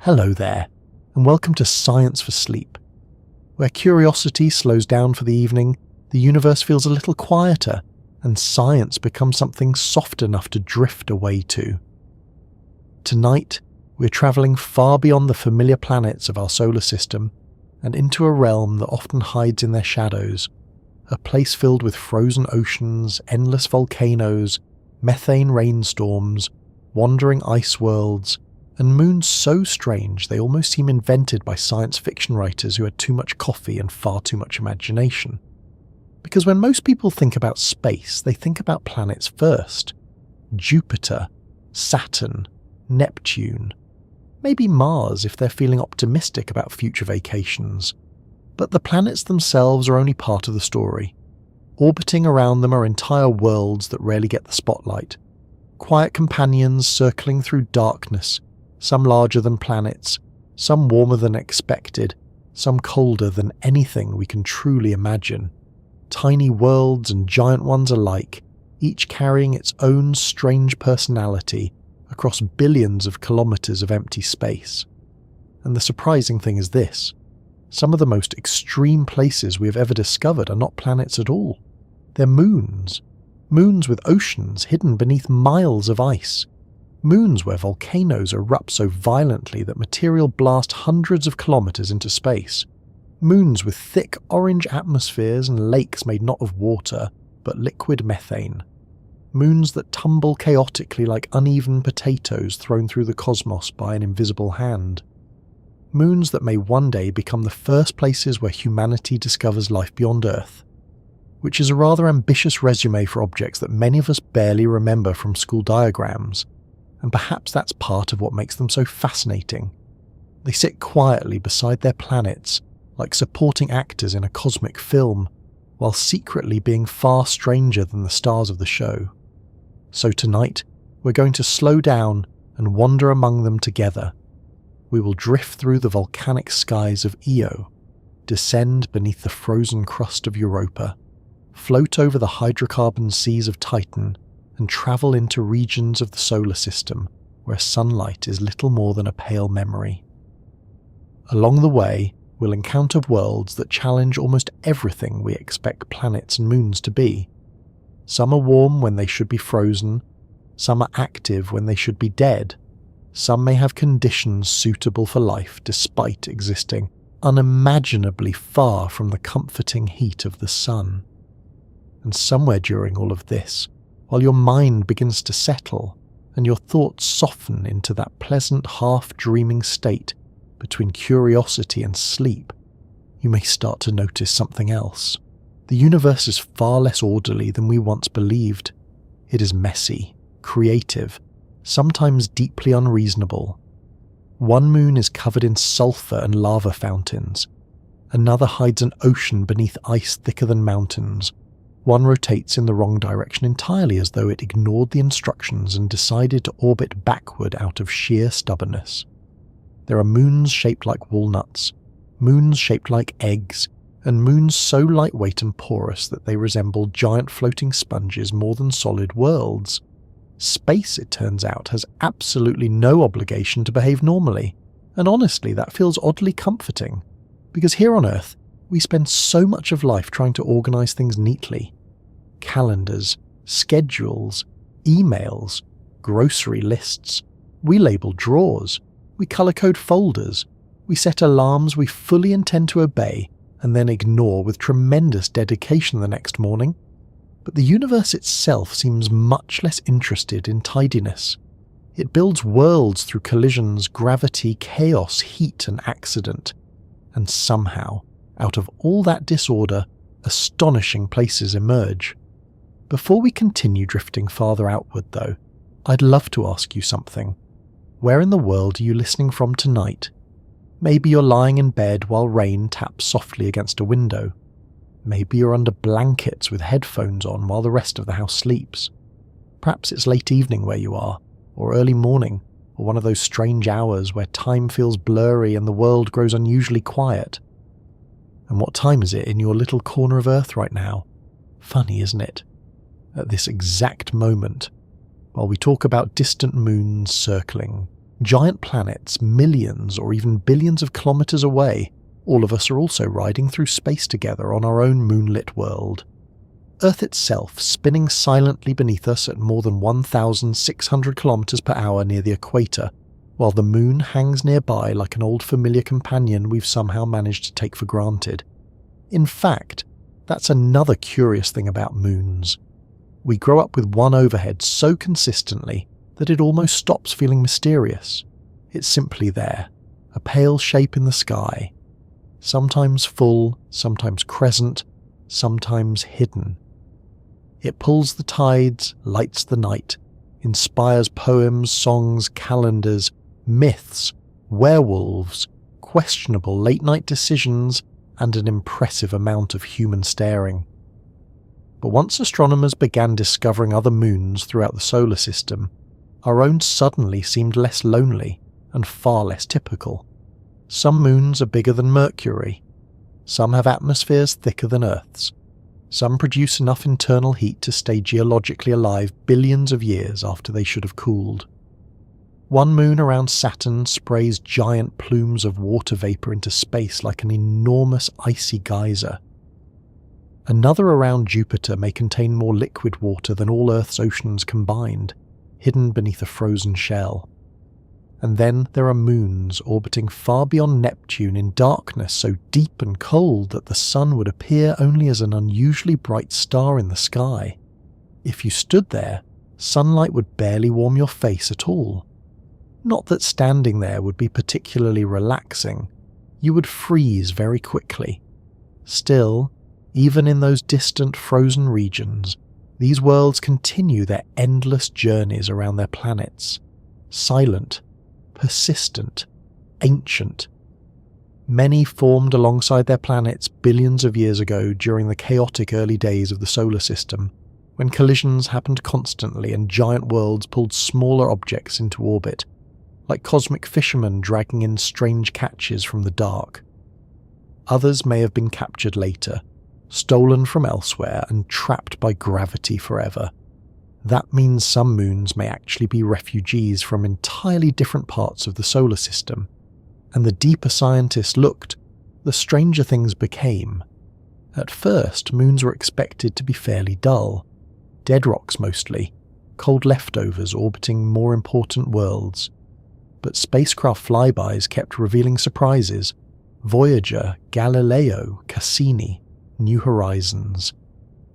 Hello there, and welcome to Science for Sleep. Where curiosity slows down for the evening, the universe feels a little quieter, and science becomes something soft enough to drift away to. Tonight, we're travelling far beyond the familiar planets of our solar system and into a realm that often hides in their shadows, a place filled with frozen oceans, endless volcanoes, methane rainstorms, wandering ice worlds, and moons so strange they almost seem invented by science fiction writers who had too much coffee and far too much imagination. Because when most people think about space, they think about planets first. Jupiter, Saturn, Neptune, maybe Mars if they're feeling optimistic about future vacations. But the planets themselves are only part of the story. Orbiting around them are entire worlds that rarely get the spotlight. Quiet companions circling through darkness, some larger than planets, some warmer than expected, some colder than anything we can truly imagine. Tiny worlds and giant ones alike, each carrying its own strange personality across billions of kilometers of empty space. And the surprising thing is this: some of the most extreme places we have ever discovered are not planets at all. They're moons. Moons with oceans hidden beneath miles of ice. Moons where volcanoes erupt so violently that material blasts hundreds of kilometers into space. Moons with thick orange atmospheres and lakes made not of water, but liquid methane. Moons that tumble chaotically like uneven potatoes thrown through the cosmos by an invisible hand. Moons that may one day become the first places where humanity discovers life beyond Earth. Which is a rather ambitious resume for objects that many of us barely remember from school diagrams. And perhaps that's part of what makes them so fascinating. They sit quietly beside their planets, like supporting actors in a cosmic film, while secretly being far stranger than the stars of the show. So tonight, we're going to slow down and wander among them together. We will drift through the volcanic skies of Io, descend beneath the frozen crust of Europa, float over the hydrocarbon seas of Triton, and travel into regions of the solar system where sunlight is little more than a pale memory. Along the way, we'll encounter worlds that challenge almost everything we expect planets and moons to be. Some are warm when they should be frozen, some are active when they should be dead, some may have conditions suitable for life despite existing unimaginably far from the comforting heat of the sun. And somewhere during all of this, while your mind begins to settle and your thoughts soften into that pleasant half-dreaming state between curiosity and sleep, you may start to notice something else. The universe is far less orderly than we once believed. It is messy, creative, sometimes deeply unreasonable. One moon is covered in sulfur and lava fountains. Another hides an ocean beneath ice thicker than mountains. One rotates in the wrong direction entirely as though it ignored the instructions and decided to orbit backward out of sheer stubbornness. There are moons shaped like walnuts, moons shaped like eggs, and moons so lightweight and porous that they resemble giant floating sponges more than solid worlds. Space, it turns out, has absolutely no obligation to behave normally, and honestly that feels oddly comforting, because here on Earth, we spend so much of life trying to organise things neatly. Calendars, schedules, emails, grocery lists. We label drawers. We colour-code folders. We set alarms we fully intend to obey and then ignore with tremendous dedication the next morning. But the universe itself seems much less interested in tidiness. It builds worlds through collisions, gravity, chaos, heat and accident. And somehow, out of all that disorder, astonishing places emerge. Before we continue drifting farther outward though, I'd love to ask you something. Where in the world are you listening from tonight? Maybe you're lying in bed while rain taps softly against a window. Maybe you're under blankets with headphones on while the rest of the house sleeps. Perhaps it's late evening where you are, or early morning, or one of those strange hours where time feels blurry and the world grows unusually quiet. And what time is it in your little corner of Earth right now? Funny, isn't it? At this exact moment, while we talk about distant moons circling, Giant planets millions or even billions of kilometers away, all of us are also riding through space together on our own moonlit world. Earth itself spinning silently beneath us at more than 1,600 kilometers per hour near the equator, while the moon hangs nearby like an old familiar companion we've somehow managed to take for granted. In fact, that's another curious thing about moons. We grow up with one overhead so consistently that it almost stops feeling mysterious. It's simply there, a pale shape in the sky, sometimes full, sometimes crescent, sometimes hidden. It pulls the tides, lights the night, inspires poems, songs, calendars, myths, werewolves, questionable late-night decisions, and an impressive amount of human staring. But once astronomers began discovering other moons throughout the solar system, our own suddenly seemed less lonely and far less typical. Some moons are bigger than Mercury. Some have atmospheres thicker than Earth's. Some produce enough internal heat to stay geologically alive billions of years after they should have cooled. One moon around Saturn sprays giant plumes of water vapor into space like an enormous icy geyser. Another around Jupiter may contain more liquid water than all Earth's oceans combined, hidden beneath a frozen shell. And then there are moons orbiting far beyond Neptune in darkness so deep and cold that the sun would appear only as an unusually bright star in the sky. If you stood there, sunlight would barely warm your face at all. Not that standing there would be particularly relaxing. You would freeze very quickly. Still, even in those distant frozen regions, these worlds continue their endless journeys around their planets, silent, persistent, ancient. Many formed alongside their planets billions of years ago during the chaotic early days of the solar system, when collisions happened constantly and giant worlds pulled smaller objects into orbit, like cosmic fishermen dragging in strange catches from the dark. Others may have been captured later, stolen from elsewhere and trapped by gravity forever. That means some moons may actually be refugees from entirely different parts of the solar system. And the deeper scientists looked, the stranger things became. At first, moons were expected to be fairly dull. Dead rocks mostly, cold leftovers orbiting more important worlds. But spacecraft flybys kept revealing surprises. Voyager, Galileo, Cassini, New Horizons.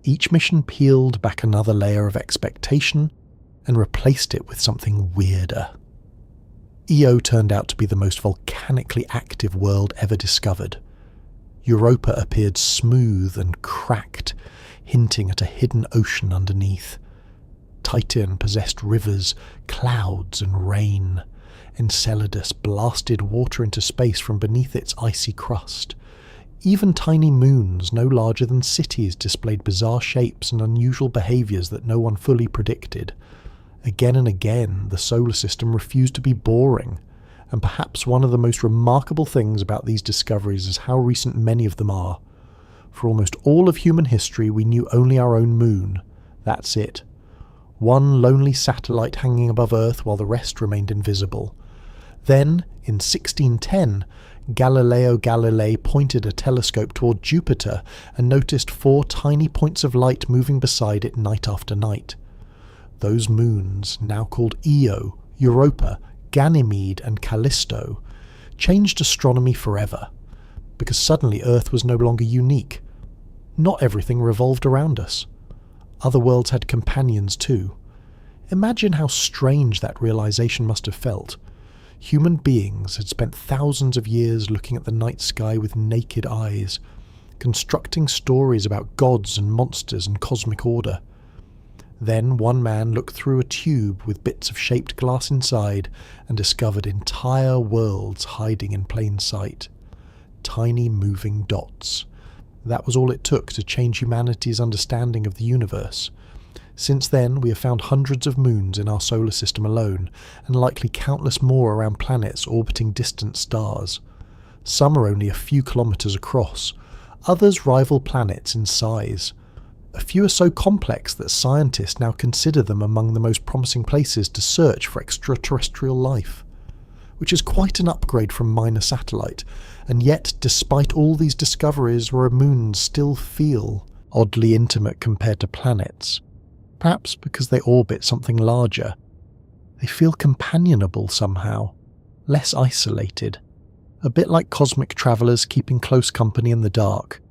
Each mission peeled back another layer of expectation and replaced it with something weirder. Io turned out to be the most volcanically active world ever discovered. Europa appeared smooth and cracked, hinting at a hidden ocean underneath. Triton possessed rivers, clouds, and rain. Enceladus blasted water into space from beneath its icy crust. Even tiny moons, no larger than cities, displayed bizarre shapes and unusual behaviours that no one fully predicted. Again and again, the solar system refused to be boring, and perhaps one of the most remarkable things about these discoveries is how recent many of them are. For almost all of human history, we knew only our own moon. That's it. One lonely satellite hanging above Earth while the rest remained invisible. Then, in 1610, Galileo Galilei pointed a telescope toward Jupiter and noticed 4 tiny points of light moving beside it night after night. Those moons, now called Io, Europa, Ganymede and Kalisto, changed astronomy forever, because suddenly Earth was no longer unique. Not everything revolved around us. Other worlds had companions too. Imagine how strange that realization must have felt. Human beings had spent thousands of years looking at the night sky with naked eyes, constructing stories about gods and monsters and cosmic order. Then one man looked through a tube with bits of shaped glass inside and discovered entire worlds hiding in plain sight. Tiny moving dots. That was all it took to change humanity's understanding of the universe. Since then, we have found hundreds of moons in our solar system alone, and likely countless more around planets orbiting distant stars. Some are only a few kilometers across. Others rival planets in size. A few are so complex that scientists now consider them among the most promising places to search for extraterrestrial life. which is quite an upgrade from minor satellite, and yet despite all these discoveries, moons still feel oddly intimate compared to planets. Perhaps because they orbit something larger. They feel companionable somehow, less isolated, a bit like cosmic travellers keeping close company in the dark.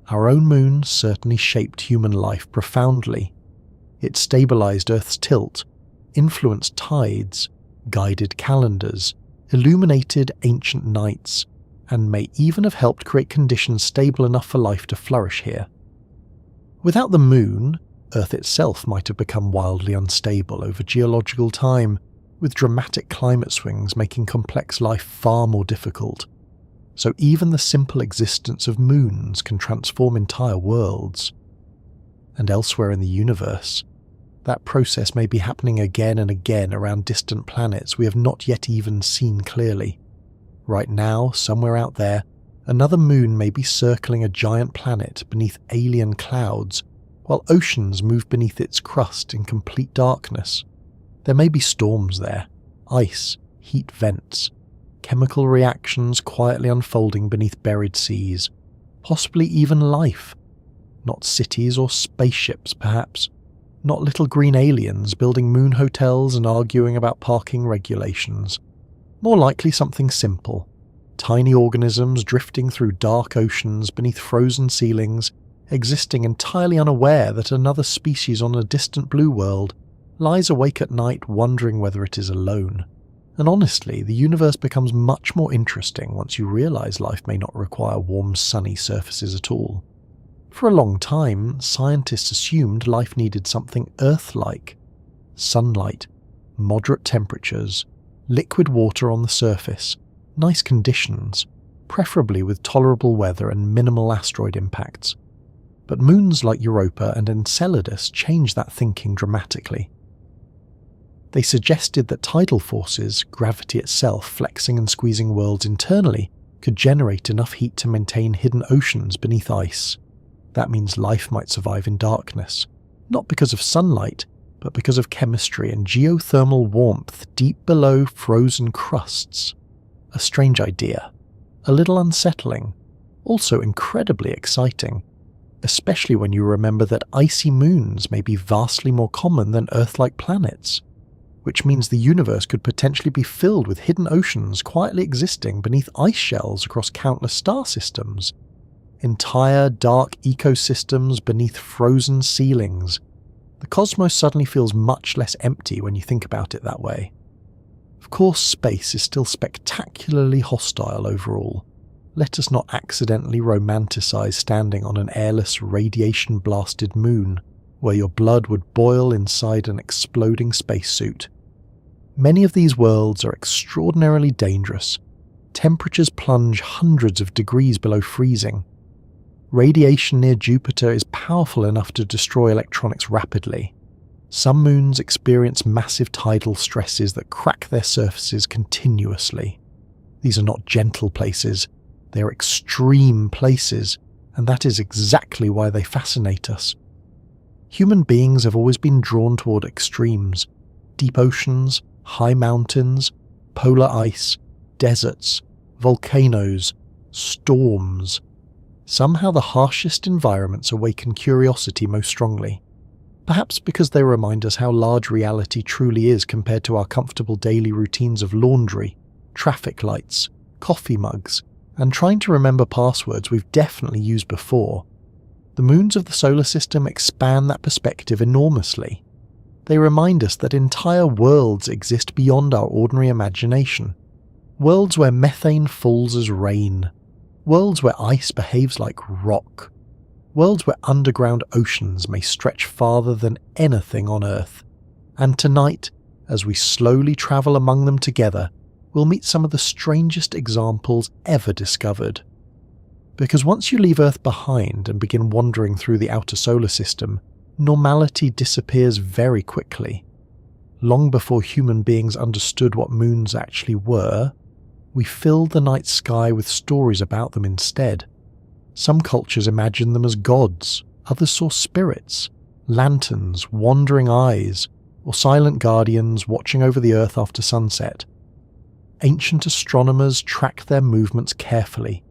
Our own moon certainly shaped human life profoundly. It stabilised Earth's tilt, influenced tides, guided calendars, illuminated ancient nights, and may even have helped create conditions stable enough for life to flourish here. Without the moon, Earth itself might have become wildly unstable over geological time, with dramatic climate swings making complex life far more difficult. So even the simple existence of moons can transform entire worlds. And elsewhere in the universe, that process may be happening again and again around distant planets we have not yet even seen clearly. Right now, somewhere out there, another moon may be circling a giant planet beneath alien clouds, while oceans move beneath its crust in complete darkness. There may be storms there, ice, heat vents, chemical reactions quietly unfolding beneath buried seas, possibly even life. Not cities or spaceships, perhaps. Not little green aliens building moon hotels and arguing about parking regulations. More likely something simple. Tiny organisms drifting through dark oceans beneath frozen ceilings, existing entirely unaware that another species on a distant blue world lies awake at night wondering whether it is alone. And honestly, the universe becomes much more interesting once you realise life may not require warm, sunny surfaces at all. For a long time, scientists assumed life needed something Earth-like. Sunlight, moderate temperatures, liquid water on the surface, nice conditions, preferably with tolerable weather and minimal asteroid impacts. But moons like Europa and Enceladus changed that thinking dramatically. They suggested that tidal forces, gravity itself flexing and squeezing worlds internally, could generate enough heat to maintain hidden oceans beneath ice. That means life might survive in darkness, not because of sunlight, but because of chemistry and geothermal warmth deep below frozen crusts. A strange idea, a little unsettling, also incredibly exciting, especially when you remember that icy moons may be vastly more common than Earth-like planets, which means the universe could potentially be filled with hidden oceans quietly existing beneath ice shells across countless star systems. Entire dark ecosystems beneath frozen ceilings. The cosmos suddenly feels much less empty when you think about it that way. Of course, space is still spectacularly hostile overall. Let us not accidentally romanticize standing on an airless, radiation-blasted moon, where your blood would boil inside an exploding spacesuit. Many of these worlds are extraordinarily dangerous. Temperatures plunge hundreds of degrees below freezing. Radiation near Jupiter is powerful enough to destroy electronics rapidly. Some moons experience massive tidal stresses that crack their surfaces continuously. These are not gentle places, they are extreme places, and that is exactly why they fascinate us. Human beings have always been drawn toward extremes: deep oceans, high mountains, polar ice, deserts, volcanoes, storms. Somehow the harshest environments awaken curiosity most strongly. Perhaps because they remind us how large reality truly is compared to our comfortable daily routines of laundry, traffic lights, coffee mugs, and trying to remember passwords we've definitely used before. The moons of the solar system expand that perspective enormously. They remind us that entire worlds exist beyond our ordinary imagination. Worlds where methane falls as rain. Worlds where ice behaves like rock. Worlds where underground oceans may stretch farther than anything on Earth. And tonight, as we slowly travel among them together, we'll meet some of the strangest examples ever discovered. Because once you leave Earth behind and begin wandering through the outer solar system, normality disappears very quickly. Long before human beings understood what moons actually were, we filled the night sky with stories about them instead. Some cultures imagined them as gods, others saw spirits, lanterns, wandering eyes, or silent guardians watching over the Earth after sunset. Ancient astronomers tracked their movements carefully,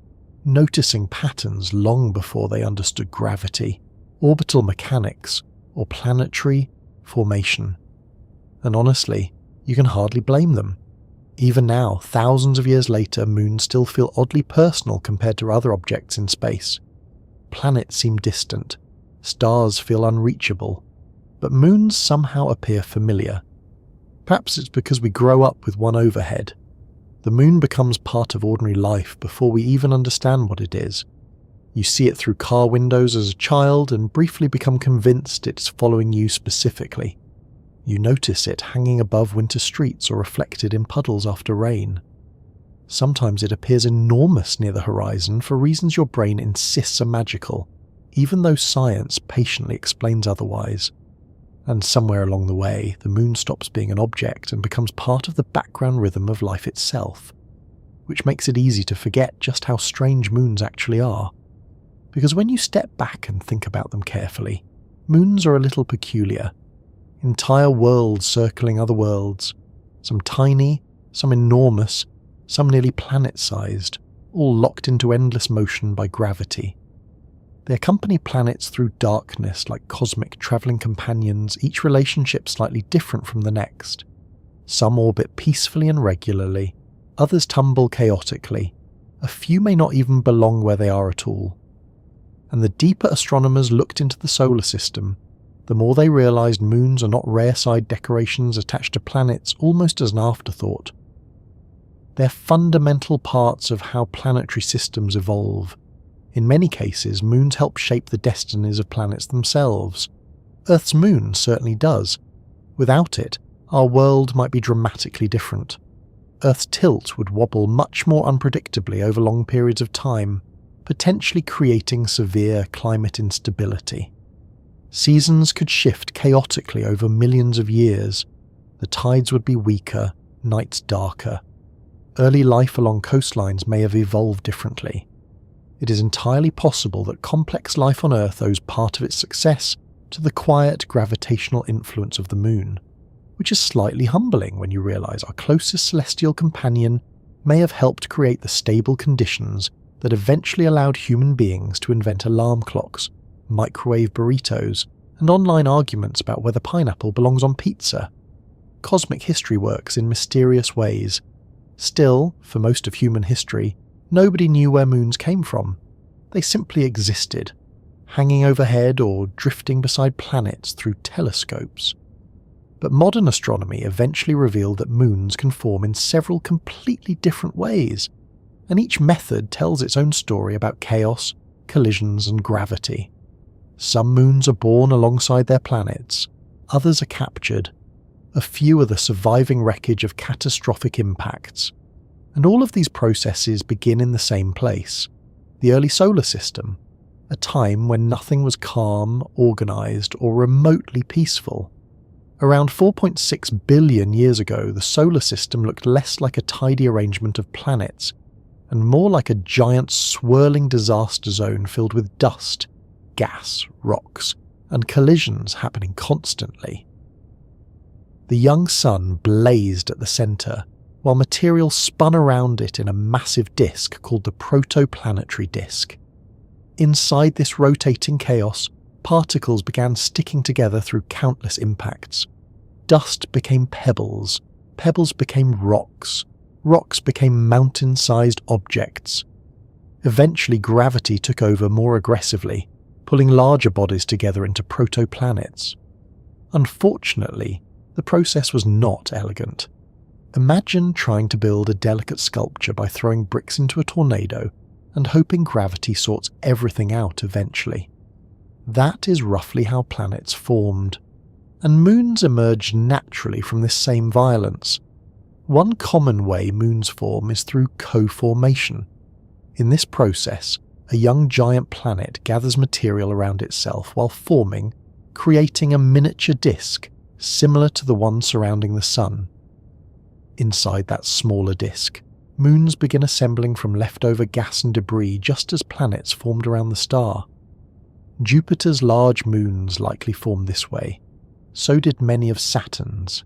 noticing patterns long before they understood gravity, orbital mechanics, or planetary formation. And honestly, you can hardly blame them. Even now, thousands of years later, moons still feel oddly personal compared to other objects in space. Planets seem distant, stars feel unreachable, but moons somehow appear familiar. Perhaps it's because we grow up with one overhead. The moon becomes part of ordinary life before we even understand what it is. You see it through car windows as a child and briefly become convinced it's following you specifically. You notice it hanging above winter streets or reflected in puddles after rain. Sometimes it appears enormous near the horizon for reasons your brain insists are magical, even though science patiently explains otherwise. And somewhere along the way, the moon stops being an object and becomes part of the background rhythm of life itself, which makes it easy to forget just how strange moons actually are. Because when you step back and think about them carefully, moons are a little peculiar. Entire worlds circling other worlds, some tiny, some enormous, some nearly planet-sized, all locked into endless motion by gravity. They accompany planets through darkness like cosmic travelling companions, each relationship slightly different from the next. Some orbit peacefully and regularly, others tumble chaotically, a few may not even belong where they are at all. And the deeper astronomers looked into the solar system, the more they realised moons are not rare-side decorations attached to planets almost as an afterthought. They're fundamental parts of how planetary systems evolve. In many cases, moons help shape the destinies of planets themselves. Earth's moon certainly does. Without it, our world might be dramatically different. Earth's tilt would wobble much more unpredictably over long periods of time, potentially creating severe climate instability. Seasons could shift chaotically over millions of years. The tides would be weaker, nights darker. Early life along coastlines may have evolved differently. It is entirely possible that complex life on Earth owes part of its success to the quiet gravitational influence of the moon, which is slightly humbling when you realise our closest celestial companion may have helped create the stable conditions that eventually allowed human beings to invent alarm clocks, microwave burritos, and online arguments about whether pineapple belongs on pizza. Cosmic history works in mysterious ways. Still, for most of human history, nobody knew where moons came from. They simply existed, hanging overhead or drifting beside planets through telescopes. But modern astronomy eventually revealed that moons can form in several completely different ways, and each method tells its own story about chaos, collisions, and gravity. Some moons are born alongside their planets, others are captured, a few are the surviving wreckage of catastrophic impacts. And all of these processes begin in the same place, the early solar system, a time when nothing was calm, organised, or remotely peaceful. Around 4.6 billion years ago, the solar system looked less like a tidy arrangement of planets, and more like a giant swirling disaster zone filled with dust, gas, rocks, and collisions happening constantly. The young sun blazed at the centre, while material spun around it in a massive disk called the protoplanetary disk. Inside this rotating chaos, particles began sticking together through countless impacts. Dust became pebbles, pebbles became rocks, rocks became mountain-sized objects. Eventually gravity took over more aggressively, pulling larger bodies together into protoplanets. Unfortunately, the process was not elegant. Imagine trying to build a delicate sculpture by throwing bricks into a tornado and hoping gravity sorts everything out eventually. That is roughly how planets formed, and moons emerged naturally from this same violence. One common way moons form is through co-formation. In this process, a young giant planet gathers material around itself while forming, creating a miniature disk similar to the one surrounding the Sun. Inside that smaller disk, moons begin assembling from leftover gas and debris just as planets formed around the star. Jupiter's large moons likely formed this way. So did many of Saturn's.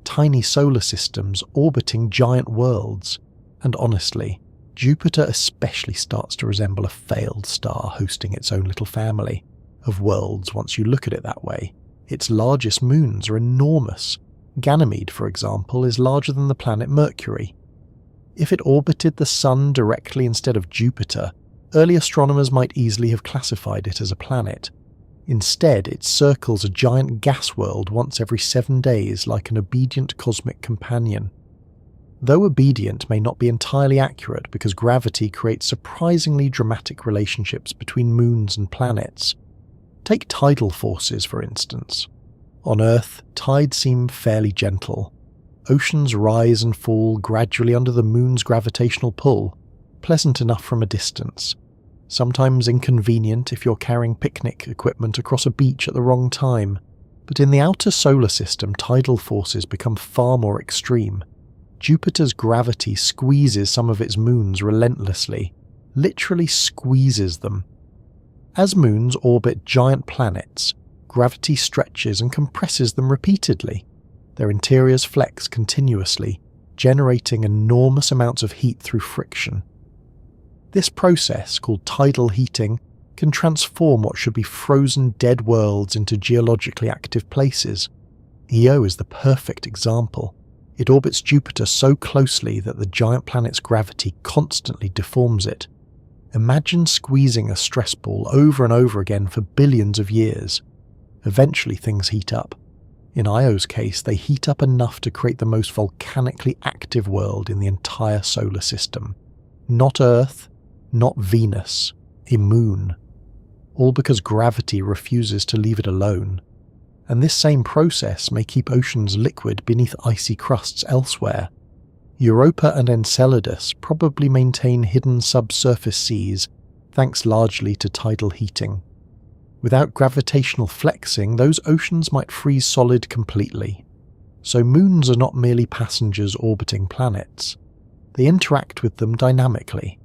tiny solar systems orbiting giant worlds, and honestly, Jupiter especially starts to resemble a failed star hosting its own little family of worlds once you look at it that way. Its largest moons are enormous. Ganymede, for example, is larger than the planet Mercury. If it orbited the Sun directly instead of Jupiter, early astronomers might easily have classified it as a planet. Instead, it circles a giant gas world once every 7 days like an obedient cosmic companion. Though obedient may not be entirely accurate because gravity creates surprisingly dramatic relationships between moons and planets. Take tidal forces, for instance. On Earth, tides seem fairly gentle. Oceans rise and fall gradually under the moon's gravitational pull, pleasant enough from a distance. Sometimes inconvenient if you're carrying picnic equipment across a beach at the wrong time. But in the outer solar system, tidal forces become far more extreme. Jupiter's gravity squeezes some of its moons relentlessly, literally squeezes them. As moons orbit giant planets, gravity stretches and compresses them repeatedly. Their interiors flex continuously, generating enormous amounts of heat through friction. This process, called tidal heating, can transform what should be frozen dead worlds into geologically active places. Io is the perfect example. It orbits Jupiter so closely that the giant planet's gravity constantly deforms it. Imagine squeezing a stress ball over and over again for billions of years. Eventually things heat up. In Io's case, they heat up enough to create the most volcanically active world in the entire solar system. Not Earth, not Venus, a moon. All because gravity refuses to leave it alone. And this same process may keep oceans liquid beneath icy crusts elsewhere. Europa and Enceladus probably maintain hidden subsurface seas, thanks largely to tidal heating. Without gravitational flexing, those oceans might freeze solid completely. So moons are not merely passengers orbiting planets. They interact with them dynamically.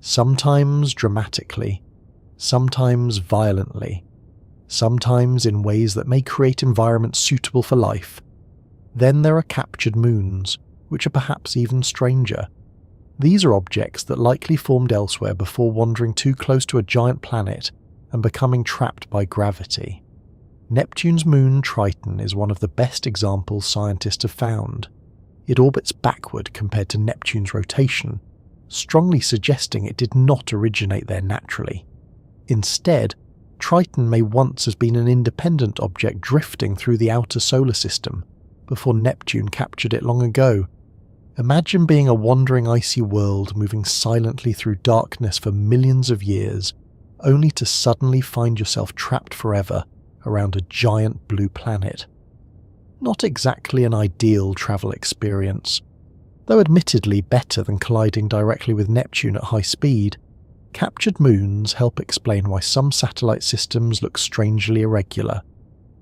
Sometimes dramatically, sometimes violently, sometimes in ways that may create environments suitable for life. Then there are captured moons, which are perhaps even stranger. These are objects that likely formed elsewhere before wandering too close to a giant planet and becoming trapped by gravity. Neptune's moon Triton is one of the best examples scientists have found. It orbits backward compared to Neptune's rotation, strongly suggesting it did not originate there naturally. Instead, Triton may once have been an independent object drifting through the outer solar system, before Neptune captured it long ago. Imagine being a wandering icy world moving silently through darkness for millions of years, only to suddenly find yourself trapped forever around a giant blue planet. Not exactly an ideal travel experience. Though admittedly better than colliding directly with Neptune at high speed, captured moons help explain why some satellite systems look strangely irregular.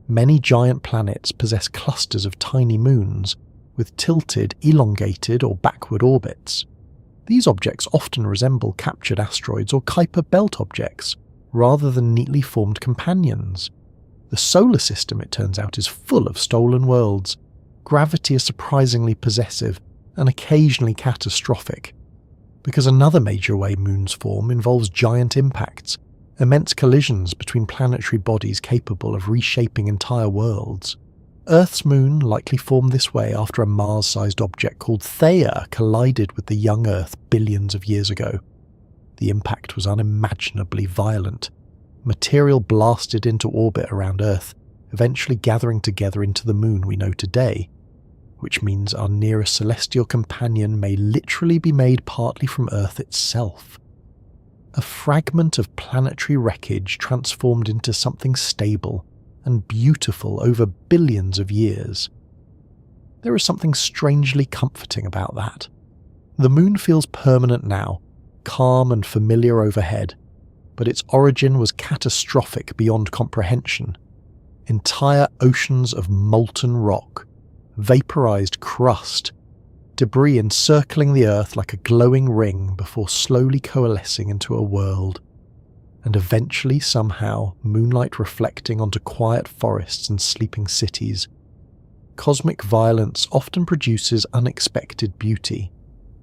Many giant planets possess clusters of tiny moons, with tilted, elongated or backward orbits. These objects often resemble captured asteroids or Kuiper belt objects, rather than neatly formed companions. The solar system, it turns out, is full of stolen worlds. Gravity is surprisingly possessive, and occasionally catastrophic. Because another major way moons form involves giant impacts, immense collisions between planetary bodies capable of reshaping entire worlds. Earth's moon likely formed this way after a Mars-sized object called Theia collided with the young Earth billions of years ago. The impact was unimaginably violent. Material blasted into orbit around Earth, eventually gathering together into the moon we know today, which means our nearest celestial companion may literally be made partly from Earth itself. A fragment of planetary wreckage transformed into something stable and beautiful over billions of years. There is something strangely comforting about that. The moon feels permanent now, calm and familiar overhead, but its origin was catastrophic beyond comprehension. Entire oceans of molten rock, vaporized crust, debris encircling the Earth like a glowing ring before slowly coalescing into a world, and eventually somehow moonlight reflecting onto quiet forests and sleeping cities. Cosmic violence often produces unexpected beauty.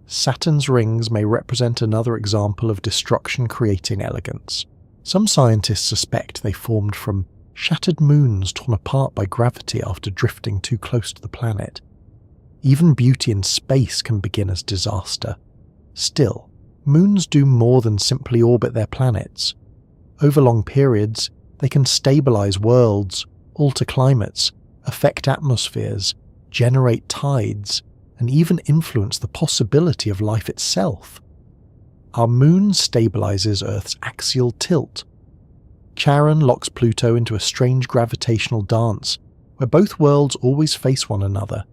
Saturn's rings may represent another example of destruction creating elegance. Some scientists suspect they formed from shattered moons torn apart by gravity after drifting too close to the planet. Even beauty in space can begin as disaster. Still, moons do more than simply orbit their planets. Over long periods, they can stabilize worlds, alter climates, affect atmospheres, generate tides, and even influence the possibility of life itself. Our moon stabilizes Earth's axial tilt. Charon locks Pluto into a strange gravitational dance, where both worlds always face one another.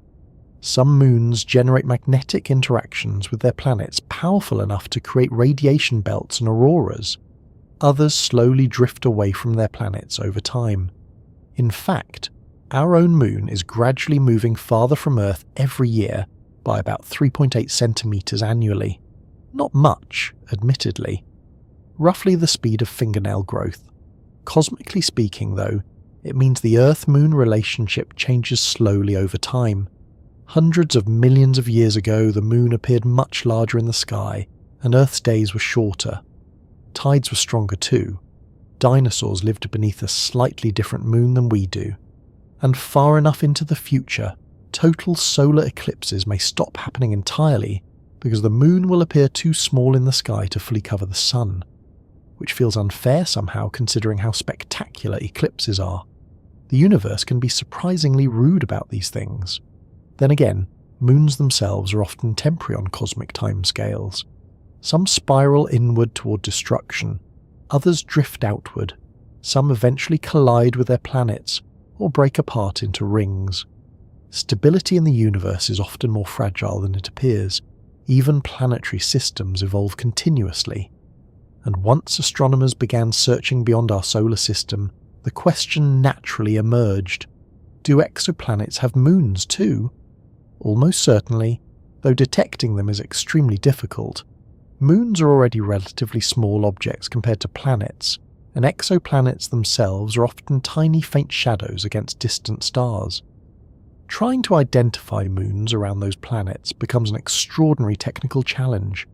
Some moons generate magnetic interactions with their planets powerful enough to create radiation belts and auroras. Others slowly drift away from their planets over time. In fact, our own moon is gradually moving farther from Earth every year by about 3.8 centimeters annually. Not much, admittedly. Roughly the speed of fingernail growth. Cosmically speaking, though, it means the Earth-Moon relationship changes slowly over time. Hundreds of millions of years ago, the moon appeared much larger in the sky, and Earth's days were shorter. Tides were stronger too. Dinosaurs lived beneath a slightly different moon than we do. And far enough into the future, total solar eclipses may stop happening entirely because the moon will appear too small in the sky to fully cover the sun, which feels unfair somehow considering how spectacular eclipses are. The universe can be surprisingly rude about these things. Then again, moons themselves are often temporary on cosmic timescales. Some spiral inward toward destruction, others drift outward, some eventually collide with their planets or break apart into rings. Stability in the universe is often more fragile than it appears. Even planetary systems evolve continuously. And once astronomers began searching beyond our solar system, the question naturally emerged: do exoplanets have moons too? Almost certainly, though detecting them is extremely difficult. Moons are already relatively small objects compared to planets, and exoplanets themselves are often tiny faint shadows against distant stars. Trying to identify moons around those planets becomes an extraordinary technical challenge.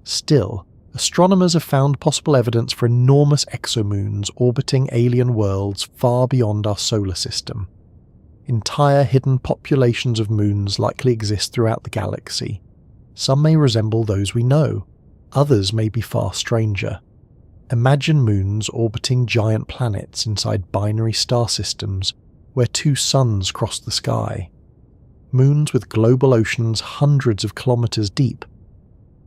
Still, astronomers have found possible evidence for enormous exomoons orbiting alien worlds far beyond our solar system. Entire hidden populations of moons likely exist throughout the galaxy. Some may resemble those we know, others may be far stranger. Imagine moons orbiting giant planets inside binary star systems where two suns cross the sky. Moons with global oceans hundreds of kilometers deep.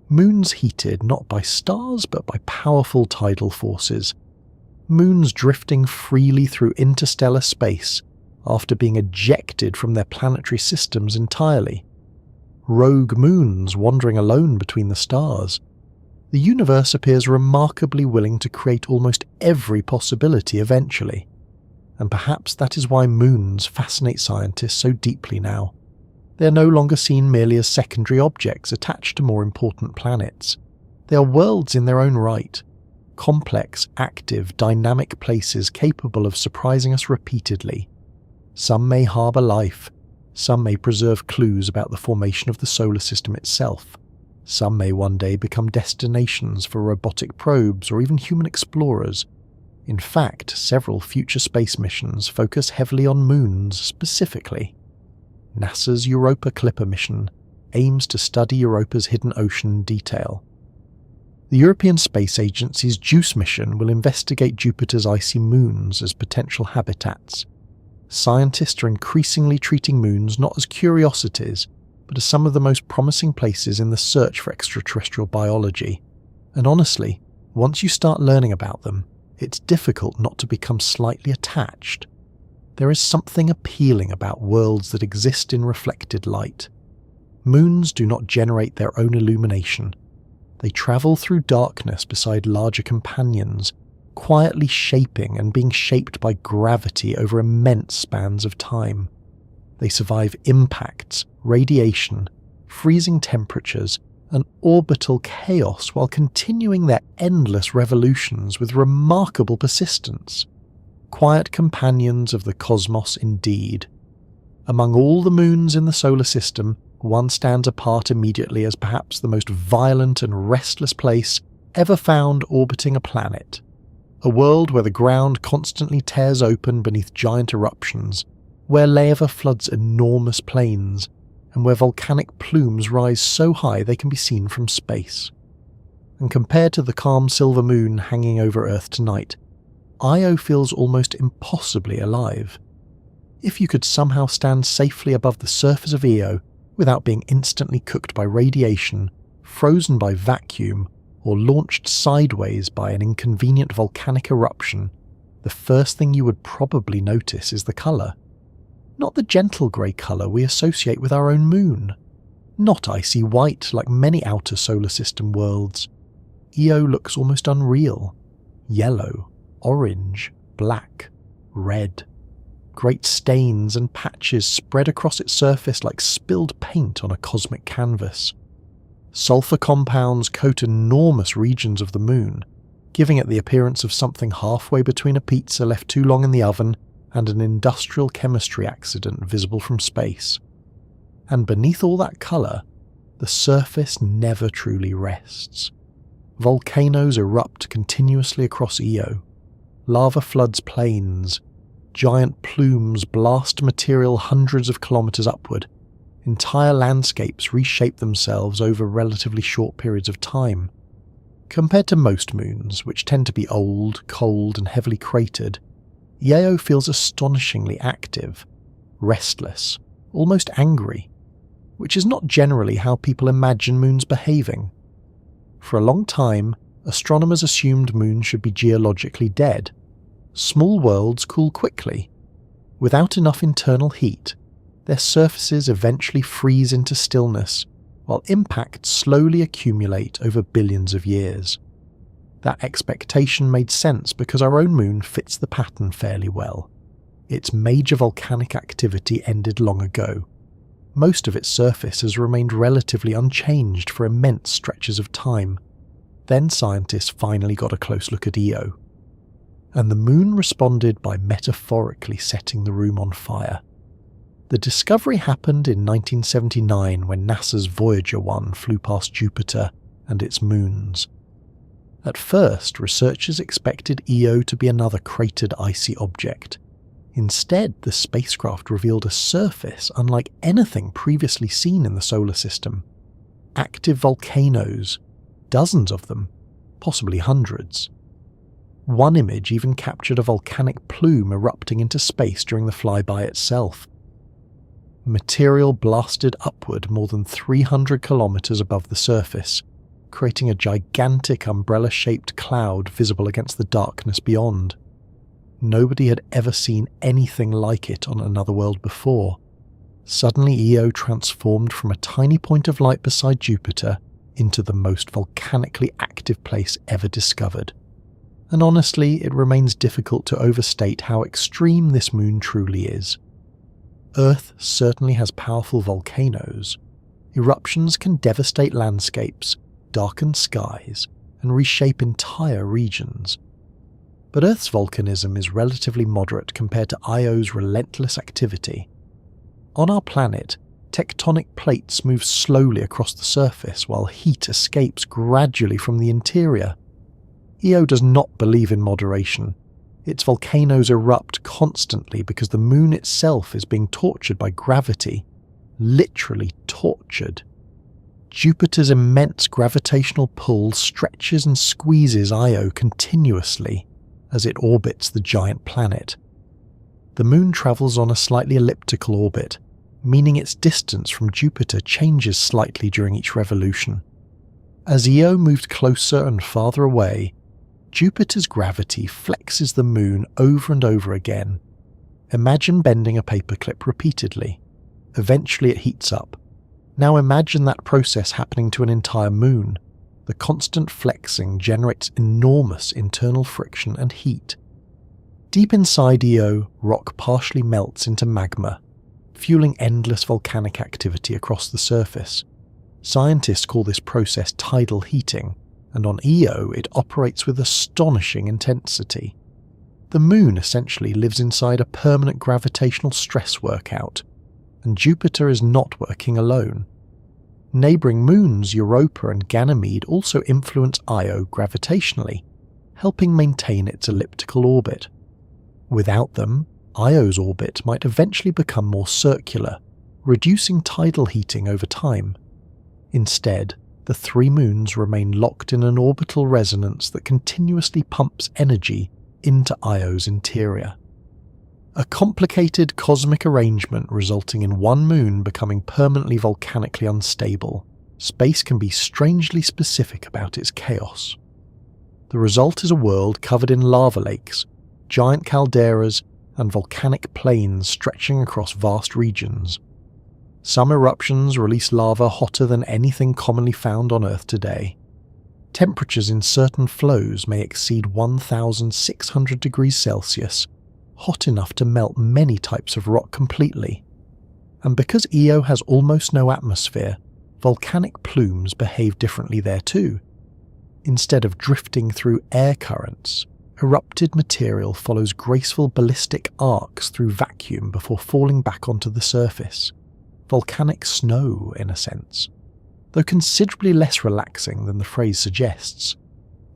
Moons heated not by stars but by powerful tidal forces. Moons drifting freely through interstellar space after being ejected from their planetary systems entirely. Rogue moons wandering alone between the stars. The universe appears remarkably willing to create almost every possibility eventually. And perhaps that is why moons fascinate scientists so deeply now. They are no longer seen merely as secondary objects attached to more important planets. They are worlds in their own right. Complex, active, dynamic places capable of surprising us repeatedly. Some may harbour life. Some may preserve clues about the formation of the solar system itself. Some may one day become destinations for robotic probes or even human explorers. In fact, several future space missions focus heavily on moons specifically. NASA's Europa Clipper mission aims to study Europa's hidden ocean in detail. The European Space Agency's JUICE mission will investigate Jupiter's icy moons as potential habitats. Scientists are increasingly treating moons not as curiosities, but as some of the most promising places in the search for extraterrestrial biology. And honestly, once you start learning about them, it's difficult not to become slightly attached. There is something appealing about worlds that exist in reflected light. Moons do not generate their own illumination. They travel through darkness beside larger companions, quietly shaping and being shaped by gravity over immense spans of time. They survive impacts, radiation, freezing temperatures, and orbital chaos while continuing their endless revolutions with remarkable persistence. Quiet companions of the cosmos indeed. Among all the moons in the solar system, one stands apart immediately as perhaps the most violent and restless place ever found orbiting a planet. A world where the ground constantly tears open beneath giant eruptions, where lava floods enormous plains, and where volcanic plumes rise so high they can be seen from space. And compared to the calm silver moon hanging over Earth tonight, Io feels almost impossibly alive. If you could somehow stand safely above the surface of Io without being instantly cooked by radiation, frozen by vacuum, or launched sideways by an inconvenient volcanic eruption, the first thing you would probably notice is the colour. Not the gentle grey colour we associate with our own moon. Not icy white like many outer solar system worlds. Io looks almost unreal. Yellow, orange, black, red. Great stains and patches spread across its surface like spilled paint on a cosmic canvas. Sulfur compounds coat enormous regions of the moon, giving it the appearance of something halfway between a pizza left too long in the oven and an industrial chemistry accident visible from space. And beneath all that colour, the surface never truly rests. Volcanoes erupt continuously across Io. Lava floods plains. Giant plumes blast material hundreds of kilometres upward. Entire landscapes reshape themselves over relatively short periods of time. Compared to most moons, which tend to be old, cold and heavily cratered, Io feels astonishingly active, restless, almost angry, which is not generally how people imagine moons behaving. For a long time, astronomers assumed moons should be geologically dead. Small worlds cool quickly. Without enough internal heat, their surfaces eventually freeze into stillness, while impacts slowly accumulate over billions of years. That expectation made sense because our own moon fits the pattern fairly well. Its major volcanic activity ended long ago. Most of its surface has remained relatively unchanged for immense stretches of time. Then scientists finally got a close look at Io. And the moon responded by metaphorically setting the room on fire. The discovery happened in 1979 when NASA's Voyager 1 flew past Jupiter and its moons. At first, researchers expected Io to be another cratered icy object. Instead, the spacecraft revealed a surface unlike anything previously seen in the solar system. Active volcanoes, dozens of them, possibly hundreds. One image even captured a volcanic plume erupting into space during the flyby itself. Material blasted upward more than 300 kilometers above the surface, creating a gigantic umbrella-shaped cloud visible against the darkness beyond. Nobody had ever seen anything like it on another world before. Suddenly Io transformed from a tiny point of light beside Jupiter into the most volcanically active place ever discovered. And honestly, it remains difficult to overstate how extreme this moon truly is. Earth certainly has powerful volcanoes. Eruptions can devastate landscapes, darken skies, and reshape entire regions. But Earth's volcanism is relatively moderate compared to Io's relentless activity. On our planet, tectonic plates move slowly across the surface while heat escapes gradually from the interior. Io does not believe in moderation. Its volcanoes erupt constantly because the moon itself is being tortured by gravity. Literally tortured. Jupiter's immense gravitational pull stretches and squeezes Io continuously as it orbits the giant planet. The moon travels on a slightly elliptical orbit, meaning its distance from Jupiter changes slightly during each revolution. As Io moved closer and farther away, Jupiter's gravity flexes the moon over and over again. Imagine bending a paperclip repeatedly. Eventually it heats up. Now imagine that process happening to an entire moon. The constant flexing generates enormous internal friction and heat. Deep inside Io, rock partially melts into magma, fueling endless volcanic activity across the surface. Scientists call this process tidal heating, and on Io it operates with astonishing intensity. The moon essentially lives inside a permanent gravitational stress workout. and Jupiter is not working alone. Neighbouring moons Europa and Ganymede also influence Io gravitationally, helping maintain its elliptical orbit. Without them, Io's orbit might eventually become more circular, reducing tidal heating over time. Instead, the three moons remain locked in an orbital resonance that continuously pumps energy into Io's interior. A complicated cosmic arrangement resulting in one moon becoming permanently volcanically unstable, space can be strangely specific about its chaos. The result is a world covered in lava lakes, giant calderas, and volcanic plains stretching across vast regions. Some eruptions release lava hotter than anything commonly found on Earth today. Temperatures in certain flows may exceed 1,600 degrees Celsius, hot enough to melt many types of rock completely. And because Io has almost no atmosphere, volcanic plumes behave differently there too. Instead of drifting through air currents, erupted material follows graceful ballistic arcs through vacuum before falling back onto the surface. Volcanic snow, in a sense, though considerably less relaxing than the phrase suggests.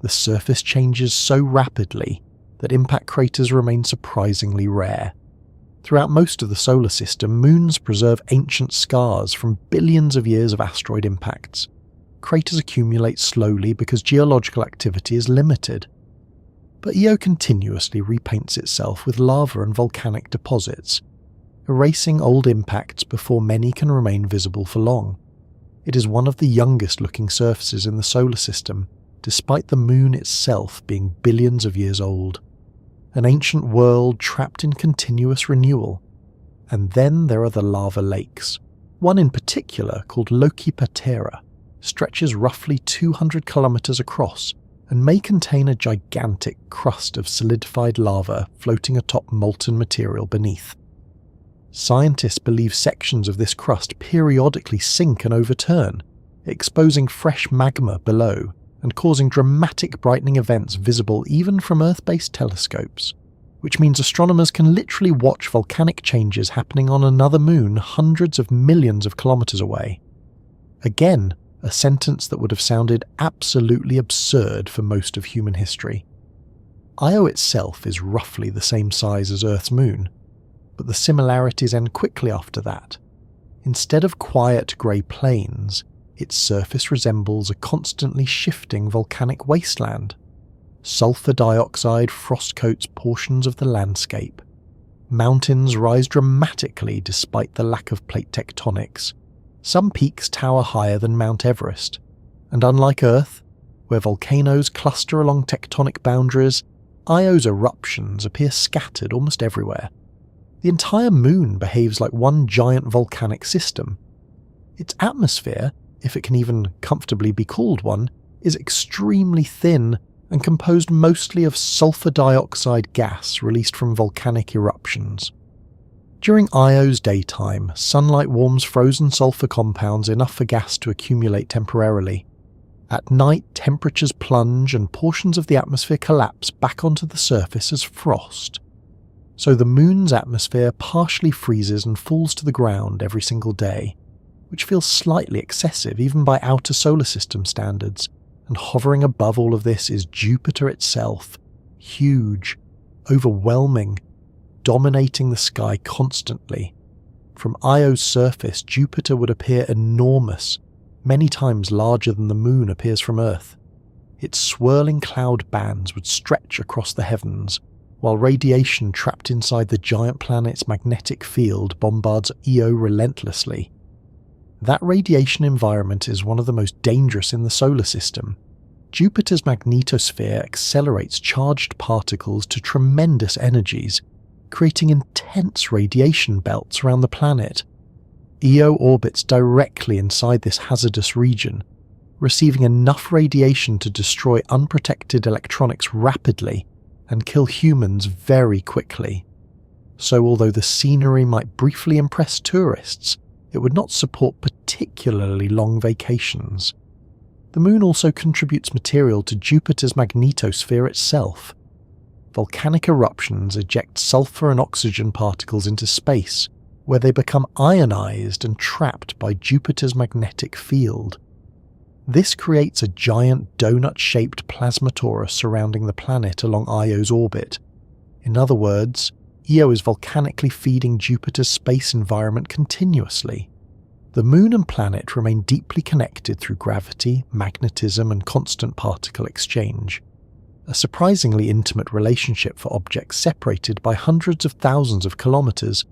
The surface changes so rapidly that impact craters remain surprisingly rare. Throughout most of the solar system, moons preserve ancient scars from billions of years of asteroid impacts. Craters accumulate slowly because geological activity is limited. But Io continuously repaints itself with lava and volcanic deposits, erasing old impacts before many can remain visible for long. It is one of the youngest looking surfaces in the solar system, despite the moon itself being billions of years old. An ancient world trapped in continuous renewal. And then there are the lava lakes. One in particular, called Loki Patera, stretches roughly 200 kilometers across and may contain a gigantic crust of solidified lava floating atop molten material beneath. Scientists believe sections of this crust periodically sink and overturn, exposing fresh magma below and causing dramatic brightening events visible even from Earth-based telescopes, which means astronomers can literally watch volcanic changes happening on another moon hundreds of millions of kilometers away. Again, a sentence that would have sounded absolutely absurd for most of human history. Io itself is roughly the same size as Earth's moon, but the similarities end quickly after that. Instead of quiet grey plains, its surface resembles a constantly shifting volcanic wasteland. Sulfur dioxide frostcoats portions of the landscape. Mountains rise dramatically despite the lack of plate tectonics. Some peaks tower higher than Mount Everest, and unlike Earth, where volcanoes cluster along tectonic boundaries, Io's eruptions appear scattered almost everywhere. The entire moon behaves like one giant volcanic system. Its atmosphere, if it can even comfortably be called one, is extremely thin and composed mostly of sulfur dioxide gas released from volcanic eruptions. During Io's daytime, sunlight warms frozen sulfur compounds enough for gas to accumulate temporarily. At night, temperatures plunge and portions of the atmosphere collapse back onto the surface as frost. So the moon's atmosphere partially freezes and falls to the ground every single day, which feels slightly excessive even by outer solar system standards, and hovering above all of this is Jupiter itself, huge, overwhelming, dominating the sky constantly. From Io's surface, Jupiter would appear enormous, many times larger than the moon appears from Earth. Its swirling cloud bands would stretch across the heavens, while radiation trapped inside the giant planet's magnetic field bombards Io relentlessly. That radiation environment is one of the most dangerous in the solar system. Jupiter's magnetosphere accelerates charged particles to tremendous energies, creating intense radiation belts around the planet. Io orbits directly inside this hazardous region, receiving enough radiation to destroy unprotected electronics rapidly and kill humans very quickly. So although the scenery might briefly impress tourists, it would not support particularly long vacations. The moon also contributes material to Jupiter's magnetosphere itself. Volcanic eruptions eject sulfur and oxygen particles into space, where they become ionized and trapped by Jupiter's magnetic field. This creates a giant donut-shaped plasma torus surrounding the planet along Io's orbit. In other words, Io is volcanically feeding Jupiter's space environment continuously. The Moon and planet remain deeply connected through gravity, magnetism, and constant particle exchange. A surprisingly intimate relationship for objects separated by hundreds of thousands of kilometers.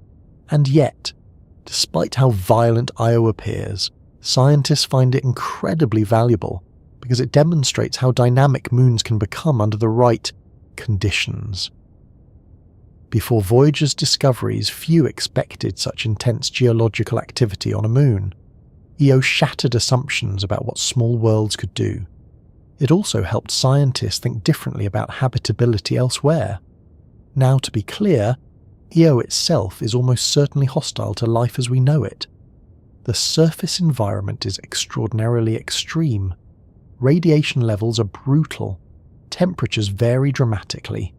And yet, despite how violent Io appears, scientists find it incredibly valuable because it demonstrates how dynamic moons can become under the right conditions. Before Voyager's discoveries, few expected such intense geological activity on a moon. Io shattered assumptions about what small worlds could do. It also helped scientists think differently about habitability elsewhere. Now, to be clear, Io itself is almost certainly hostile to life as we know it. The surface environment is extraordinarily extreme. Radiation levels are brutal. Temperatures vary dramatically.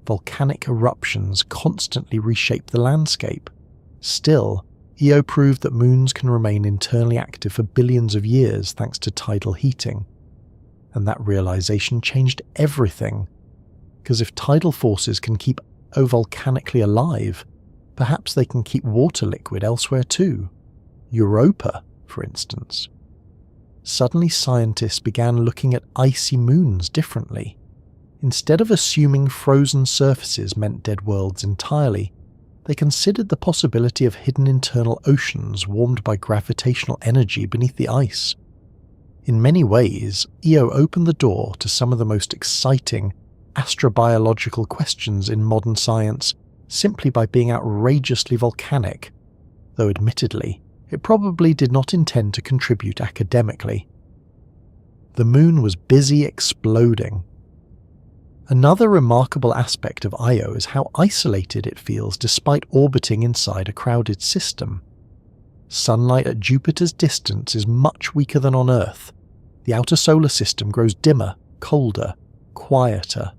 Volcanic eruptions constantly reshape the landscape. Still, Io proved that moons can remain internally active for billions of years thanks to tidal heating. And that realization changed everything. Because if tidal forces can keep Io volcanically alive, perhaps they can keep water liquid elsewhere too. Europa, for instance. Suddenly scientists began looking at icy moons differently. Instead of assuming frozen surfaces meant dead worlds entirely, they considered the possibility of hidden internal oceans warmed by gravitational energy beneath the ice. In many ways, Io opened the door to some of the most exciting astrobiological questions in modern science simply by being outrageously volcanic, though admittedly, it probably did not intend to contribute academically. The moon was busy exploding. Another remarkable aspect of Io is how isolated it feels despite orbiting inside a crowded system. Sunlight at Jupiter's distance is much weaker than on Earth. The outer solar system grows dimmer, colder, quieter.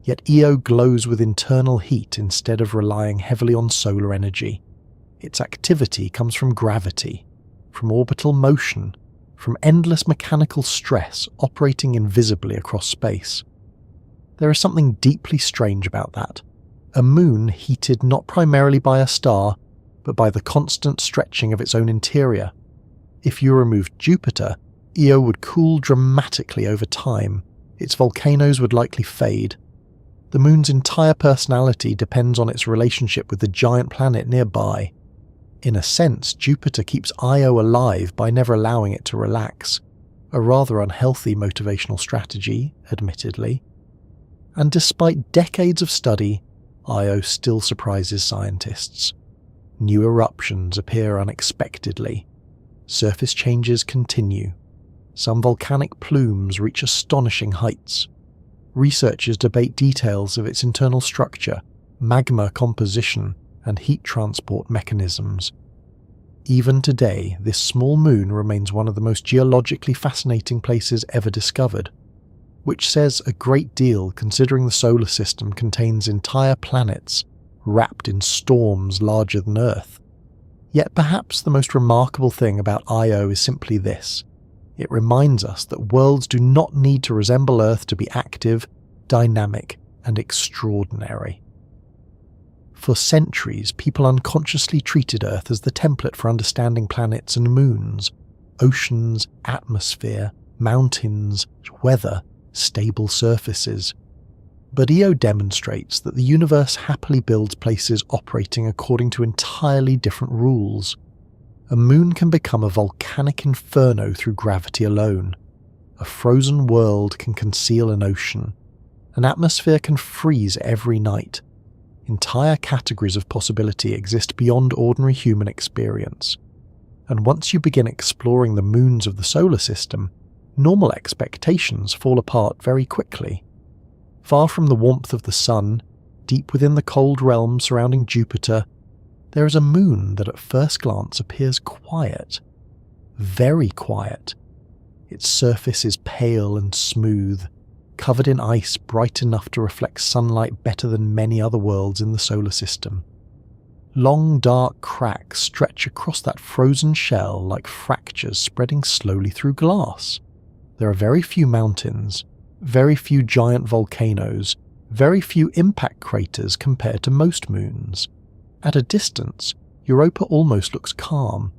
Yet Io glows with internal heat instead of relying heavily on solar energy. Its activity comes from gravity, from orbital motion, from endless mechanical stress operating invisibly across space. There is something deeply strange about that. A moon heated not primarily by a star, but by the constant stretching of its own interior. If you removed Jupiter, Io would cool dramatically over time. Its volcanoes would likely fade. The moon's entire personality depends on its relationship with the giant planet nearby. In a sense, Jupiter keeps Io alive by never allowing it to relax. A rather unhealthy motivational strategy, admittedly. And despite decades of study, Io still surprises scientists. New eruptions appear unexpectedly. Surface changes continue. Some volcanic plumes reach astonishing heights. Researchers debate details of its internal structure, magma composition, and heat transport mechanisms. Even today, this small moon remains one of the most geologically fascinating places ever discovered, which says a great deal considering the solar system contains entire planets wrapped in storms larger than Earth. Yet perhaps the most remarkable thing about Io is simply this. It reminds us that worlds do not need to resemble Earth to be active, dynamic, and extraordinary. For centuries, people unconsciously treated Earth as the template for understanding planets and moons, oceans, atmosphere, mountains, weather, stable surfaces. But Io demonstrates that the universe happily builds places operating according to entirely different rules. A moon can become a volcanic inferno through gravity alone. A frozen world can conceal an ocean. An atmosphere can freeze every night. Entire categories of possibility exist beyond ordinary human experience. And once you begin exploring the moons of the solar system, normal expectations fall apart very quickly. Far from the warmth of the sun, deep within the cold realm surrounding Jupiter, there is a moon that at first glance appears quiet. Very quiet. Its surface is pale and smooth, covered in ice bright enough to reflect sunlight better than many other worlds in the solar system. Long dark cracks stretch across that frozen shell like fractures spreading slowly through glass. There are very few mountains, very few giant volcanoes, very few impact craters compared to most moons. At a distance, Europa almost looks calm,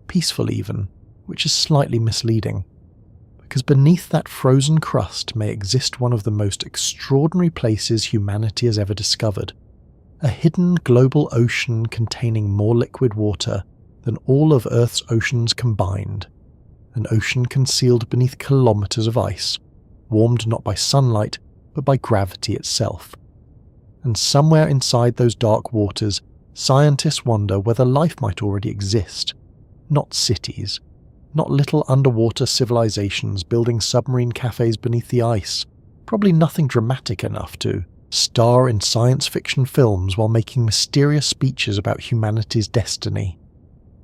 peaceful even, which is slightly misleading. Because beneath that frozen crust may exist one of the most extraordinary places humanity has ever discovered. A hidden global ocean containing more liquid water than all of Earth's oceans combined. An ocean concealed beneath kilometers of ice, warmed not by sunlight, but by gravity itself. And somewhere inside those dark waters, scientists wonder whether life might already exist. Not cities, not little underwater civilizations building submarine cafes beneath the ice. Probably nothing dramatic enough to star in science fiction films while making mysterious speeches about humanity's destiny.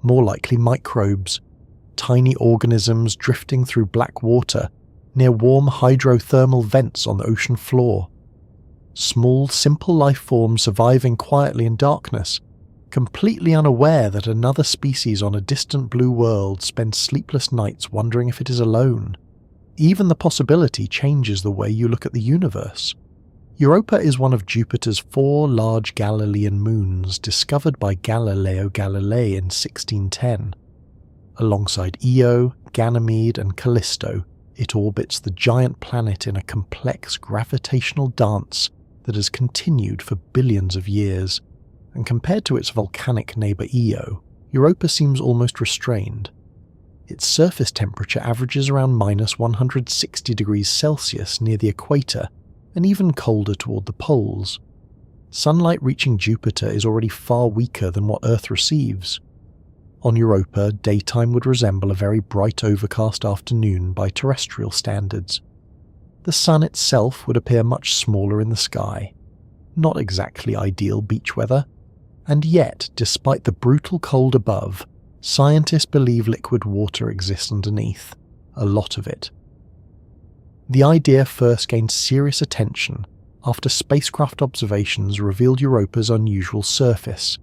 More likely microbes, tiny organisms drifting through black water near warm hydrothermal vents on the ocean floor. Small, simple life forms surviving quietly in darkness, completely unaware that another species on a distant blue world spends sleepless nights wondering if it is alone. Even the possibility changes the way you look at the universe. Europa is one of Jupiter's 4 large Galilean moons discovered by Galileo Galilei in 1610. Alongside Io, Ganymede and Kalisto, it orbits the giant planet in a complex gravitational dance that has continued for billions of years, and compared to its volcanic neighbour Io, Europa seems almost restrained. Its surface temperature averages around minus 160 degrees Celsius near the equator, and even colder toward the poles. Sunlight reaching Jupiter is already far weaker than what Earth receives. On Europa, daytime would resemble a very bright overcast afternoon by terrestrial standards. The sun itself would appear much smaller in the sky. Not exactly ideal beach weather. And yet, despite the brutal cold above, scientists believe liquid water exists underneath. A lot of it. The idea first gained serious attention after spacecraft observations revealed Europa's unusual surface.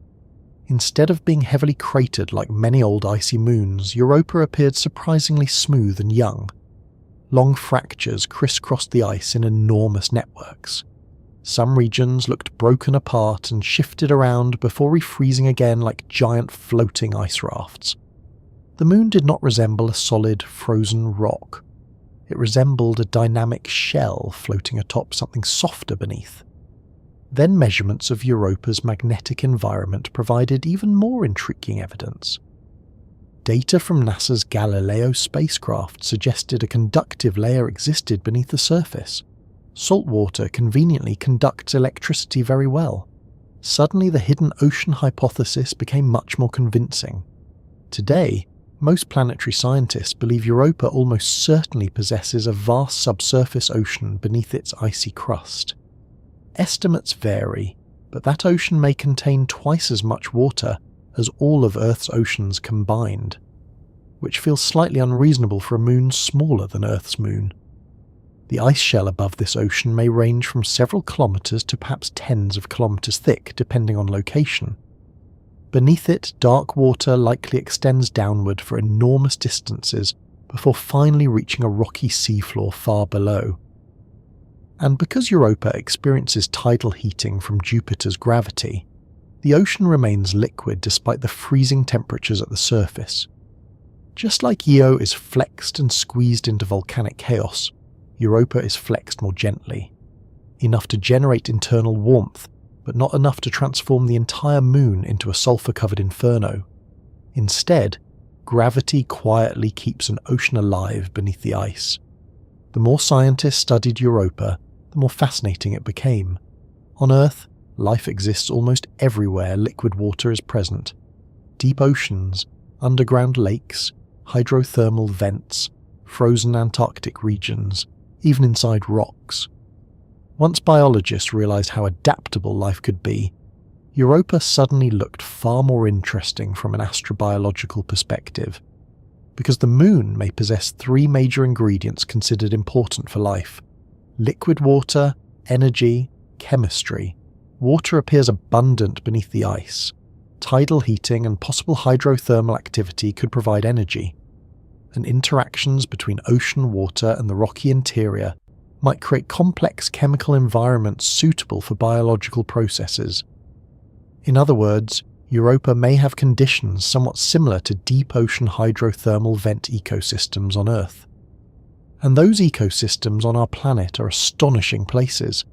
Instead of being heavily cratered like many old icy moons, Europa appeared surprisingly smooth and young. Long fractures crisscrossed the ice in enormous networks. Some regions looked broken apart and shifted around before refreezing again like giant floating ice rafts. The moon did not resemble a solid, frozen rock. It resembled a dynamic shell floating atop something softer beneath. Then measurements of Europa's magnetic environment provided even more intriguing evidence. Data from NASA's Galileo spacecraft suggested a conductive layer existed beneath the surface. Salt water conveniently conducts electricity very well. Suddenly the hidden ocean hypothesis became much more convincing. Today, most planetary scientists believe Europa almost certainly possesses a vast subsurface ocean beneath its icy crust. Estimates vary, but that ocean may contain twice as much water as all of Earth's oceans combined, which feels slightly unreasonable for a moon smaller than Earth's moon. The ice shell above this ocean may range from several kilometers to perhaps tens of kilometers thick, depending on location. Beneath it, dark water likely extends downward for enormous distances before finally reaching a rocky seafloor far below. And because Europa experiences tidal heating from Jupiter's gravity, the ocean remains liquid despite the freezing temperatures at the surface. Just like Io is flexed and squeezed into volcanic chaos, Europa is flexed more gently, enough to generate internal warmth, but not enough to transform the entire moon into a sulfur-covered inferno. Instead, gravity quietly keeps an ocean alive beneath the ice. The more scientists studied Europa, the more fascinating it became. On Earth, life exists almost everywhere liquid water is present. Deep oceans, underground lakes, hydrothermal vents, frozen Antarctic regions, even inside rocks. Once biologists realized how adaptable life could be, Europa suddenly looked far more interesting from an astrobiological perspective, because the moon may possess 3 major ingredients considered important for life: liquid water, energy, chemistry. Water appears abundant beneath the ice. tidal heating and possible hydrothermal activity could provide energy, and interactions between ocean water and the rocky interior might create complex chemical environments suitable for biological processes. In other words, Europa may have conditions somewhat similar to deep ocean hydrothermal vent ecosystems on Earth. And those ecosystems on our planet are astonishing places.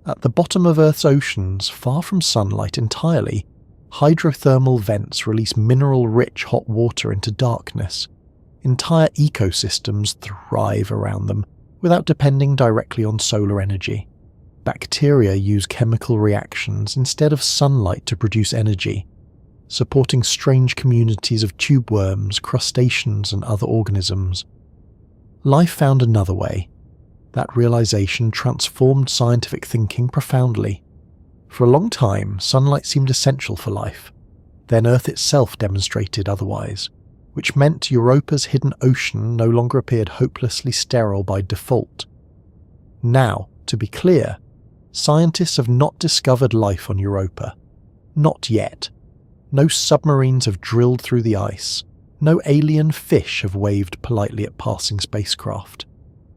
At the bottom of Earth's oceans, far from sunlight entirely, hydrothermal vents release mineral-rich hot water into darkness. Entire ecosystems thrive around them, without depending directly on solar energy. Bacteria use chemical reactions instead of sunlight to produce energy, supporting strange communities of tube worms, crustaceans, and other organisms. Life found another way. That realization transformed scientific thinking profoundly. For a long time, sunlight seemed essential for life. Then Earth itself demonstrated otherwise, which meant Europa's hidden ocean no longer appeared hopelessly sterile by default. Now, to be clear, scientists have not discovered life on Europa. Not yet. No submarines have drilled through the ice. No alien fish have waved politely at passing spacecraft.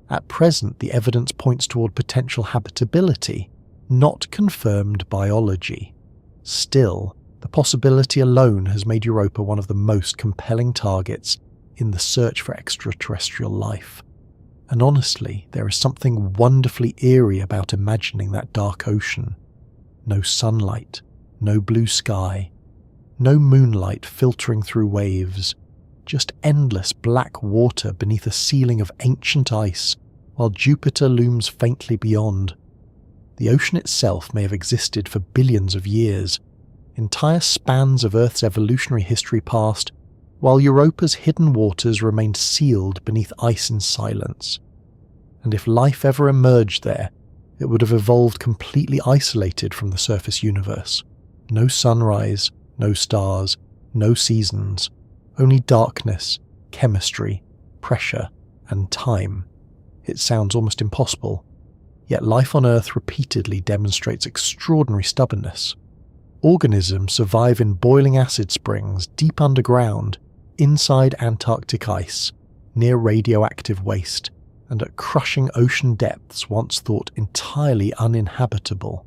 At present, the evidence points toward potential habitability, not confirmed biology. Still, the possibility alone has made Europa one of the most compelling targets in the search for extraterrestrial life. And honestly, there is something wonderfully eerie about imagining that dark ocean. No sunlight, no blue sky, no moonlight filtering through waves, just endless black water beneath a ceiling of ancient ice, while Jupiter looms faintly beyond. The ocean itself may have existed for billions of years, entire spans of Earth's evolutionary history past, while Europa's hidden waters remained sealed beneath ice in silence. And if life ever emerged there, it would have evolved completely isolated from the surface universe. No sunrise, no stars, no seasons, only darkness, chemistry, pressure, and time. It sounds almost impossible, yet life on Earth repeatedly demonstrates extraordinary stubbornness. Organisms survive in boiling acid springs deep underground, inside Antarctic ice, near radioactive waste, and at crushing ocean depths once thought entirely uninhabitable.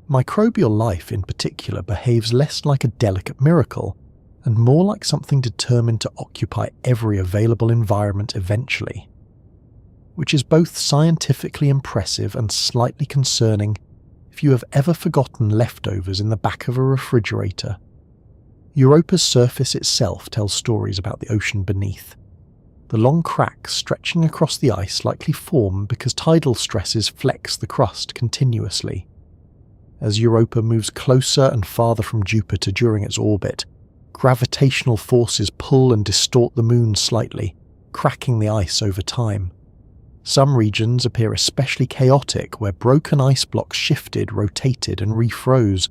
Microbial life in particular behaves less like a delicate miracle, and more like something determined to occupy every available environment eventually. Which is both scientifically impressive and slightly concerning if you have ever forgotten leftovers in the back of a refrigerator. Europa's surface itself tells stories about the ocean beneath. The long cracks stretching across the ice likely form because tidal stresses flex the crust continuously. As Europa moves closer and farther from Jupiter during its orbit, gravitational forces pull and distort the moon slightly, cracking the ice over time. Some regions appear especially chaotic, where broken ice blocks shifted, rotated, and refroze.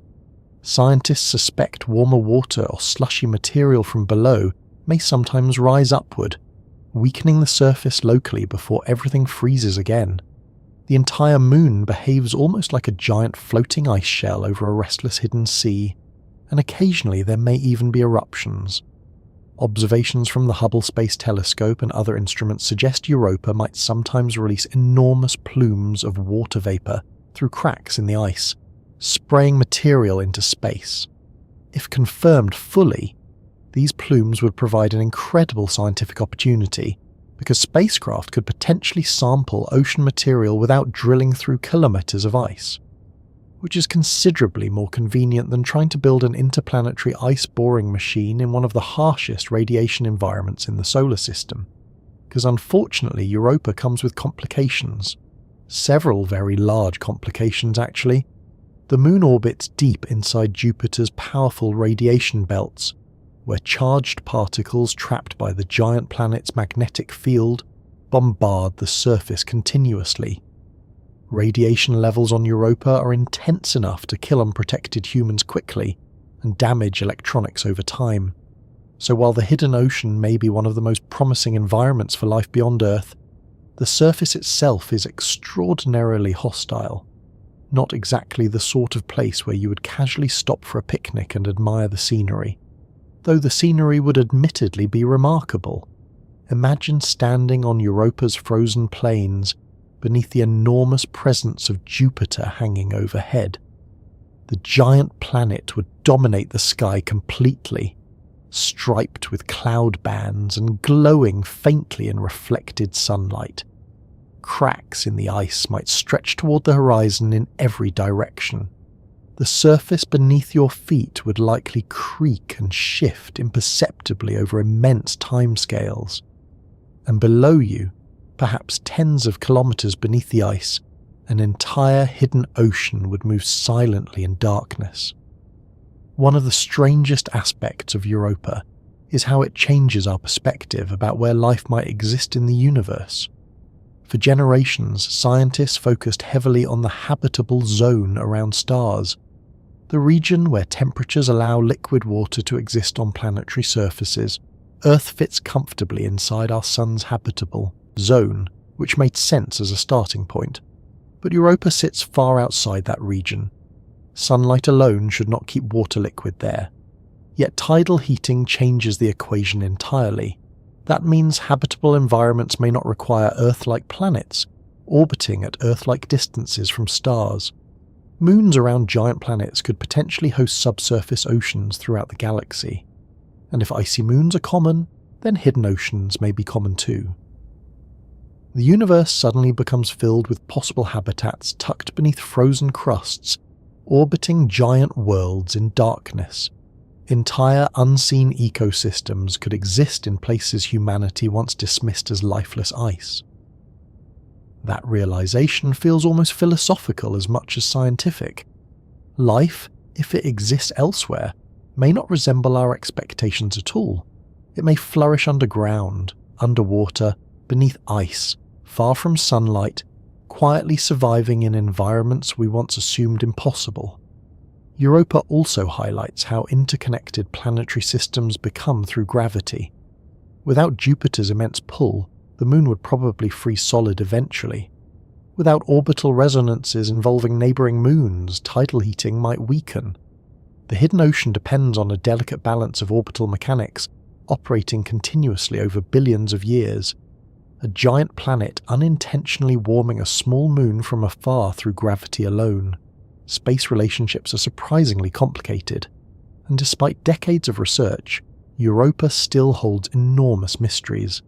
Scientists suspect warmer water or slushy material from below may sometimes rise upward, weakening the surface locally before everything freezes again. The entire moon behaves almost like a giant floating ice shell over a restless hidden sea, and occasionally there may even be eruptions. Observations from the Hubble Space Telescope and other instruments suggest Europa might sometimes release enormous plumes of water vapor through cracks in the ice, spraying material into space. If confirmed fully, these plumes would provide an incredible scientific opportunity, because spacecraft could potentially sample ocean material without drilling through kilometers of ice, which is considerably more convenient than trying to build an interplanetary ice boring machine in one of the harshest radiation environments in the solar system. Because unfortunately, Europa comes with complications. Several very large complications, actually. The moon orbits deep inside Jupiter's powerful radiation belts, where charged particles trapped by the giant planet's magnetic field bombard the surface continuously. Radiation levels on Europa are intense enough to kill unprotected humans quickly and damage electronics over time. So while the hidden ocean may be one of the most promising environments for life beyond Earth, the surface itself is extraordinarily hostile. not exactly the sort of place where you would casually stop for a picnic and admire the scenery, though the scenery would admittedly be remarkable. Imagine standing on Europa's frozen plains beneath the enormous presence of Jupiter hanging overhead. The giant planet would dominate the sky completely, striped with cloud bands and glowing faintly in reflected sunlight. Cracks in the ice might stretch toward the horizon in every direction. The surface beneath your feet would likely creak and shift imperceptibly over immense timescales. And below you, perhaps tens of kilometers beneath the ice, an entire hidden ocean would move silently in darkness. One of the strangest aspects of Europa is how it changes our perspective about where life might exist in the universe. For generations, scientists focused heavily on the habitable zone around stars, the region where temperatures allow liquid water to exist on planetary surfaces. Earth fits comfortably inside our Sun's habitable zone, which made sense as a starting point. But Europa sits far outside that region. Sunlight alone should not keep water liquid there. Yet tidal heating changes the equation entirely. That means habitable environments may not require Earth-like planets, orbiting at Earth-like distances from stars. Moons around giant planets could potentially host subsurface oceans throughout the galaxy. And if icy moons are common, then hidden oceans may be common too. The universe suddenly becomes filled with possible habitats tucked beneath frozen crusts, orbiting giant worlds in darkness. Entire unseen ecosystems could exist in places humanity once dismissed as lifeless ice. That realization feels almost philosophical as much as scientific. Life, if it exists elsewhere, may not resemble our expectations at all. It may flourish underground, underwater, beneath ice, far from sunlight, quietly surviving in environments we once assumed impossible. Europa also highlights how interconnected planetary systems become through gravity. Without Jupiter's immense pull, the Moon would probably freeze solid eventually. Without orbital resonances involving neighbouring moons, tidal heating might weaken. The hidden ocean depends on a delicate balance of orbital mechanics, operating continuously over billions of years. A giant planet unintentionally warming a small moon from afar through gravity alone. Space relationships are surprisingly complicated, and despite decades of research, Europa still holds enormous mysteries.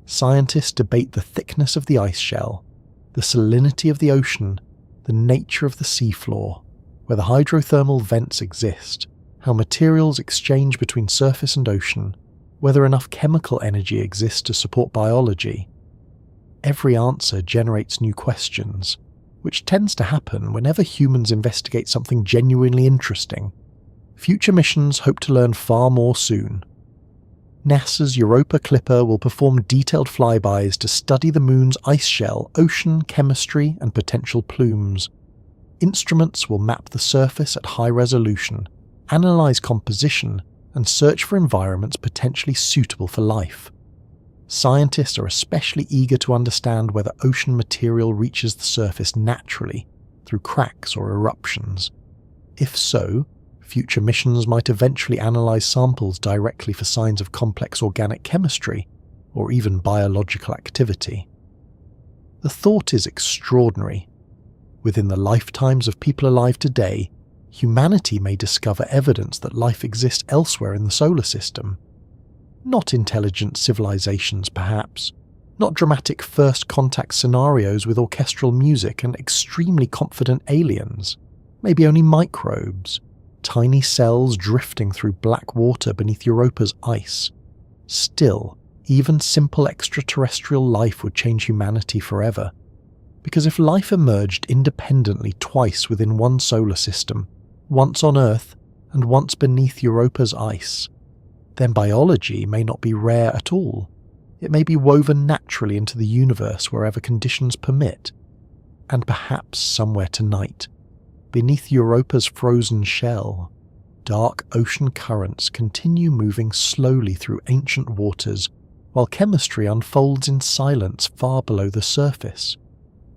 Scientists debate the thickness of the ice shell, the salinity of the ocean, the nature of the seafloor, whether hydrothermal vents exist, how materials exchange between surface and ocean, whether enough chemical energy exists to support biology. Every answer generates new questions, which tends to happen whenever humans investigate something genuinely interesting. Future missions hope to learn far more soon. NASA's Europa Clipper will perform detailed flybys to study the Moon's ice shell, ocean, chemistry, and potential plumes. Instruments will map the surface at high resolution, analyze composition, and search for environments potentially suitable for life. Scientists are especially eager to understand whether ocean material reaches the surface naturally, through cracks or eruptions. If so, future missions might eventually analyze samples directly for signs of complex organic chemistry, or even biological activity. The thought is extraordinary. Within the lifetimes of people alive today, humanity may discover evidence that life exists elsewhere in the solar system. Not intelligent civilizations, perhaps. Not dramatic first contact scenarios with orchestral music and extremely confident aliens. Maybe only microbes. Tiny cells drifting through black water beneath Europa's ice. Still, even simple extraterrestrial life would change humanity forever. Because if life emerged independently twice within one solar system, once on Earth and once beneath Europa's ice, then biology may not be rare at all. It may be woven naturally into the universe wherever conditions permit. And perhaps somewhere tonight, beneath Europa's frozen shell, dark ocean currents continue moving slowly through ancient waters while chemistry unfolds in silence far below the surface.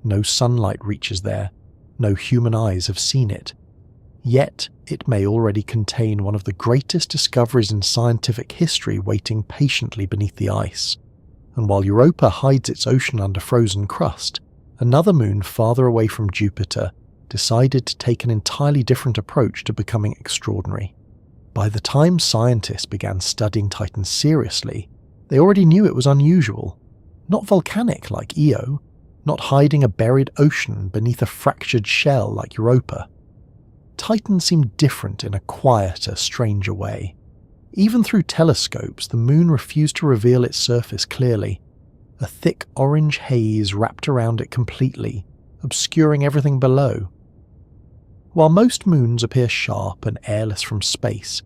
No sunlight reaches there, No human eyes have seen it. Yet, it may already contain one of the greatest discoveries in scientific history waiting patiently beneath the ice. And while Europa hides its ocean under frozen crust, another moon farther away from Jupiter decided to take an entirely different approach to becoming extraordinary. By the time scientists began studying Titan seriously, they already knew it was unusual. Not volcanic like Io, not hiding a buried ocean beneath a fractured shell like Europa. Titan seemed different in a quieter, stranger way. Even through telescopes, the moon refused to reveal its surface clearly. A thick orange haze wrapped around it completely, obscuring everything below. While most moons appear sharp and airless from space,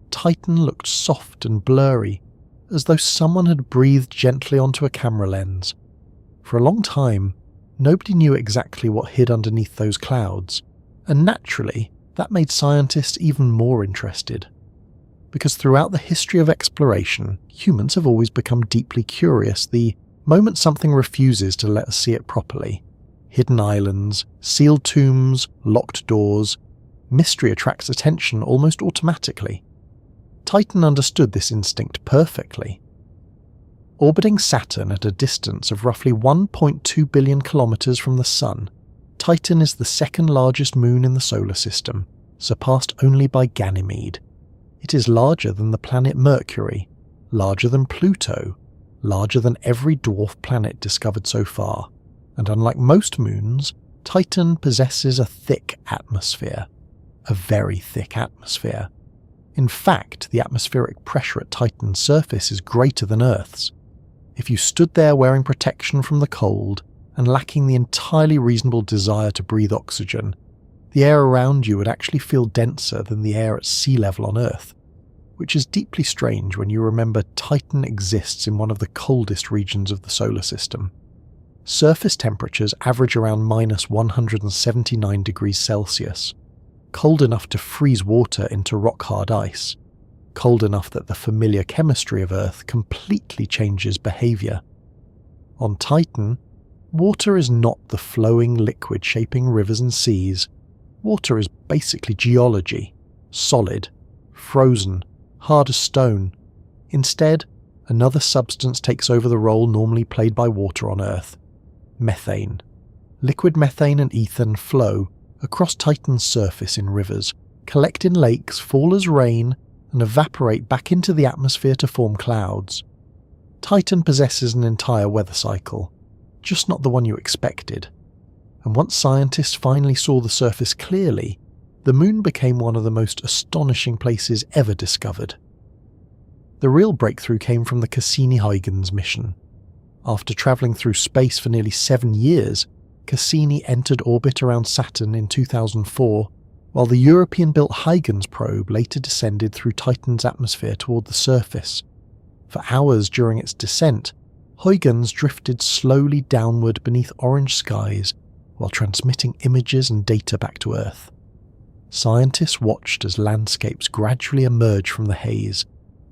Titan looked soft and blurry, as though someone had breathed gently onto a camera lens. For a long time, nobody knew exactly what hid underneath those clouds, and naturally, that made scientists even more interested. Because throughout the history of exploration, humans have always become deeply curious the moment something refuses to let us see it properly. Hidden islands, sealed tombs, locked doors. Mystery attracts attention almost automatically. Titan understood this instinct perfectly. Orbiting Saturn at a distance of roughly 1.2 billion kilometers from the Sun, Titan is the second largest moon in the solar system, surpassed only by Ganymede. It is larger than the planet Mercury, larger than Pluto, larger than every dwarf planet discovered so far, and unlike most moons, Titan possesses a thick atmosphere. A very thick atmosphere. In fact, the atmospheric pressure at Titan's surface is greater than Earth's. If you stood there wearing protection from the cold and lacking the entirely reasonable desire to breathe oxygen, the air around you would actually feel denser than the air at sea level on Earth, which is deeply strange when you remember Titan exists in one of the coldest regions of the solar system. Surface temperatures average around minus 179 degrees Celsius, cold enough to freeze water into rock-hard ice, cold enough that the familiar chemistry of Earth completely changes behavior. On Titan, water is not the flowing liquid shaping rivers and seas. Water is basically geology, solid, frozen, hard as stone. Instead, another substance takes over the role normally played by water on Earth: methane. Liquid methane and ethane flow across Titan's surface in rivers, collect in lakes, fall as rain, and evaporate back into the atmosphere to form clouds. Titan possesses an entire weather cycle, just not the one you expected. And once scientists finally saw the surface clearly, the moon became one of the most astonishing places ever discovered. The real breakthrough came from the Cassini-Huygens mission. After travelling through space for nearly 7 years, Cassini entered orbit around Saturn in 2004, while the European-built Huygens probe later descended through Titan's atmosphere toward the surface. For hours during its descent, Huygens drifted slowly downward beneath orange skies while transmitting images and data back to Earth. Scientists watched as landscapes gradually emerged from the haze: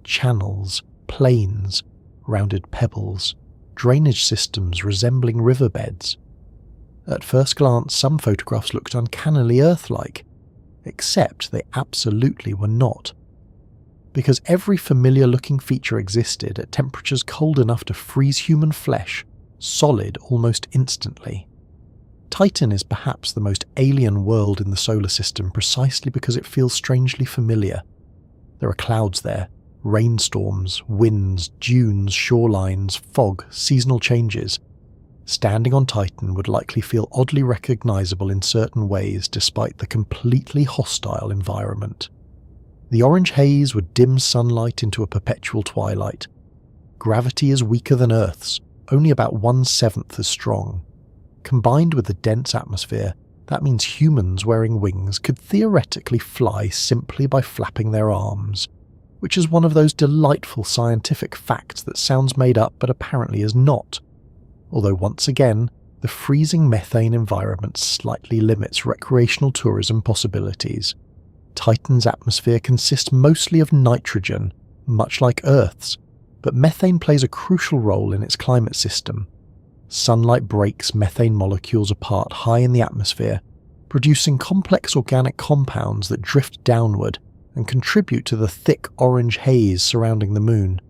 channels, plains, rounded pebbles, drainage systems resembling riverbeds. At first glance, some photographs looked uncannily Earth-like, except they absolutely were not. Because every familiar-looking feature existed at temperatures cold enough to freeze human flesh, solid almost instantly. Titan is perhaps the most alien world in the solar system precisely because it feels strangely familiar. There are clouds there, rainstorms, winds, dunes, shorelines, fog, seasonal changes. Standing on Titan would likely feel oddly recognizable in certain ways despite the completely hostile environment. The orange haze would dim sunlight into a perpetual twilight. Gravity is weaker than Earth's, only about 1/7 as strong. Combined with the dense atmosphere, that means humans wearing wings could theoretically fly simply by flapping their arms, which is one of those delightful scientific facts that sounds made up but apparently is not. Although once again, the freezing methane environment slightly limits recreational tourism possibilities. Titan's atmosphere consists mostly of nitrogen, much like Earth's, but methane plays a crucial role in its climate system. Sunlight breaks methane molecules apart high in the atmosphere, producing complex organic compounds that drift downward and contribute to the thick orange haze surrounding the moon.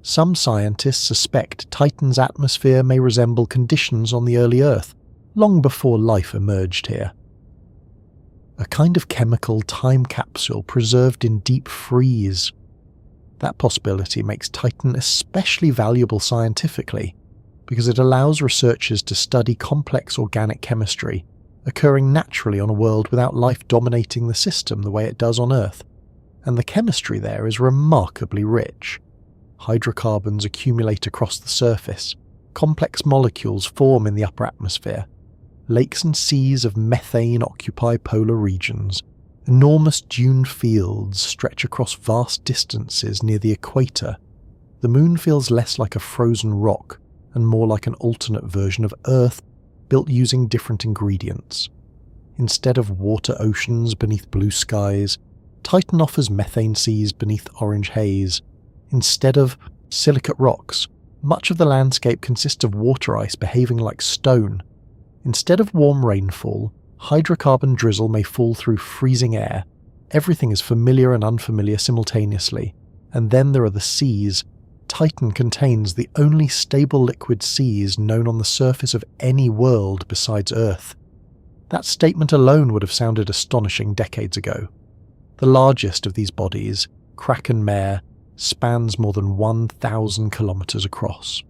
Some scientists suspect Titan's atmosphere may resemble conditions on the early Earth, long before life emerged here. A kind of chemical time capsule preserved in deep freeze. That possibility makes Titan especially valuable scientifically, because it allows researchers to study complex organic chemistry occurring naturally on a world without life dominating the system the way it does on Earth, and the chemistry there is remarkably rich. Hydrocarbons accumulate across the surface, complex molecules form in the upper atmosphere, lakes and seas of methane occupy polar regions, enormous dune fields stretch across vast distances near the equator. The moon feels less like a frozen rock and more like an alternate version of Earth built using different ingredients. Instead of water oceans beneath blue skies, Titan offers methane seas beneath orange haze. Instead of silicate rocks, much of the landscape consists of water ice behaving like stone. Instead of warm rainfall, hydrocarbon drizzle may fall through freezing air. Everything is familiar and unfamiliar simultaneously. And then there are the seas. Titan contains the only stable liquid seas known on the surface of any world besides Earth. That statement alone would have sounded astonishing decades ago. The largest of these bodies, Kraken Mare, spans more than 1,000 kilometers across.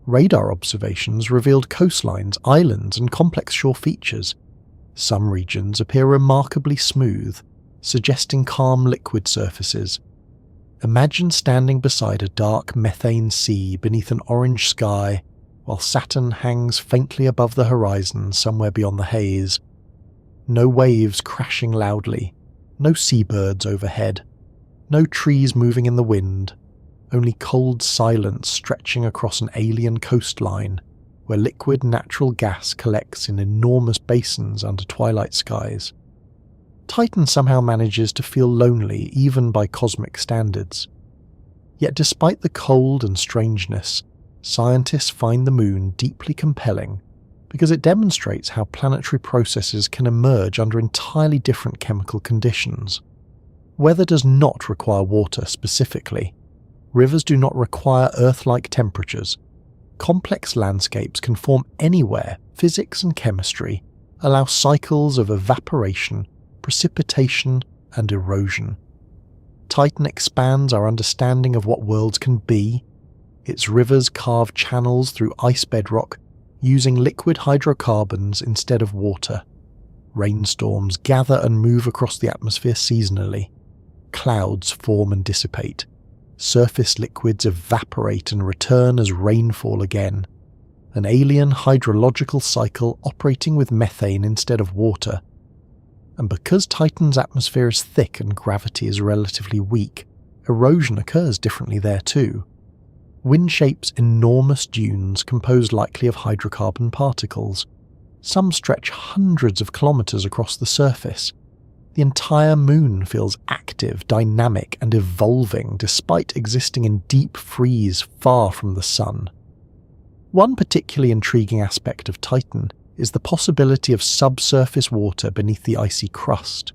Radar observations revealed coastlines, islands, and complex shore features. Some regions appear remarkably smooth, suggesting calm liquid surfaces. Imagine standing beside a dark methane sea beneath an orange sky, while Saturn hangs faintly above the horizon somewhere beyond the haze. No waves crashing loudly, no seabirds overhead, no trees moving in the wind, only cold silence stretching across an alien coastline where liquid natural gas collects in enormous basins under twilight skies. Titan somehow manages to feel lonely even by cosmic standards. Yet despite the cold and strangeness, scientists find the moon deeply compelling because it demonstrates how planetary processes can emerge under entirely different chemical conditions. Weather does not require water specifically. Rivers do not require Earth-like temperatures. Complex landscapes can form anywhere. Physics and chemistry allow cycles of evaporation, precipitation, and erosion. Titan expands our understanding of what worlds can be. Its rivers carve channels through ice bedrock, using liquid hydrocarbons instead of water. Rainstorms gather and move across the atmosphere seasonally. Clouds form and dissipate. Surface liquids evaporate and return as rainfall again. An alien hydrological cycle operating with methane instead of water. And because Titan's atmosphere is thick and gravity is relatively weak, erosion occurs differently there too. Wind shapes enormous dunes composed likely of hydrocarbon particles. Some stretch hundreds of kilometers across the surface. The entire moon feels active, dynamic, and evolving despite existing in deep freeze far from the sun. One particularly intriguing aspect of Titan is the possibility of subsurface water beneath the icy crust.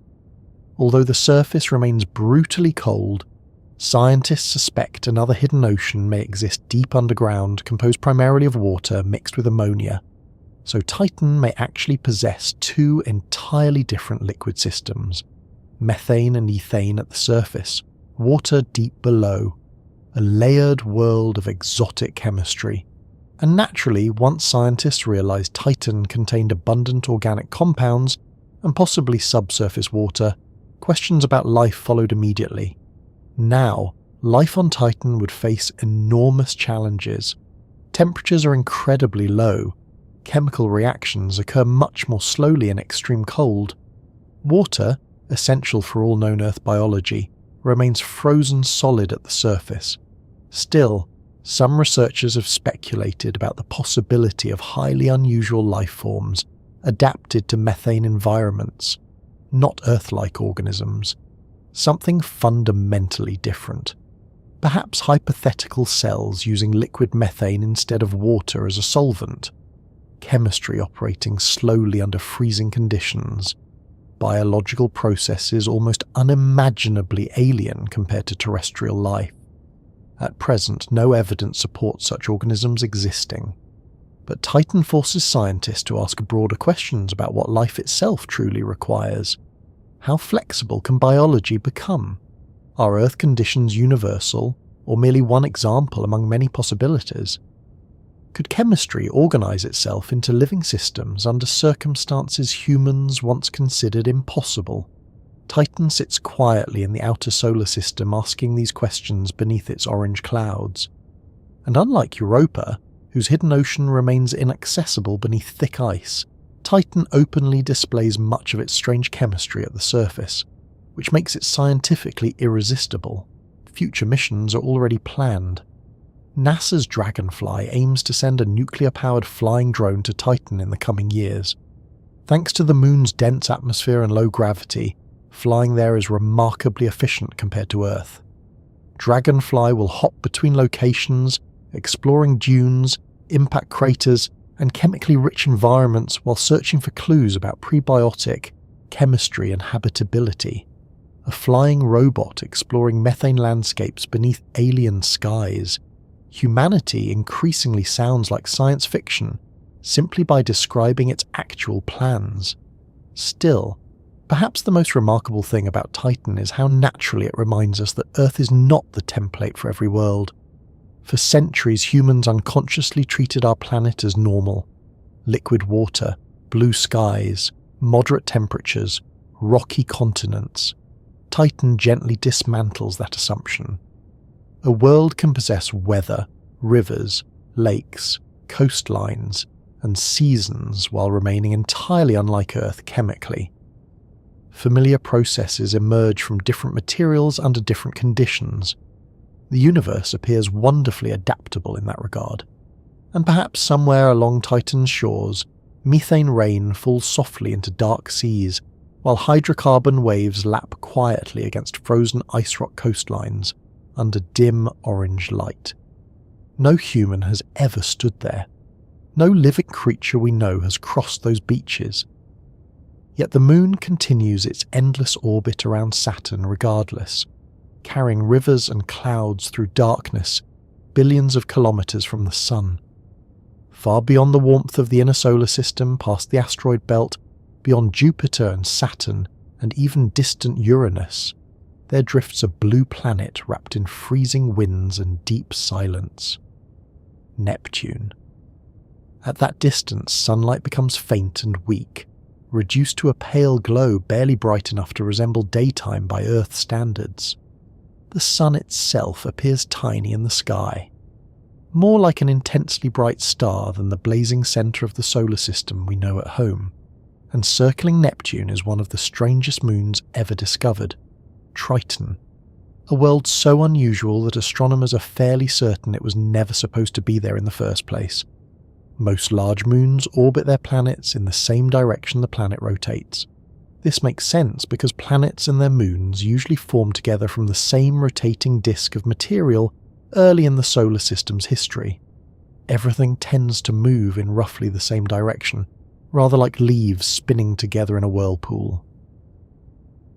Although the surface remains brutally cold, scientists suspect another hidden ocean may exist deep underground composed primarily of water mixed with ammonia. So Titan may actually possess two entirely different liquid systems, methane and ethane at the surface, water deep below, a layered world of exotic chemistry. And naturally, once scientists realized Titan contained abundant organic compounds and possibly subsurface water, questions about life followed immediately. Now, life on Titan would face enormous challenges. Temperatures are incredibly low. Chemical reactions occur much more slowly in extreme cold. Water, essential for all known Earth biology, remains frozen solid at the surface. Still, some researchers have speculated about the possibility of highly unusual life forms adapted to methane environments, not Earth-like organisms, something fundamentally different. Perhaps hypothetical cells using liquid methane instead of water as a solvent. chemistry operating slowly under freezing conditions, biological processes almost unimaginably alien compared to terrestrial life. At present, no evidence supports such organisms existing. But Titan forces scientists to ask broader questions about what life itself truly requires. How flexible can biology become? Are Earth conditions universal, or merely one example among many possibilities? Could chemistry organize itself into living systems under circumstances humans once considered impossible? Titan sits quietly in the outer solar system asking these questions beneath its orange clouds. And unlike Europa, whose hidden ocean remains inaccessible beneath thick ice, Titan openly displays much of its strange chemistry at the surface, which makes it scientifically irresistible. Future missions are already planned. NASA's Dragonfly aims to send a nuclear-powered flying drone to Titan in the coming years. Thanks to the moon's dense atmosphere and low gravity, flying there is remarkably efficient compared to Earth. Dragonfly will hop between locations, exploring dunes, impact craters, and chemically rich environments while searching for clues about prebiotic, chemistry and habitability. A flying robot exploring methane landscapes beneath alien skies. Humanity increasingly sounds like science fiction simply by describing its actual plans. Still, perhaps the most remarkable thing about Titan is how naturally it reminds us that Earth is not the template for every world. For centuries, humans unconsciously treated our planet as normal. Liquid water, blue skies, moderate temperatures, rocky continents. Titan gently dismantles that assumption. A world can possess weather, rivers, lakes, coastlines, and seasons while remaining entirely unlike Earth chemically. Familiar processes emerge from different materials under different conditions. The universe appears wonderfully adaptable in that regard. And perhaps somewhere along Titan's shores, methane rain falls softly into dark seas, while hydrocarbon waves lap quietly against frozen ice rock coastlines under dim orange light. No human has ever stood there. No living creature we know has crossed those beaches. Yet the moon continues its endless orbit around Saturn regardless, carrying rivers and clouds through darkness billions of kilometers from the sun. Far beyond the warmth of the inner solar system, past the asteroid belt, beyond Jupiter and Saturn, and even distant Uranus, there drifts a blue planet wrapped in freezing winds and deep silence. Neptune. At that distance, sunlight becomes faint and weak, reduced to a pale glow barely bright enough to resemble daytime by Earth standards. The sun itself appears tiny in the sky, more like an intensely bright star than the blazing centre of the solar system we know at home. And circling Neptune is one of the strangest moons ever discovered, Triton, a world so unusual that astronomers are fairly certain it was never supposed to be there in the first place. Most large moons orbit their planets in the same direction the planet rotates. This makes sense because planets and their moons usually form together from the same rotating disk of material early in the solar system's history. Everything tends to move in roughly the same direction, rather like leaves spinning together in a whirlpool.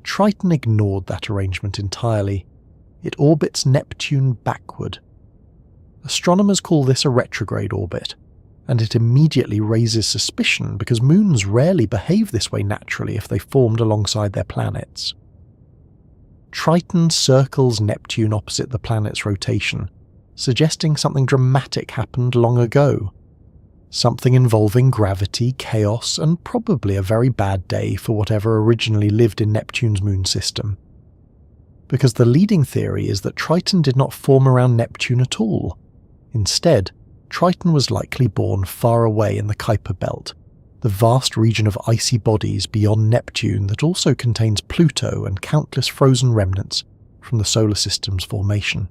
Triton ignored that arrangement entirely. It orbits Neptune backward. Astronomers call this a retrograde orbit, and it immediately raises suspicion because moons rarely behave this way naturally if they formed alongside their planets. Triton circles Neptune opposite the planet's rotation, suggesting something dramatic happened long ago. Something involving gravity, chaos, and probably a very bad day for whatever originally lived in Neptune's moon system. Because the leading theory is that Triton did not form around Neptune at all. Instead, Triton was likely born far away in the Kuiper Belt, the vast region of icy bodies beyond Neptune that also contains Pluto and countless frozen remnants from the solar system's formation.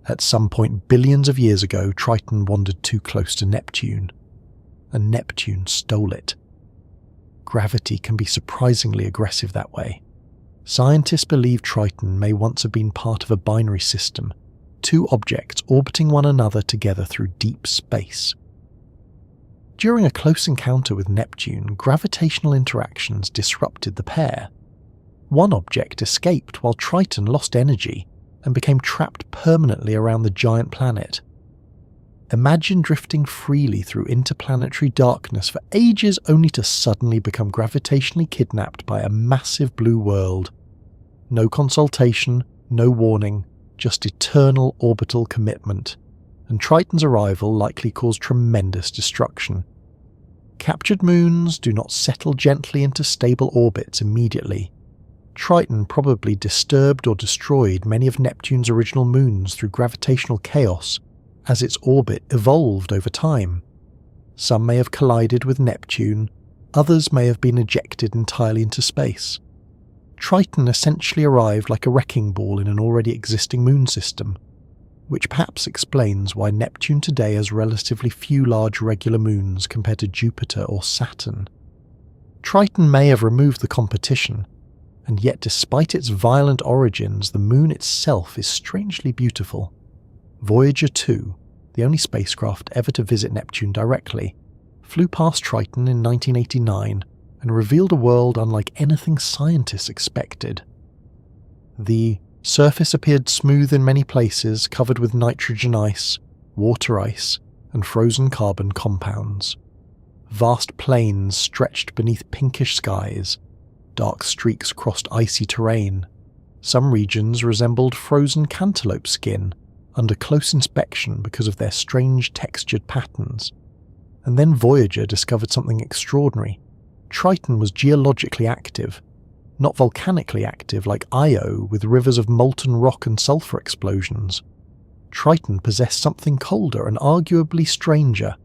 At some point billions of years ago, Triton wandered too close to Neptune, and Neptune stole it. Gravity can be surprisingly aggressive that way. Scientists believe Triton may once have been part of a binary system, two objects orbiting one another together through deep space. during a close encounter with Neptune, gravitational interactions disrupted the pair. One object escaped while Triton lost energy and became trapped permanently around the giant planet. Imagine drifting freely through interplanetary darkness for ages only to suddenly become gravitationally kidnapped by a massive blue world. No consultation, no warning, just eternal orbital commitment, and Triton's arrival likely caused tremendous destruction. Captured moons do not settle gently into stable orbits immediately. Triton probably disturbed or destroyed many of Neptune's original moons through gravitational chaos as its orbit evolved over time. Some may have collided with Neptune, others may have been ejected entirely into space. Triton essentially arrived like a wrecking ball in an already existing moon system, which perhaps explains why Neptune today has relatively few large regular moons compared to Jupiter or Saturn. Triton may have removed the competition, and yet despite its violent origins, the moon itself is strangely beautiful. Voyager 2, the only spacecraft ever to visit Neptune directly, flew past Triton in 1989 and revealed a world unlike anything scientists expected. The surface appeared smooth in many places, covered with nitrogen ice, water ice, and frozen carbon compounds. Vast plains stretched beneath pinkish skies. Dark streaks crossed icy terrain. Some regions resembled frozen cantaloupe skin under close inspection because of their strange textured patterns. And then Voyager discovered something extraordinary. Triton was geologically active, not volcanically active like Io with rivers of molten rock and sulfur explosions. Triton possessed something colder and arguably stranger: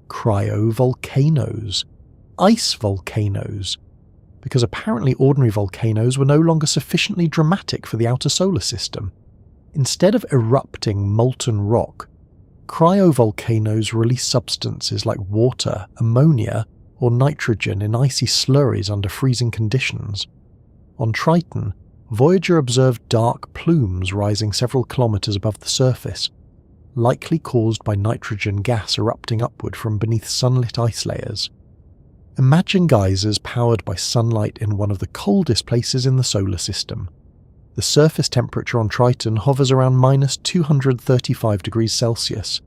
cryovolcanoes, ice volcanoes, because apparently ordinary volcanoes were no longer sufficiently dramatic for the outer solar system. Instead of erupting molten rock, cryovolcanoes release substances like water, ammonia, or nitrogen in icy slurries under freezing conditions. On Triton, Voyager observed dark plumes rising several kilometers above the surface, likely caused by nitrogen gas erupting upward from beneath sunlit ice layers. Imagine geysers powered by sunlight in one of the coldest places in the solar system. The surface temperature on Triton hovers around minus 235 degrees Celsius.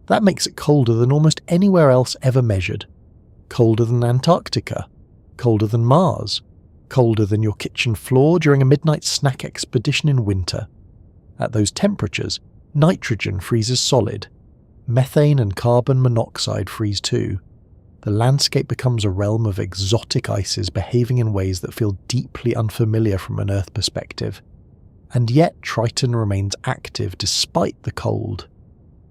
That makes it colder than almost anywhere else ever measured. Colder than Antarctica, colder than Mars, colder than your kitchen floor during a midnight snack expedition in winter. At those temperatures, nitrogen freezes solid. Methane and carbon monoxide freeze too. The landscape becomes a realm of exotic ices behaving in ways that feel deeply unfamiliar from an Earth perspective. And yet Triton remains active despite the cold,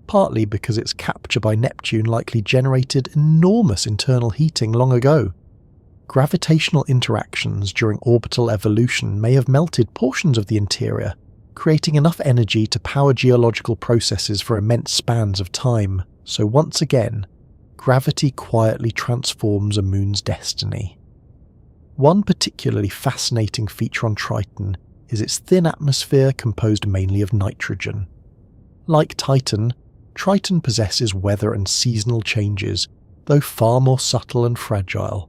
partly because its capture by Neptune likely generated enormous internal heating long ago. Gravitational interactions during orbital evolution may have melted portions of the interior, creating enough energy to power geological processes for immense spans of time. So once again, gravity quietly transforms a moon's destiny. One particularly fascinating feature on Triton is its thin atmosphere composed mainly of nitrogen. Like Titan, Triton possesses weather and seasonal changes, though far more subtle and fragile.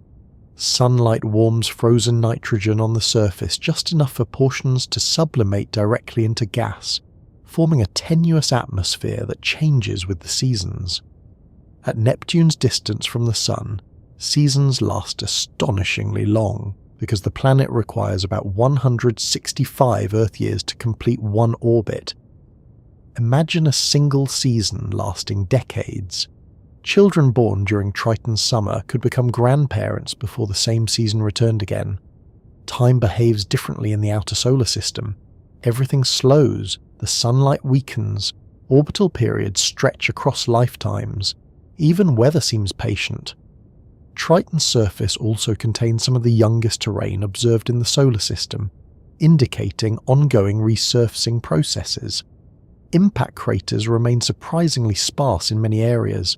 Sunlight warms frozen nitrogen on the surface just enough for portions to sublimate directly into gas, forming a tenuous atmosphere that changes with the seasons. At Neptune's distance from the Sun, seasons last astonishingly long, because the planet requires about 165 Earth years to complete one orbit. Imagine a single season lasting decades. Children born during Triton's summer could become grandparents before the same season returned again. Time behaves differently in the outer solar system. Everything slows, the sunlight weakens, orbital periods stretch across lifetimes. Even weather seems patient. Triton's surface also contains some of the youngest terrain observed in the solar system, indicating ongoing resurfacing processes. Impact craters remain surprisingly sparse in many areas.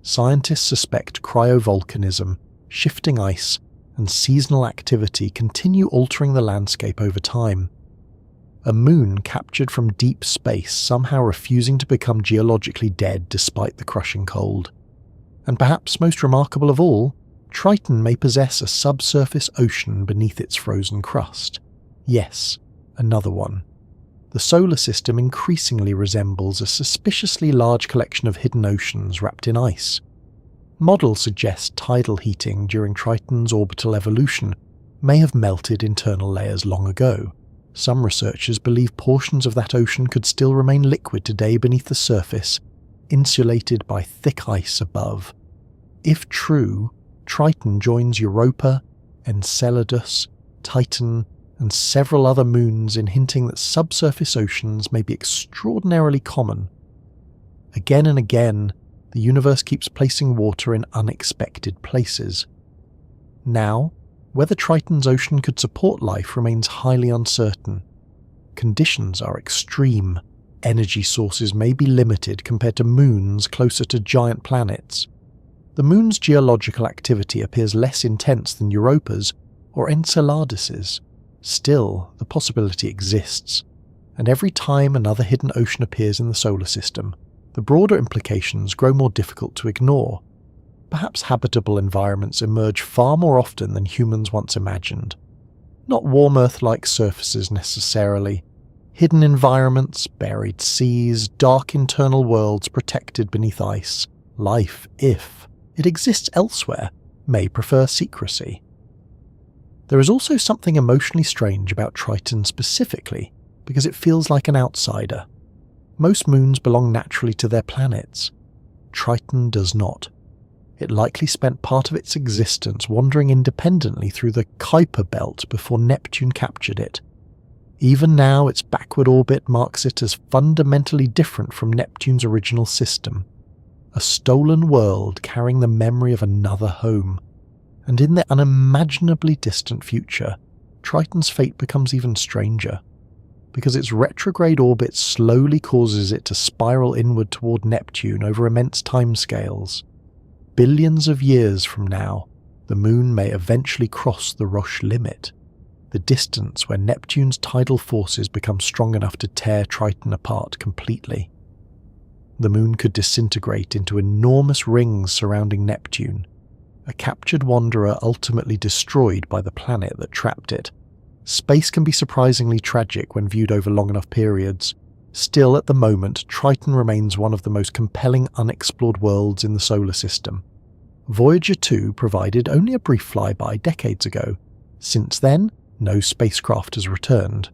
Scientists suspect cryovolcanism, shifting ice, and seasonal activity continue altering the landscape over time. A moon captured from deep space somehow refusing to become geologically dead despite the crushing cold. And perhaps most remarkable of all, Triton may possess a subsurface ocean beneath its frozen crust. Yes, another one. The solar system increasingly resembles a suspiciously large collection of hidden oceans wrapped in ice. Models suggest tidal heating during Triton's orbital evolution may have melted internal layers long ago. Some researchers believe portions of that ocean could still remain liquid today beneath the surface, insulated by thick ice above. If true, Triton joins Europa, Enceladus, Titan, and several other moons in hinting that subsurface oceans may be extraordinarily common. Again and again, the universe keeps placing water in unexpected places. Now, whether Triton's ocean could support life remains highly uncertain. Conditions are extreme. Energy sources may be limited compared to moons closer to giant planets. The moon's geological activity appears less intense than Europa's or Enceladus's. Still, the possibility exists, and every time another hidden ocean appears in the solar system, the broader implications grow more difficult to ignore. Perhaps habitable environments emerge far more often than humans once imagined. Not warm Earth-like surfaces necessarily. Hidden environments, buried seas, dark internal worlds protected beneath ice. Life, if it exists elsewhere, may prefer secrecy. There is also something emotionally strange about Triton specifically, because it feels like an outsider. Most moons belong naturally to their planets. Triton does not. It likely spent part of its existence wandering independently through the Kuiper belt before Neptune captured it. Even now, its backward orbit marks it as fundamentally different from Neptune's original system. A stolen world carrying the memory of another home. And in the unimaginably distant future, Triton's fate becomes even stranger, because its retrograde orbit slowly causes it to spiral inward toward Neptune over immense timescales. Billions of years from now, the moon may eventually cross the Roche limit, the distance where Neptune's tidal forces become strong enough to tear Triton apart completely. The moon could disintegrate into enormous rings surrounding Neptune, a captured wanderer ultimately destroyed by the planet that trapped it. Space can be surprisingly tragic when viewed over long enough periods. Still, at the moment, Triton remains one of the most compelling unexplored worlds in the solar system. Voyager 2 provided only a brief flyby decades ago. Since then, no spacecraft has returned.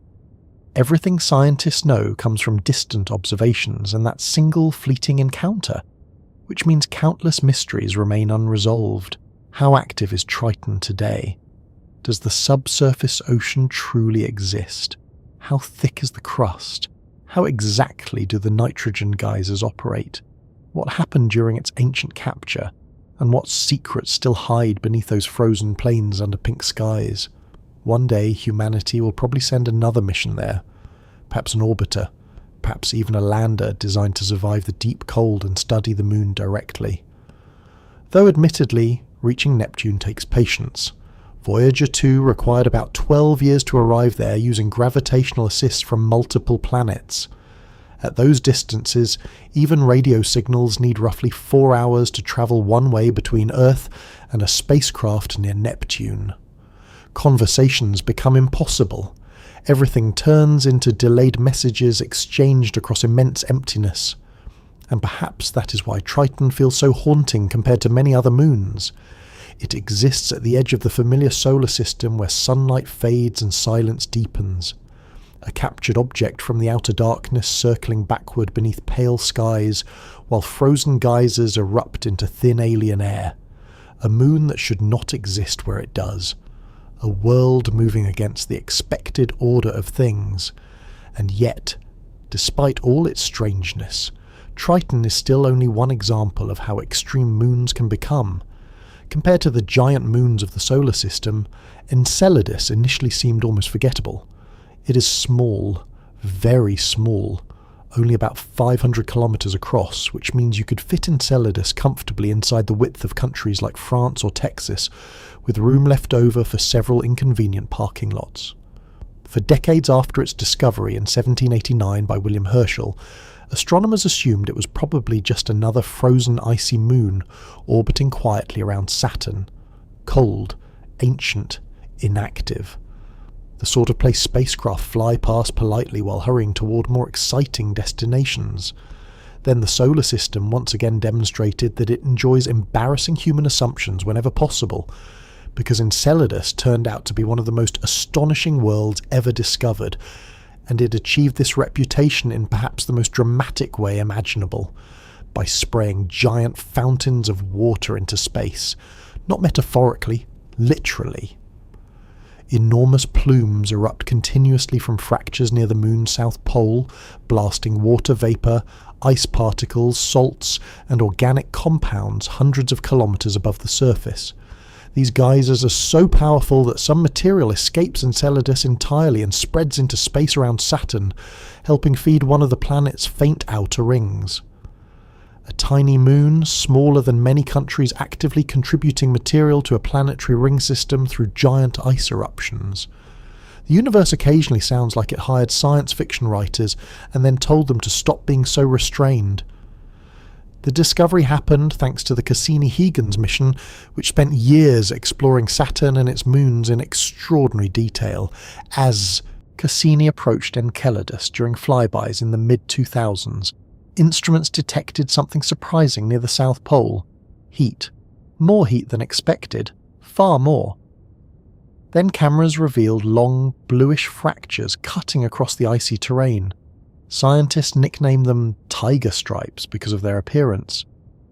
Everything scientists know comes from distant observations and that single fleeting encounter, which means countless mysteries remain unresolved. How active is Triton today? Does the subsurface ocean truly exist? How thick is the crust? How exactly do the nitrogen geysers operate? What happened during its ancient capture? And what secrets still hide beneath those frozen plains under pink skies? One day humanity will probably send another mission there. Perhaps an orbiter. Perhaps even a lander designed to survive the deep cold and study the moon directly. Though admittedly, reaching Neptune takes patience. Voyager 2 required about 12 years to arrive there using gravitational assists from multiple planets. At those distances, even radio signals need roughly 4 hours to travel one way between Earth and a spacecraft near Neptune. Conversations become impossible. Everything turns into delayed messages exchanged across immense emptiness. And perhaps that is why Triton feels so haunting compared to many other moons. It exists at the edge of the familiar solar system where sunlight fades and silence deepens. A captured object from the outer darkness circling backward beneath pale skies while frozen geysers erupt into thin alien air. A moon that should not exist where it does. A world moving against the expected order of things. And yet, despite all its strangeness, Triton is still only one example of how extreme moons can become. Compared to the giant moons of the solar system, Enceladus initially seemed almost forgettable. It is small, very small, only about 500 kilometers across, which means you could fit Enceladus comfortably inside the width of countries like France or Texas, with room left over for several inconvenient parking lots. For decades after its discovery in 1789 by William Herschel, astronomers assumed it was probably just another frozen icy moon orbiting quietly around Saturn. Cold, ancient, inactive. The sort of place spacecraft fly past politely while hurrying toward more exciting destinations. Then the solar system once again demonstrated that it enjoys embarrassing human assumptions whenever possible, because Enceladus turned out to be one of the most astonishing worlds ever discovered, and it achieved this reputation in perhaps the most dramatic way imaginable, by spraying giant fountains of water into space, not metaphorically, literally. Enormous plumes erupt continuously from fractures near the moon's south pole, blasting water vapour, ice particles, salts, and organic compounds hundreds of kilometres above the surface. These geysers are so powerful that some material escapes Enceladus entirely and spreads into space around Saturn, helping feed one of the planet's faint outer rings. A tiny moon, smaller than many countries, actively contributing material to a planetary ring system through giant ice eruptions. The universe occasionally sounds like it hired science fiction writers and then told them to stop being so restrained. The discovery happened thanks to the Cassini-Huygens mission, which spent years exploring Saturn and its moons in extraordinary detail, as Cassini approached Enceladus during flybys in the mid-2000s. Instruments detected something surprising near the South Pole. Heat. More heat than expected. Far more. Then cameras revealed long, bluish fractures cutting across the icy terrain. Scientists nicknamed them tiger stripes because of their appearance,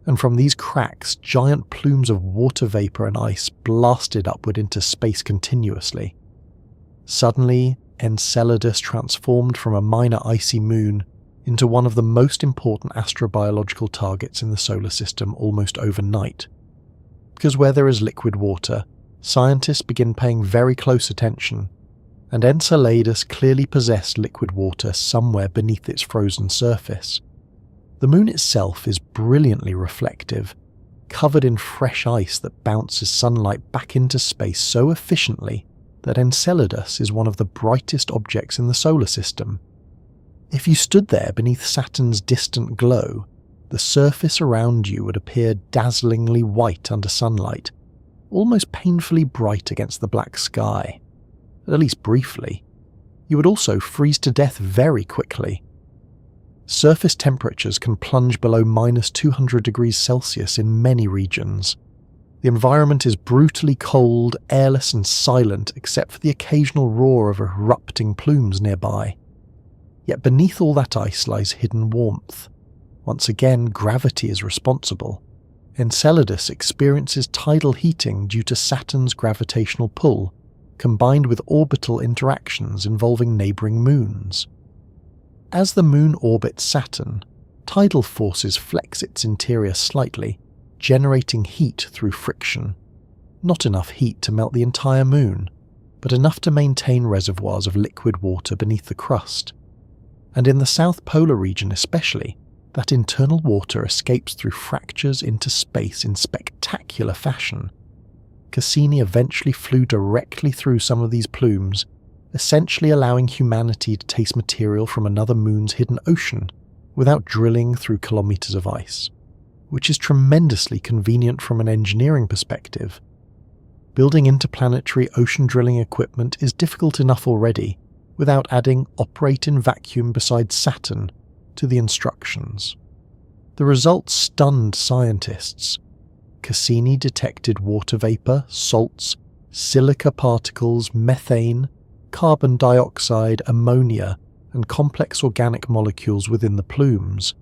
and from these cracks, giant plumes of water vapour and ice blasted upward into space continuously. Suddenly, Enceladus transformed from a minor icy moon into one of the most important astrobiological targets in the solar system almost overnight. Because where there is liquid water, scientists begin paying very close attention, and Enceladus clearly possessed liquid water somewhere beneath its frozen surface. The moon itself is brilliantly reflective, covered in fresh ice that bounces sunlight back into space so efficiently that Enceladus is one of the brightest objects in the solar system. If you stood there beneath Saturn's distant glow, the surface around you would appear dazzlingly white under sunlight, almost painfully bright against the black sky. At least briefly. You would also freeze to death very quickly. Surface temperatures can plunge below -200 degrees Celsius in many regions. The environment is brutally cold, airless and silent except for the occasional roar of erupting plumes nearby. Yet beneath all that ice lies hidden warmth. Once again, gravity is responsible. Enceladus experiences tidal heating due to Saturn's gravitational pull, combined with orbital interactions involving neighbouring moons. As the moon orbits Saturn, tidal forces flex its interior slightly, generating heat through friction. Not enough heat to melt the entire moon, but enough to maintain reservoirs of liquid water beneath the crust. And in the South Polar region especially, that internal water escapes through fractures into space in spectacular fashion. Cassini eventually flew directly through some of these plumes, essentially allowing humanity to taste material from another moon's hidden ocean without drilling through kilometres of ice, which is tremendously convenient from an engineering perspective. Building interplanetary ocean drilling equipment is difficult enough already, without adding operate in vacuum beside Saturn to the instructions. The results stunned scientists. Cassini detected water vapour, salts, silica particles, methane, carbon dioxide, ammonia, and complex organic molecules within the plumes.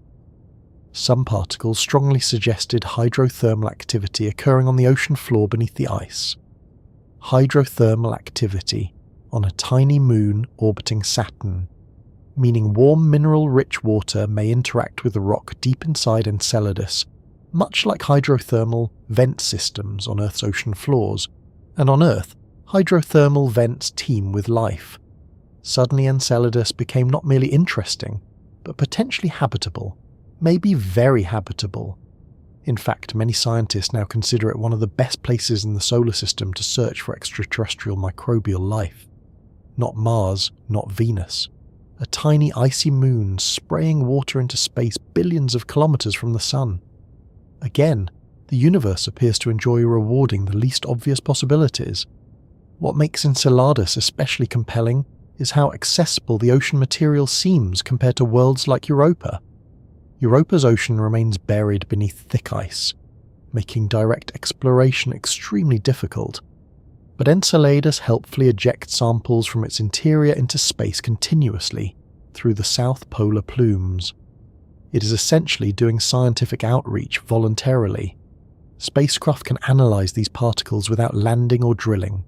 Some particles strongly suggested hydrothermal activity occurring on the ocean floor beneath the ice. Hydrothermal activity on a tiny moon orbiting Saturn, meaning warm mineral-rich water may interact with the rock deep inside Enceladus, much like hydrothermal vent systems on Earth's ocean floors, and on Earth, hydrothermal vents teem with life. Suddenly Enceladus became not merely interesting, but potentially habitable, maybe very habitable. In fact, many scientists now consider it one of the best places in the solar system to search for extraterrestrial microbial life. Not Mars, not Venus. a tiny icy moon spraying water into space billions of kilometers from the Sun. Again, the universe appears to enjoy rewarding the least obvious possibilities. What makes Enceladus especially compelling is how accessible the ocean material seems compared to worlds like Europa. Europa's ocean remains buried beneath thick ice, making direct exploration extremely difficult. But Enceladus helpfully ejects samples from its interior into space continuously through the south polar plumes. It is essentially doing scientific outreach voluntarily. Spacecraft can analyze these particles without landing or drilling.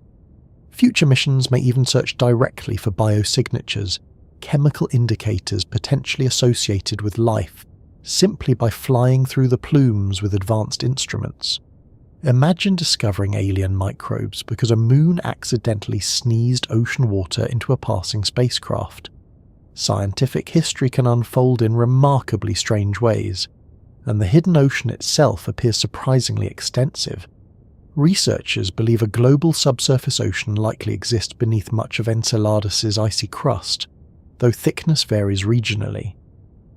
Future missions may even search directly for biosignatures, chemical indicators potentially associated with life, simply by flying through the plumes with advanced instruments. Imagine discovering alien microbes because a moon accidentally sneezed ocean water into a passing spacecraft. Scientific history can unfold in remarkably strange ways, and the hidden ocean itself appears surprisingly extensive. Researchers believe a global subsurface ocean likely exists beneath much of Enceladus's icy crust, though thickness varies regionally.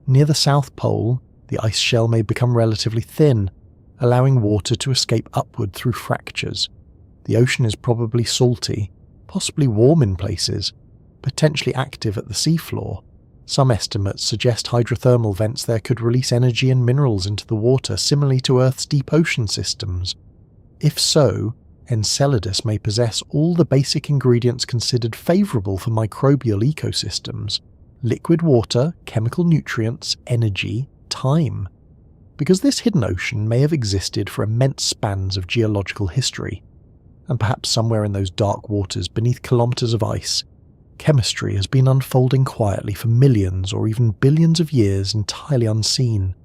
Near the South Pole, the ice shell may become relatively thin, allowing water to escape upward through fractures. The ocean is probably salty, possibly warm in places, potentially active at the seafloor. Some estimates suggest hydrothermal vents there could release energy and minerals into the water similarly to Earth's deep ocean systems. If so, Enceladus may possess all the basic ingredients considered favourable for microbial ecosystems: liquid water, chemical nutrients, energy, time. Because this hidden ocean may have existed for immense spans of geological history, and perhaps somewhere in those dark waters beneath kilometres of ice, chemistry has been unfolding quietly for millions or even billions of years entirely unseen.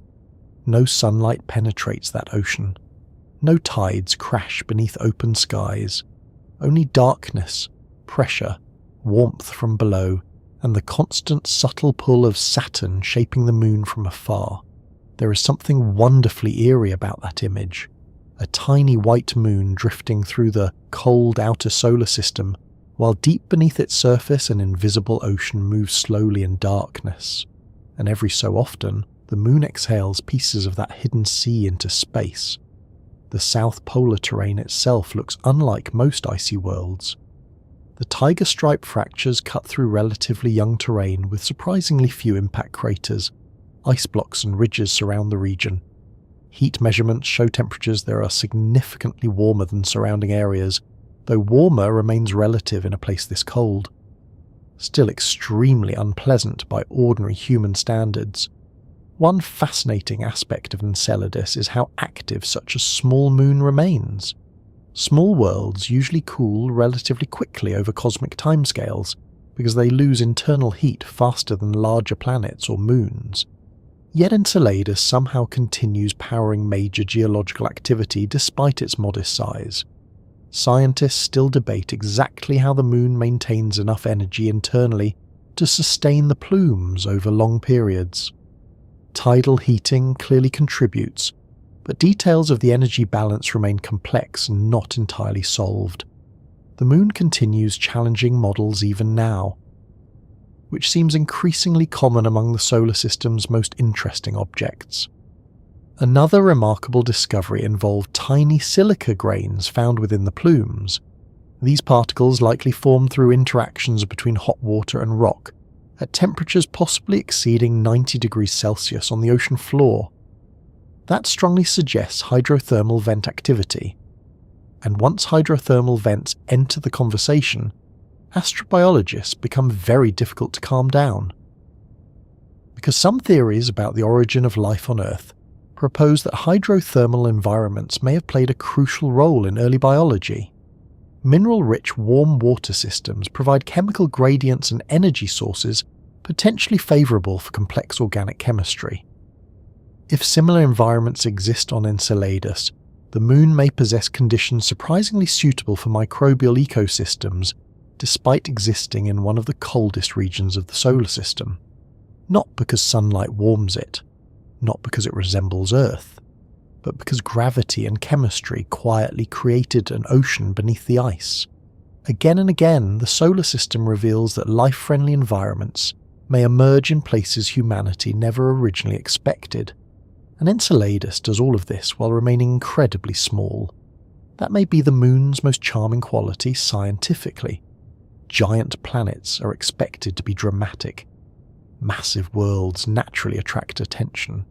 No sunlight penetrates that ocean. No tides crash beneath open skies. Only darkness, pressure, warmth from below, and the constant subtle pull of Saturn shaping the moon from afar. There is something wonderfully eerie about that image. A tiny white moon drifting through the cold outer solar system, while deep beneath its surface an invisible ocean moves slowly in darkness. And every so often, the moon exhales pieces of that hidden sea into space. The south polar terrain itself looks unlike most icy worlds. The tiger stripe fractures cut through relatively young terrain with surprisingly few impact craters. Ice blocks and ridges surround the region. Heat measurements show temperatures there are significantly warmer than surrounding areas, though warmer remains relative in a place this cold. Still extremely unpleasant by ordinary human standards. One fascinating aspect of Enceladus is how active such a small moon remains. Small worlds usually cool relatively quickly over cosmic timescales because they lose internal heat faster than larger planets or moons. Yet Enceladus somehow continues powering major geological activity despite its modest size. Scientists still debate exactly how the moon maintains enough energy internally to sustain the plumes over long periods. Tidal heating clearly contributes, but details of the energy balance remain complex and not entirely solved. The moon continues challenging models even now, which seems increasingly common among the solar system's most interesting objects. Another remarkable discovery involved tiny silica grains found within the plumes. These particles likely formed through interactions between hot water and rock, at temperatures possibly exceeding 90 degrees Celsius on the ocean floor. That strongly suggests hydrothermal vent activity. And once hydrothermal vents enter the conversation, astrobiologists become very difficult to calm down. Because some theories about the origin of life on Earth propose that hydrothermal environments may have played a crucial role in early biology. Mineral-rich warm water systems provide chemical gradients and energy sources potentially favourable for complex organic chemistry. If similar environments exist on Enceladus, the moon may possess conditions surprisingly suitable for microbial ecosystems, despite existing in one of the coldest regions of the solar system. Not because sunlight warms it, not because it resembles Earth, but because gravity and chemistry quietly created an ocean beneath the ice. Again and again, the solar system reveals that life-friendly environments may emerge in places humanity never originally expected, and Enceladus does all of this while remaining incredibly small. That may be the Moon's most charming quality scientifically. Giant planets are expected to be dramatic. Massive worlds naturally attract attention.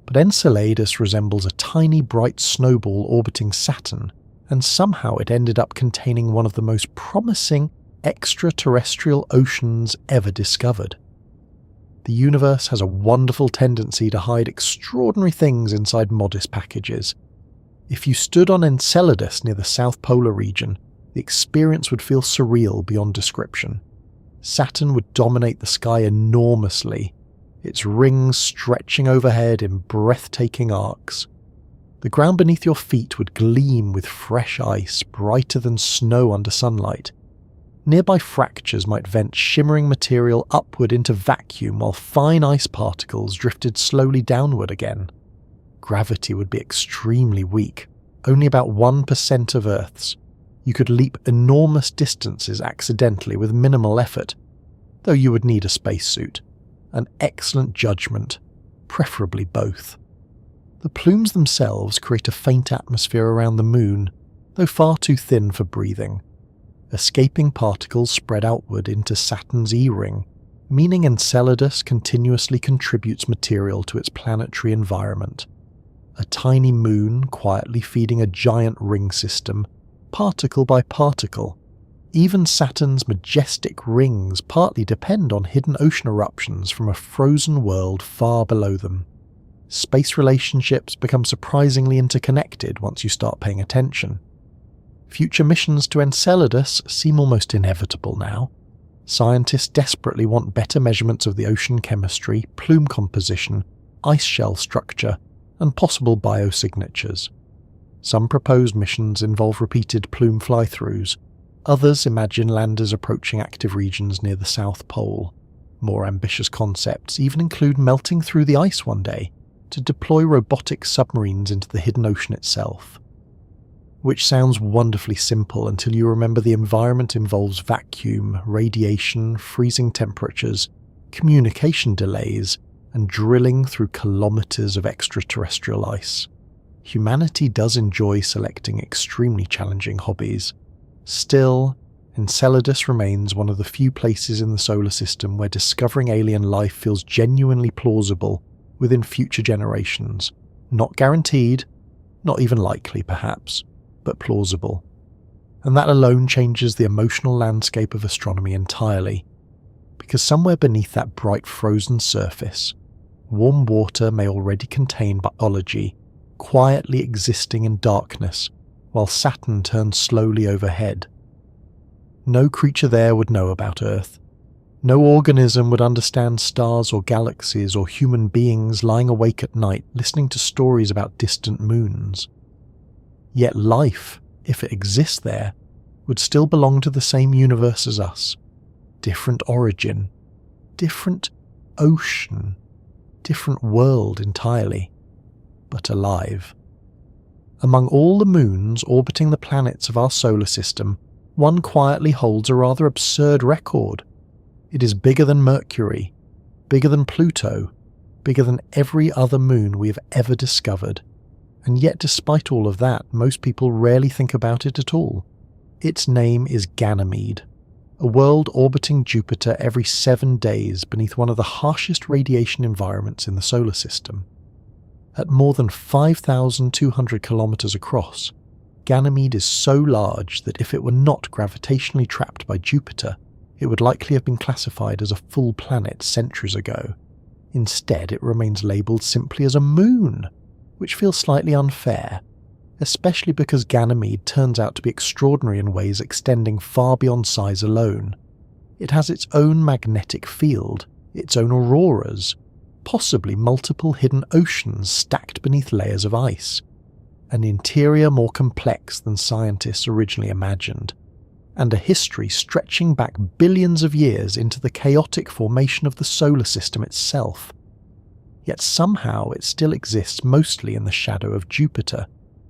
But Enceladus resembles a tiny bright snowball orbiting Saturn, and somehow it ended up containing one of the most promising extraterrestrial oceans ever discovered. The universe has a wonderful tendency to hide extraordinary things inside modest packages. If you stood on Enceladus near the South Polar region, the experience would feel surreal beyond description. Saturn would dominate the sky enormously, its rings stretching overhead in breathtaking arcs. The ground beneath your feet would gleam with fresh ice, brighter than snow under sunlight. Nearby fractures might vent shimmering material upward into vacuum while fine ice particles drifted slowly downward again. Gravity would be extremely weak, only about 1% of Earth's. You could leap enormous distances accidentally with minimal effort, though you would need a spacesuit, and excellent judgment, preferably both. The plumes themselves create a faint atmosphere around the Moon, though far too thin for breathing. Escaping particles spread outward into Saturn's E-ring, meaning Enceladus continuously contributes material to its planetary environment. A tiny moon quietly feeding a giant ring system, particle by particle. Even Saturn's majestic rings partly depend on hidden ocean eruptions from a frozen world far below them. Space relationships become surprisingly interconnected once you start paying attention. Future missions to Enceladus seem almost inevitable now. Scientists desperately want better measurements of the ocean chemistry, plume composition, ice shell structure, and possible biosignatures. Some proposed missions involve repeated plume fly-throughs. Others imagine landers approaching active regions near the South Pole. More ambitious concepts even include melting through the ice one day to deploy robotic submarines into the hidden ocean itself. Which sounds wonderfully simple until you remember the environment involves vacuum, radiation, freezing temperatures, communication delays, and drilling through kilometers of extraterrestrial ice. Humanity does enjoy selecting extremely challenging hobbies. Still, Enceladus remains one of the few places in the solar system where discovering alien life feels genuinely plausible within future generations. Not guaranteed, not even likely perhaps, but plausible. And that alone changes the emotional landscape of astronomy entirely. Because somewhere beneath that bright frozen surface, warm water may already contain biology, quietly existing in darkness, while Saturn turns slowly overhead. No creature there would know about Earth. No organism would understand stars or galaxies or human beings lying awake at night listening to stories about distant moons. Yet life, if it exists there, would still belong to the same universe as us. Different origin, different ocean, different world entirely, but alive. Among all the moons orbiting the planets of our solar system, one quietly holds a rather absurd record. It is bigger than Mercury, bigger than Pluto, bigger than every other moon we have ever discovered. And yet despite all of that, most people rarely think about it at all. Its name is Ganymede, a world orbiting Jupiter every 7 days beneath one of the harshest radiation environments in the solar system. At more than 5,200 kilometers across, Ganymede is so large that if it were not gravitationally trapped by Jupiter, it would likely have been classified as a full planet centuries ago. Instead, it remains labelled simply as a moon, which feels slightly unfair, especially because Ganymede turns out to be extraordinary in ways extending far beyond size alone. It has its own magnetic field, its own auroras, possibly multiple hidden oceans stacked beneath layers of ice, an interior more complex than scientists originally imagined, and a history stretching back billions of years into the chaotic formation of the solar system itself. Yet somehow it still exists mostly in the shadow of Jupiter,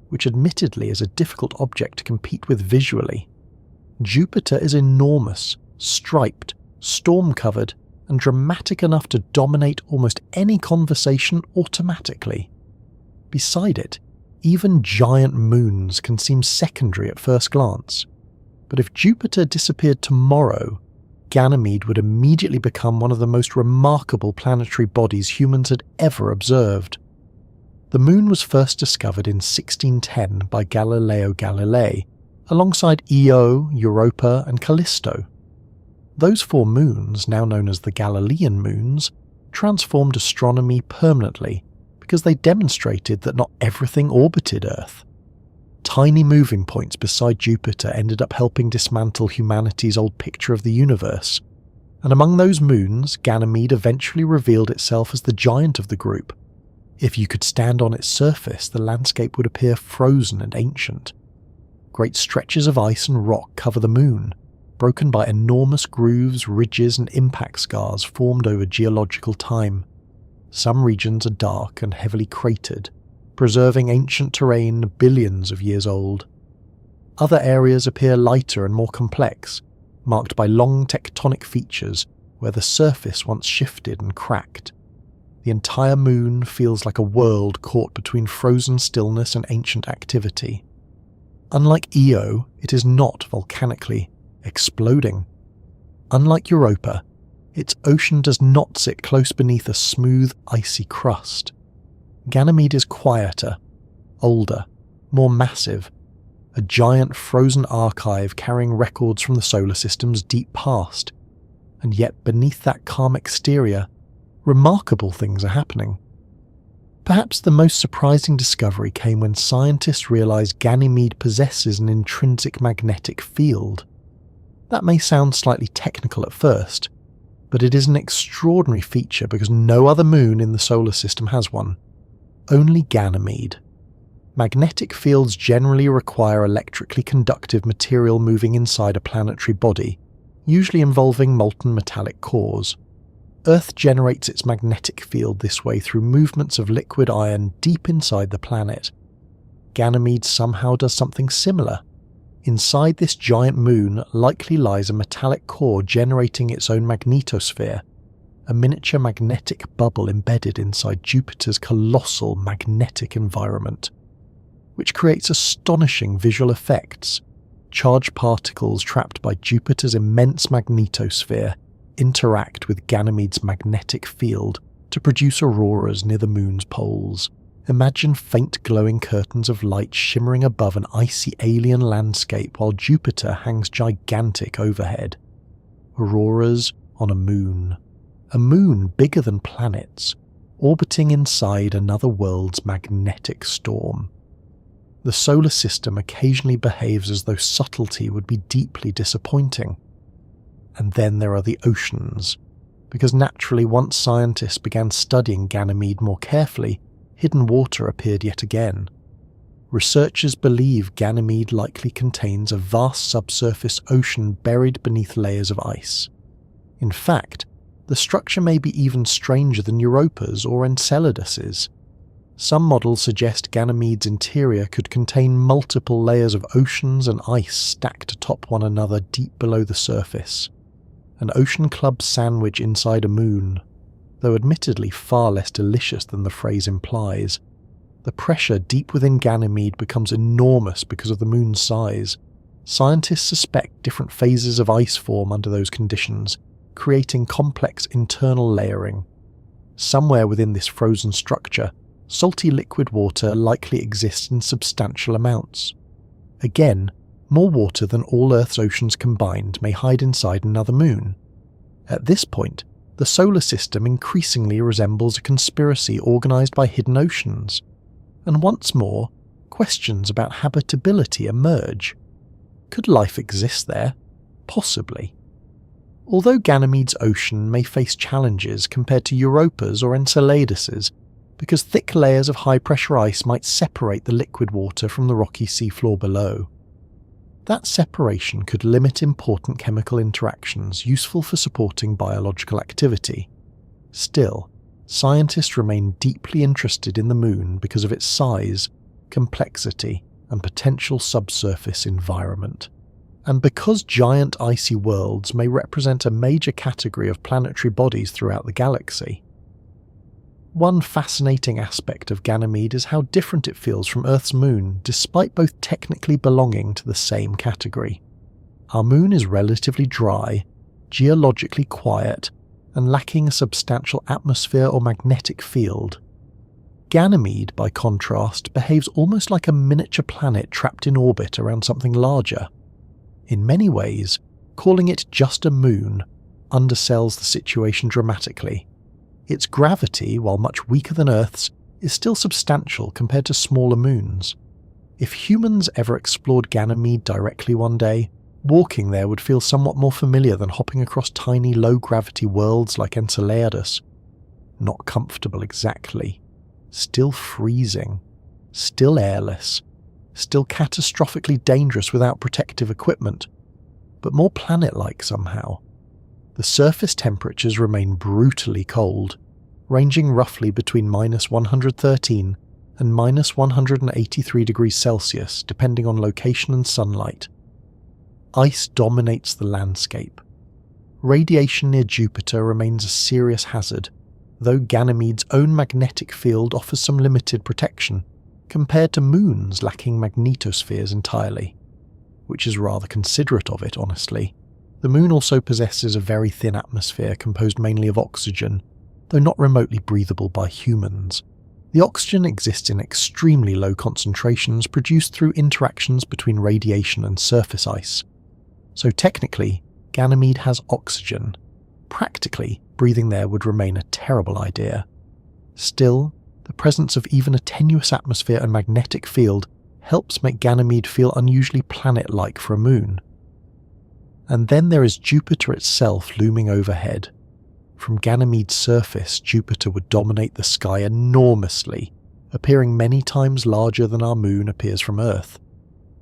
which admittedly is a difficult object to compete with visually. Jupiter is enormous, striped, storm-covered, and dramatic enough to dominate almost any conversation automatically. Beside it, even giant moons can seem secondary at first glance. But if Jupiter disappeared tomorrow, Ganymede would immediately become one of the most remarkable planetary bodies humans had ever observed. The moon was first discovered in 1610 by Galileo Galilei, alongside Io, Europa and Kalisto. Those 4 moons, now known as the Galilean moons, transformed astronomy permanently because they demonstrated that not everything orbited Earth. Tiny moving points beside Jupiter ended up helping dismantle humanity's old picture of the universe, and among those moons, Ganymede eventually revealed itself as the giant of the group. If you could stand on its surface, the landscape would appear frozen and ancient. Great stretches of ice and rock cover the moon, broken by enormous grooves, ridges and impact scars formed over geological time. Some regions are dark and heavily cratered, preserving ancient terrain billions of years old. Other areas appear lighter and more complex, marked by long tectonic features where the surface once shifted and cracked. The entire moon feels like a world caught between frozen stillness and ancient activity. Unlike Io, it is not volcanically exploding. Unlike Europa, its ocean does not sit close beneath a smooth, icy crust. Ganymede is quieter, older, more massive, a giant frozen archive carrying records from the solar system's deep past. And yet beneath that calm exterior, remarkable things are happening. Perhaps the most surprising discovery came when scientists realized Ganymede possesses an intrinsic magnetic field. That may sound slightly technical at first, but it is an extraordinary feature because no other moon in the solar system has one. Only Ganymede. Magnetic fields generally require electrically conductive material moving inside a planetary body, usually involving molten metallic cores. Earth generates its magnetic field this way through movements of liquid iron deep inside the planet. Ganymede somehow does something similar. Inside this giant moon likely lies a metallic core generating its own magnetosphere, a miniature magnetic bubble embedded inside Jupiter's colossal magnetic environment, which creates astonishing visual effects. Charged particles trapped by Jupiter's immense magnetosphere interact with Ganymede's magnetic field to produce auroras near the moon's poles. Imagine faint glowing curtains of light shimmering above an icy alien landscape while Jupiter hangs gigantic overhead. Auroras on a moon bigger than planets, orbiting inside another world's magnetic storm. The solar system occasionally behaves as though subtlety would be deeply disappointing. And then there are the oceans, because naturally once scientists began studying Ganymede more carefully, hidden water appeared yet again. Researchers believe Ganymede likely contains a vast subsurface ocean buried beneath layers of ice. In fact, the structure may be even stranger than Europa's or Enceladus's. Some models suggest Ganymede's interior could contain multiple layers of oceans and ice stacked atop one another deep below the surface. An ocean club sandwich inside a moon, though admittedly far less delicious than the phrase implies. The pressure deep within Ganymede becomes enormous because of the moon's size. Scientists suspect different phases of ice form under those conditions, creating complex internal layering. Somewhere within this frozen structure, salty liquid water likely exists in substantial amounts. Again, more water than all Earth's oceans combined may hide inside another moon. At this point, the solar system increasingly resembles a conspiracy organized by hidden oceans. And once more, questions about habitability emerge. Could life exist there? Possibly. Although Ganymede's ocean may face challenges compared to Europa's or Enceladus's, because thick layers of high-pressure ice might separate the liquid water from the rocky seafloor below. That separation could limit important chemical interactions useful for supporting biological activity. Still, scientists remain deeply interested in the moon because of its size, complexity, and potential subsurface environment. And because giant icy worlds may represent a major category of planetary bodies throughout the galaxy. One fascinating aspect of Ganymede is how different it feels from Earth's moon, despite both technically belonging to the same category. Our moon is relatively dry, geologically quiet, and lacking a substantial atmosphere or magnetic field. Ganymede, by contrast, behaves almost like a miniature planet trapped in orbit around something larger. In many ways, calling it just a moon undersells the situation dramatically. Its gravity, while much weaker than Earth's, is still substantial compared to smaller moons. If humans ever explored Ganymede directly one day, walking there would feel somewhat more familiar than hopping across tiny low-gravity worlds like Enceladus. Not comfortable exactly. Still freezing. Still airless. Still catastrophically dangerous without protective equipment. But more planet-like somehow. The surface temperatures remain brutally cold, ranging roughly between -113 and -183 degrees Celsius, depending on location and sunlight. Ice dominates the landscape. Radiation near Jupiter remains a serious hazard, though Ganymede's own magnetic field offers some limited protection, compared to moons lacking magnetospheres entirely, which is rather considerate of it, honestly. The moon also possesses a very thin atmosphere composed mainly of oxygen, though not remotely breathable by humans. The oxygen exists in extremely low concentrations produced through interactions between radiation and surface ice. So technically, Ganymede has oxygen. Practically, breathing there would remain a terrible idea. Still, the presence of even a tenuous atmosphere and magnetic field helps make Ganymede feel unusually planet-like for a moon. And then there is Jupiter itself looming overhead. From Ganymede's surface, Jupiter would dominate the sky enormously, appearing many times larger than our moon appears from Earth.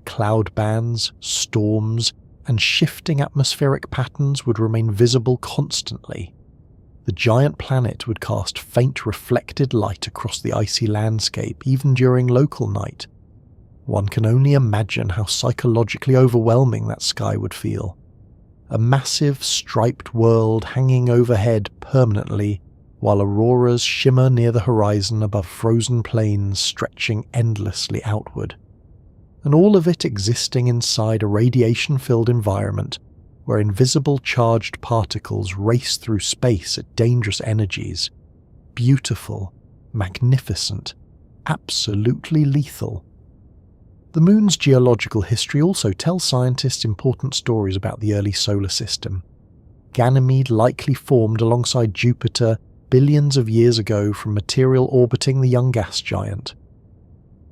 Cloud bands, storms, and shifting atmospheric patterns would remain visible constantly. The giant planet would cast faint reflected light across the icy landscape even during local night. One can only imagine how psychologically overwhelming that sky would feel. A massive striped world hanging overhead permanently, while auroras shimmer near the horizon above frozen plains stretching endlessly outward. And all of it existing inside a radiation-filled environment where invisible charged particles race through space at dangerous energies. Beautiful, magnificent, absolutely lethal. The moon's geological history also tells scientists important stories about the early solar system. Ganymede likely formed alongside Jupiter billions of years ago from material orbiting the young gas giant.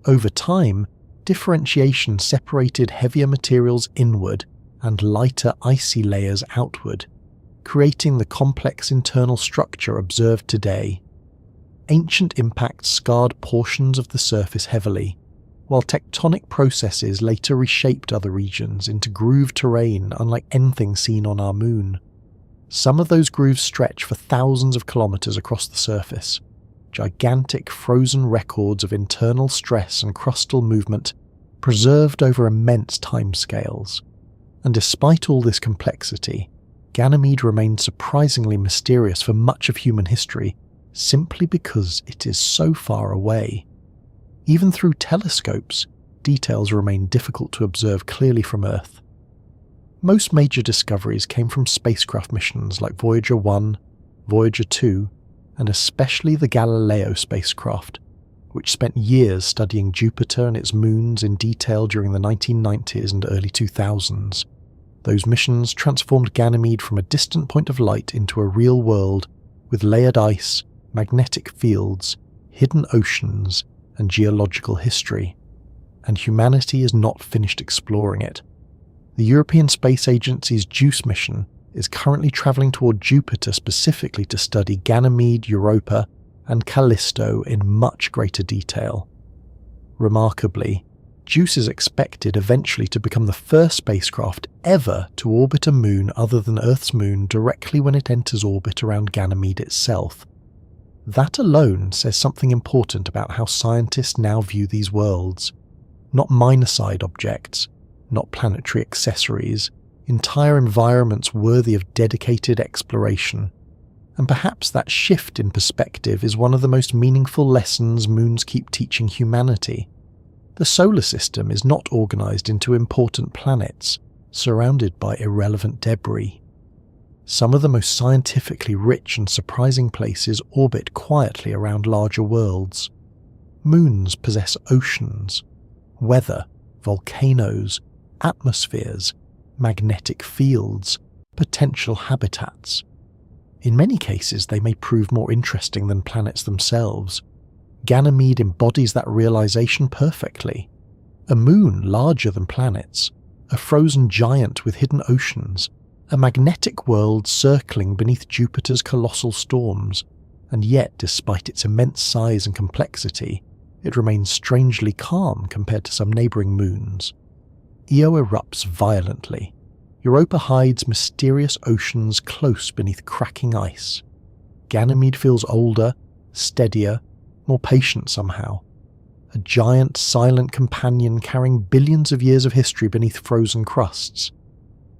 Over time, differentiation separated heavier materials inward and lighter icy layers outward, creating the complex internal structure observed today. Ancient impacts scarred portions of the surface heavily, while tectonic processes later reshaped other regions into grooved terrain unlike anything seen on our moon. Some of those grooves stretch for thousands of kilometers across the surface, gigantic frozen records of internal stress and crustal movement preserved over immense timescales. And despite all this complexity, Ganymede remained surprisingly mysterious for much of human history, simply because it is so far away. Even through telescopes, details remain difficult to observe clearly from Earth. Most major discoveries came from spacecraft missions like Voyager 1, Voyager 2, and especially the Galileo spacecraft, which spent years studying Jupiter and its moons in detail during the 1990s and early 2000s. Those missions transformed Ganymede from a distant point of light into a real world with layered ice, magnetic fields, hidden oceans, and geological history. And humanity is not finished exploring it. The European Space Agency's JUICE mission is currently travelling toward Jupiter specifically to study Ganymede, Europa, and Kalisto in much greater detail. Remarkably, JUICE is expected eventually to become the first spacecraft ever to orbit a moon other than Earth's moon directly when it enters orbit around Ganymede itself. That alone says something important about how scientists now view these worlds. Not minor side objects, not planetary accessories, entire environments worthy of dedicated exploration. And perhaps that shift in perspective is one of the most meaningful lessons moons keep teaching humanity. The solar system is not organized into important planets, surrounded by irrelevant debris. Some of the most scientifically rich and surprising places orbit quietly around larger worlds. Moons possess oceans, weather, volcanoes, atmospheres, magnetic fields, potential habitats. In many cases, they may prove more interesting than planets themselves. Ganymede embodies that realization perfectly. A moon larger than planets, a frozen giant with hidden oceans, a magnetic world circling beneath Jupiter's colossal storms, and yet, despite its immense size and complexity, it remains strangely calm compared to some neighbouring moons. Io erupts violently. Europa hides mysterious oceans close beneath cracking ice. Ganymede feels older, steadier, more patient somehow. A giant, silent companion carrying billions of years of history beneath frozen crusts.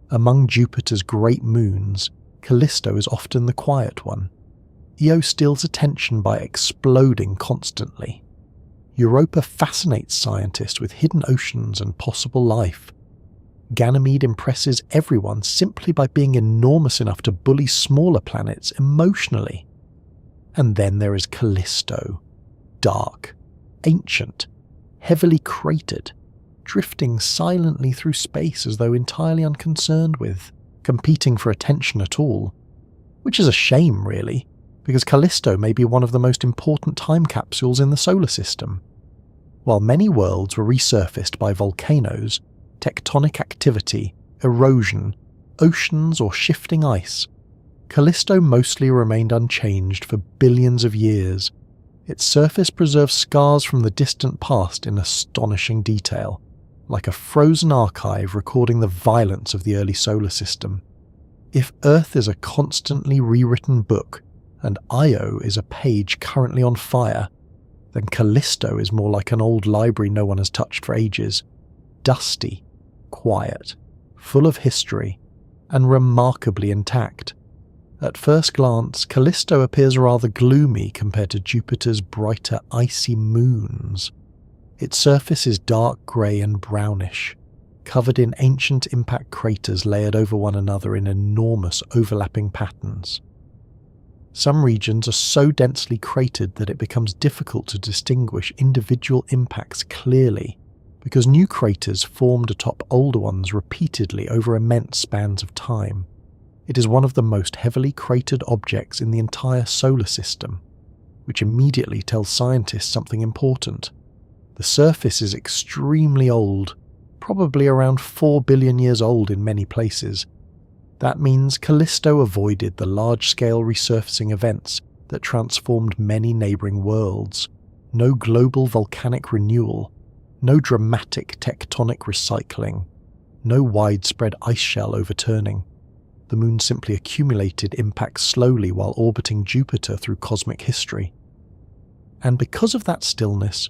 Among Jupiter's great moons, Kalisto is often the quiet one. Io steals attention by exploding constantly. Europa fascinates scientists with hidden oceans and possible life. Ganymede impresses everyone simply by being enormous enough to bully smaller planets emotionally. And then there is Kalisto, dark, ancient, heavily cratered, drifting silently through space as though entirely unconcerned with, competing for attention at all. Which is a shame, really, because Kalisto may be one of the most important time capsules in the solar system. While many worlds were resurfaced by volcanoes, tectonic activity, erosion, oceans or shifting ice, Kalisto mostly remained unchanged for billions of years. Its surface preserves scars from the distant past in astonishing detail, like a frozen archive recording the violence of the early solar system. If Earth is a constantly rewritten book, and Io is a page currently on fire, then Kalisto is more like an old library no one has touched for ages, dusty, quiet, full of history, and remarkably intact. At first glance, Kalisto appears rather gloomy compared to Jupiter's brighter, icy moons. Its surface is dark grey and brownish, covered in ancient impact craters layered over one another in enormous overlapping patterns. Some regions are so densely cratered that it becomes difficult to distinguish individual impacts clearly, because new craters formed atop older ones repeatedly over immense spans of time. It is one of the most heavily cratered objects in the entire solar system, which immediately tells scientists something important. The surface is extremely old, probably around 4 billion years old in many places. That means Kalisto avoided the large-scale resurfacing events that transformed many neighbouring worlds. No global volcanic renewal, no dramatic tectonic recycling, no widespread ice shell overturning. The moon simply accumulated impacts slowly while orbiting Jupiter through cosmic history. And because of that stillness,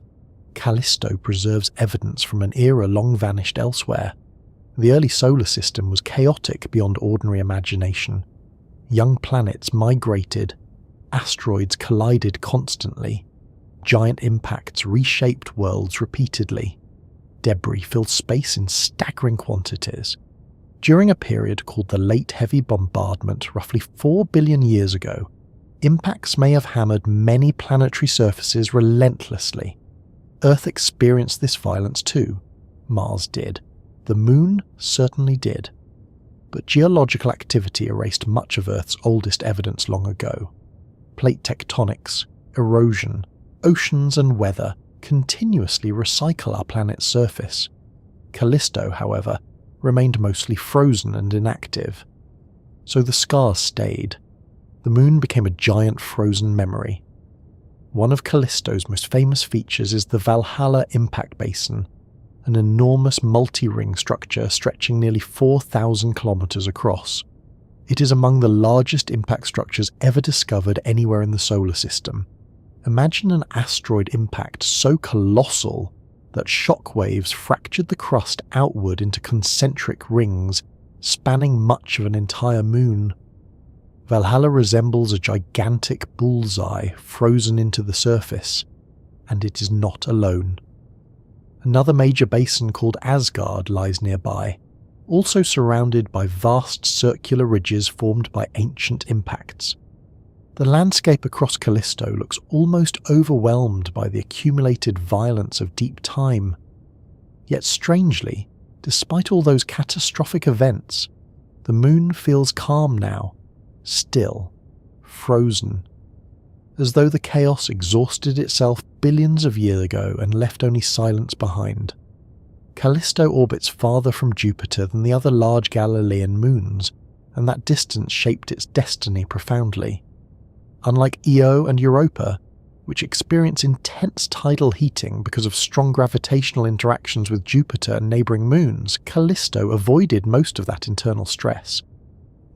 Kalisto preserves evidence from an era long vanished elsewhere. The early solar system was chaotic beyond ordinary imagination. Young planets migrated, asteroids collided constantly, giant impacts reshaped worlds repeatedly. Debris filled space in staggering quantities. During a period called the Late Heavy Bombardment roughly 4 billion years ago, impacts may have hammered many planetary surfaces relentlessly. Earth experienced this violence too. Mars did. The Moon certainly did. But geological activity erased much of Earth's oldest evidence long ago. Plate tectonics, erosion, oceans and weather continuously recycle our planet's surface. Kalisto, however, remained mostly frozen and inactive. So the scars stayed. The Moon became a giant frozen memory. One of Kalisto's most famous features is the Valhalla Impact Basin, an enormous multi-ring structure stretching nearly 4,000 kilometers across. It is among the largest impact structures ever discovered anywhere in the solar system. Imagine an asteroid impact so colossal that shock waves fractured the crust outward into concentric rings, spanning much of an entire moon. Valhalla resembles a gigantic bullseye frozen into the surface, and it is not alone. Another major basin called Asgard lies nearby, also surrounded by vast circular ridges formed by ancient impacts. The landscape across Kalisto looks almost overwhelmed by the accumulated violence of deep time. Yet strangely, despite all those catastrophic events, the moon feels calm now, still, frozen, as though the chaos exhausted itself billions of years ago and left only silence behind. Kalisto orbits farther from Jupiter than the other large Galilean moons, and that distance shaped its destiny profoundly. Unlike Io and Europa, which experience intense tidal heating because of strong gravitational interactions with Jupiter and neighbouring moons, Kalisto avoided most of that internal stress.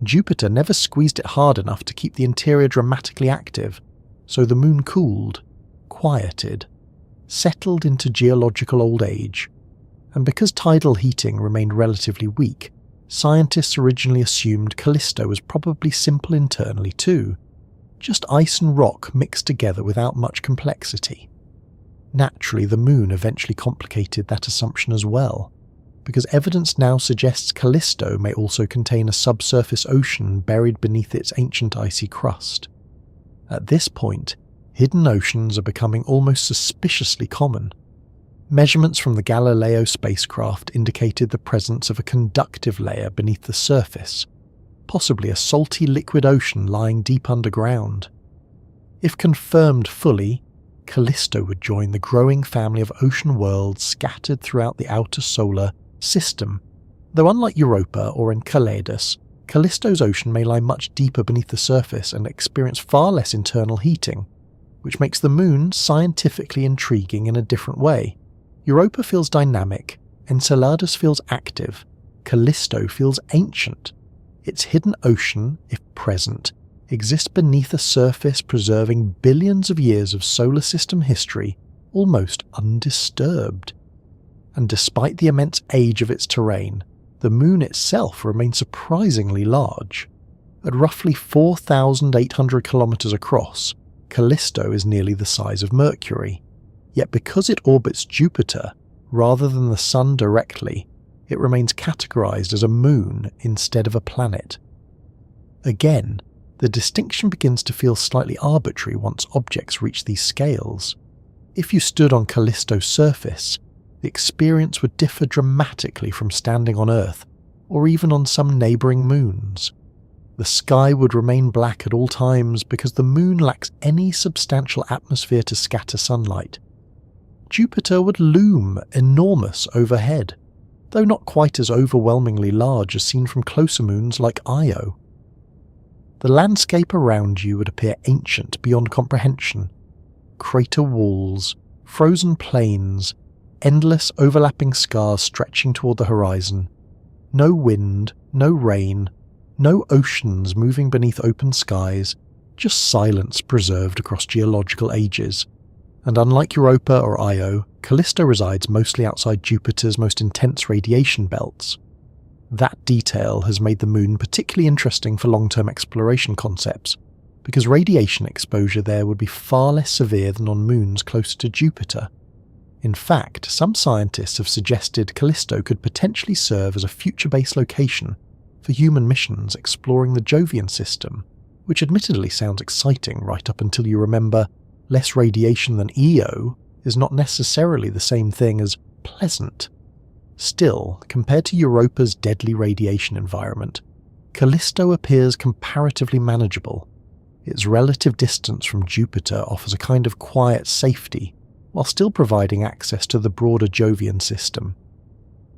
Jupiter never squeezed it hard enough to keep the interior dramatically active, so the moon cooled, quieted, settled into geological old age. And because tidal heating remained relatively weak, scientists originally assumed Kalisto was probably simple internally too, just ice and rock mixed together without much complexity. Naturally, the moon eventually complicated that assumption as well, because evidence now suggests Kalisto may also contain a subsurface ocean buried beneath its ancient icy crust. At this point, hidden oceans are becoming almost suspiciously common. Measurements from the Galileo spacecraft indicated the presence of a conductive layer beneath the surface, possibly a salty liquid ocean lying deep underground. If confirmed fully, Kalisto would join the growing family of ocean worlds scattered throughout the outer solar system, though unlike Europa or Enceladus, Kalisto's ocean may lie much deeper beneath the surface and experience far less internal heating, which makes the moon scientifically intriguing in a different way. Europa feels dynamic, Enceladus feels active, Kalisto feels ancient. Its hidden ocean, if present, exists beneath a surface preserving billions of years of solar system history almost undisturbed. And despite the immense age of its terrain, the moon itself remains surprisingly large. At roughly 4,800 kilometers across, Kalisto is nearly the size of Mercury. Yet because it orbits Jupiter, rather than the Sun directly, it remains categorized as a moon instead of a planet. Again, the distinction begins to feel slightly arbitrary once objects reach these scales. If you stood on Kalisto's surface, the experience would differ dramatically from standing on Earth, or even on some neighbouring moons. The sky would remain black at all times because the moon lacks any substantial atmosphere to scatter sunlight. Jupiter would loom enormous overhead, though not quite as overwhelmingly large as seen from closer moons like Io. The landscape around you would appear ancient beyond comprehension. Crater walls, frozen plains, endless overlapping scars stretching toward the horizon. No wind, no rain, no oceans moving beneath open skies, just silence preserved across geological ages. And unlike Europa or Io, Kalisto resides mostly outside Jupiter's most intense radiation belts. That detail has made the moon particularly interesting for long-term exploration concepts, because radiation exposure there would be far less severe than on moons closer to Jupiter. In fact, some scientists have suggested Kalisto could potentially serve as a future base location for human missions exploring the Jovian system, which admittedly sounds exciting right up until you remember less radiation than Io is not necessarily the same thing as pleasant. Still, compared to Europa's deadly radiation environment, Kalisto appears comparatively manageable. Its relative distance from Jupiter offers a kind of quiet safety, while still providing access to the broader Jovian system.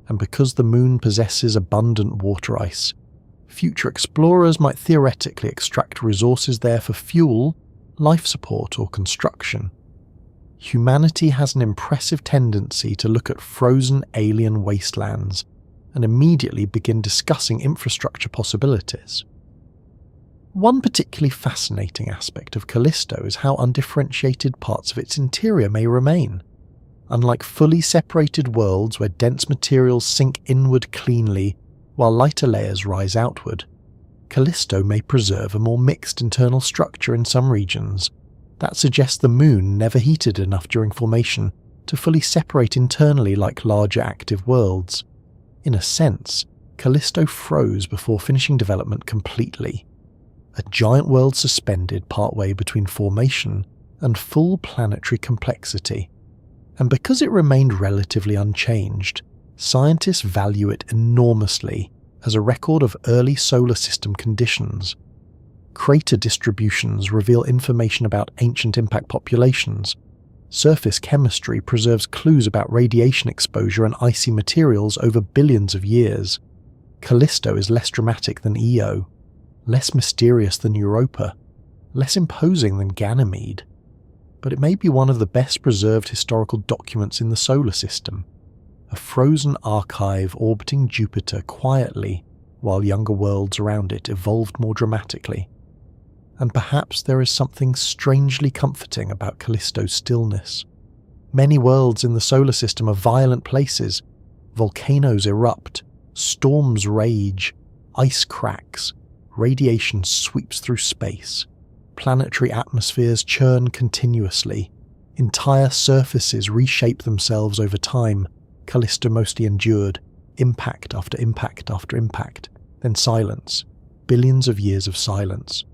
And because the moon possesses abundant water ice, future explorers might theoretically extract resources there for fuel, life support, or construction. Humanity has an impressive tendency to look at frozen alien wastelands and immediately begin discussing infrastructure possibilities. One particularly fascinating aspect of Kalisto is how undifferentiated parts of its interior may remain. Unlike fully separated worlds where dense materials sink inward cleanly while lighter layers rise outward, Kalisto may preserve a more mixed internal structure in some regions. That suggests the Moon never heated enough during formation to fully separate internally like larger active worlds. In a sense, Kalisto froze before finishing development completely. A giant world suspended partway between formation and full planetary complexity. And because it remained relatively unchanged, scientists value it enormously as a record of early solar system conditions. Crater distributions reveal information about ancient impact populations. Surface chemistry preserves clues about radiation exposure and icy materials over billions of years. Kalisto is less dramatic than Io, less mysterious than Europa, less imposing than Ganymede. But it may be one of the best preserved historical documents in the solar system, a frozen archive orbiting Jupiter quietly while younger worlds around it evolved more dramatically. And perhaps there is something strangely comforting about Kalisto's stillness. Many worlds in the solar system are violent places. Volcanoes erupt, storms rage, ice cracks, radiation sweeps through space. Planetary atmospheres churn continuously. Entire surfaces reshape themselves over time. Kalisto mostly endured, impact after impact after impact, then silence, billions of years of silence.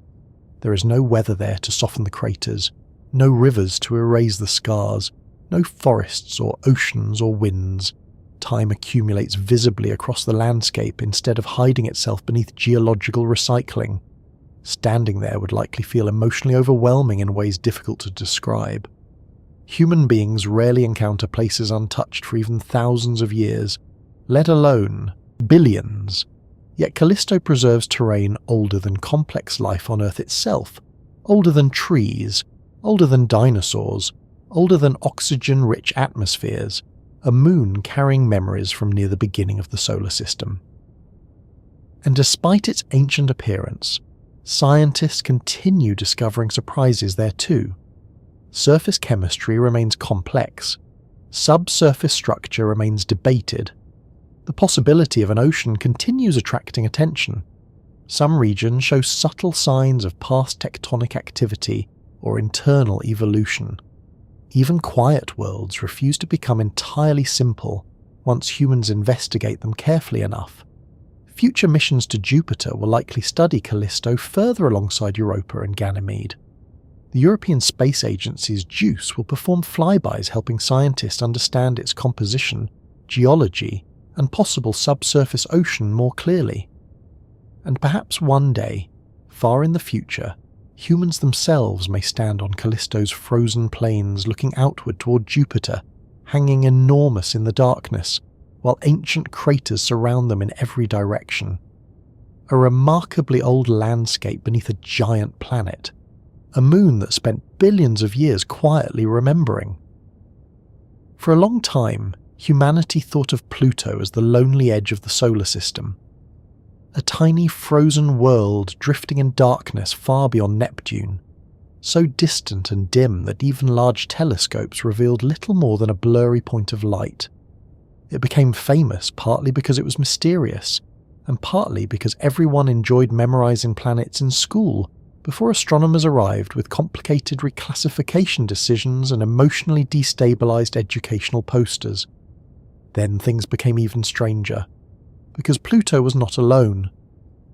There is no weather there to soften the craters, no rivers to erase the scars, no forests or oceans or winds. Time accumulates visibly across the landscape instead of hiding itself beneath geological recycling. Standing there would likely feel emotionally overwhelming in ways difficult to describe. Human beings rarely encounter places untouched for even thousands of years, let alone billions. Yet Kalisto preserves terrain older than complex life on Earth itself, older than trees, older than dinosaurs, older than oxygen-rich atmospheres, a moon carrying memories from near the beginning of the solar system. And despite its ancient appearance, scientists continue discovering surprises there too. Surface chemistry remains complex. Subsurface structure remains debated. The possibility of an ocean continues attracting attention. Some regions show subtle signs of past tectonic activity or internal evolution. Even quiet worlds refuse to become entirely simple once humans investigate them carefully enough. Future missions to Jupiter will likely study Kalisto further alongside Europa and Ganymede. The European Space Agency's JUICE will perform flybys helping scientists understand its composition, geology, and possible subsurface ocean more clearly. And perhaps one day, far in the future, humans themselves may stand on Kalisto's frozen plains looking outward toward Jupiter, hanging enormous in the darkness, while ancient craters surround them in every direction. A remarkably old landscape beneath a giant planet, a moon that spent billions of years quietly remembering. For a long time, humanity thought of Pluto as the lonely edge of the solar system, a tiny frozen world drifting in darkness far beyond Neptune, so distant and dim that even large telescopes revealed little more than a blurry point of light. It became famous partly because it was mysterious, and partly because everyone enjoyed memorizing planets in school before astronomers arrived with complicated reclassification decisions and emotionally destabilized educational posters. Then things became even stranger, because Pluto was not alone.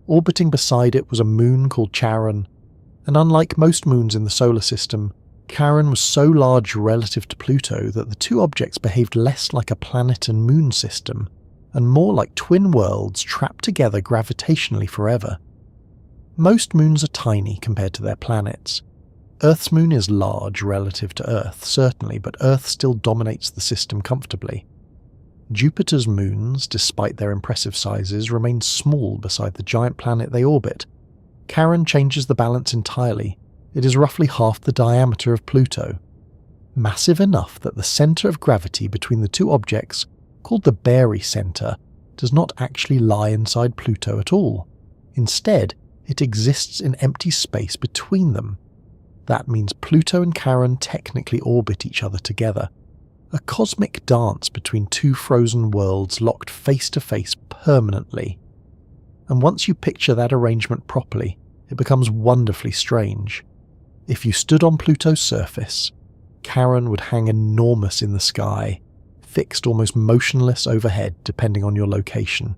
Orbiting beside it was a moon called Charon, and unlike most moons in the solar system, Charon was so large relative to Pluto that the two objects behaved less like a planet and moon system, and more like twin worlds trapped together gravitationally forever. Most moons are tiny compared to their planets. Earth's moon is large relative to Earth, certainly, but Earth still dominates the system comfortably. Jupiter's moons, despite their impressive sizes, remain small beside the giant planet they orbit. Charon changes the balance entirely. It is roughly half the diameter of Pluto. Massive enough that the centre of gravity between the two objects, called the barycenter, does not actually lie inside Pluto at all. Instead, it exists in empty space between them. That means Pluto and Charon technically orbit each other together, a cosmic dance between two frozen worlds locked face to face permanently. And once you picture that arrangement properly, it becomes wonderfully strange. If you stood on Pluto's surface, Charon would hang enormous in the sky, fixed almost motionless overhead depending on your location.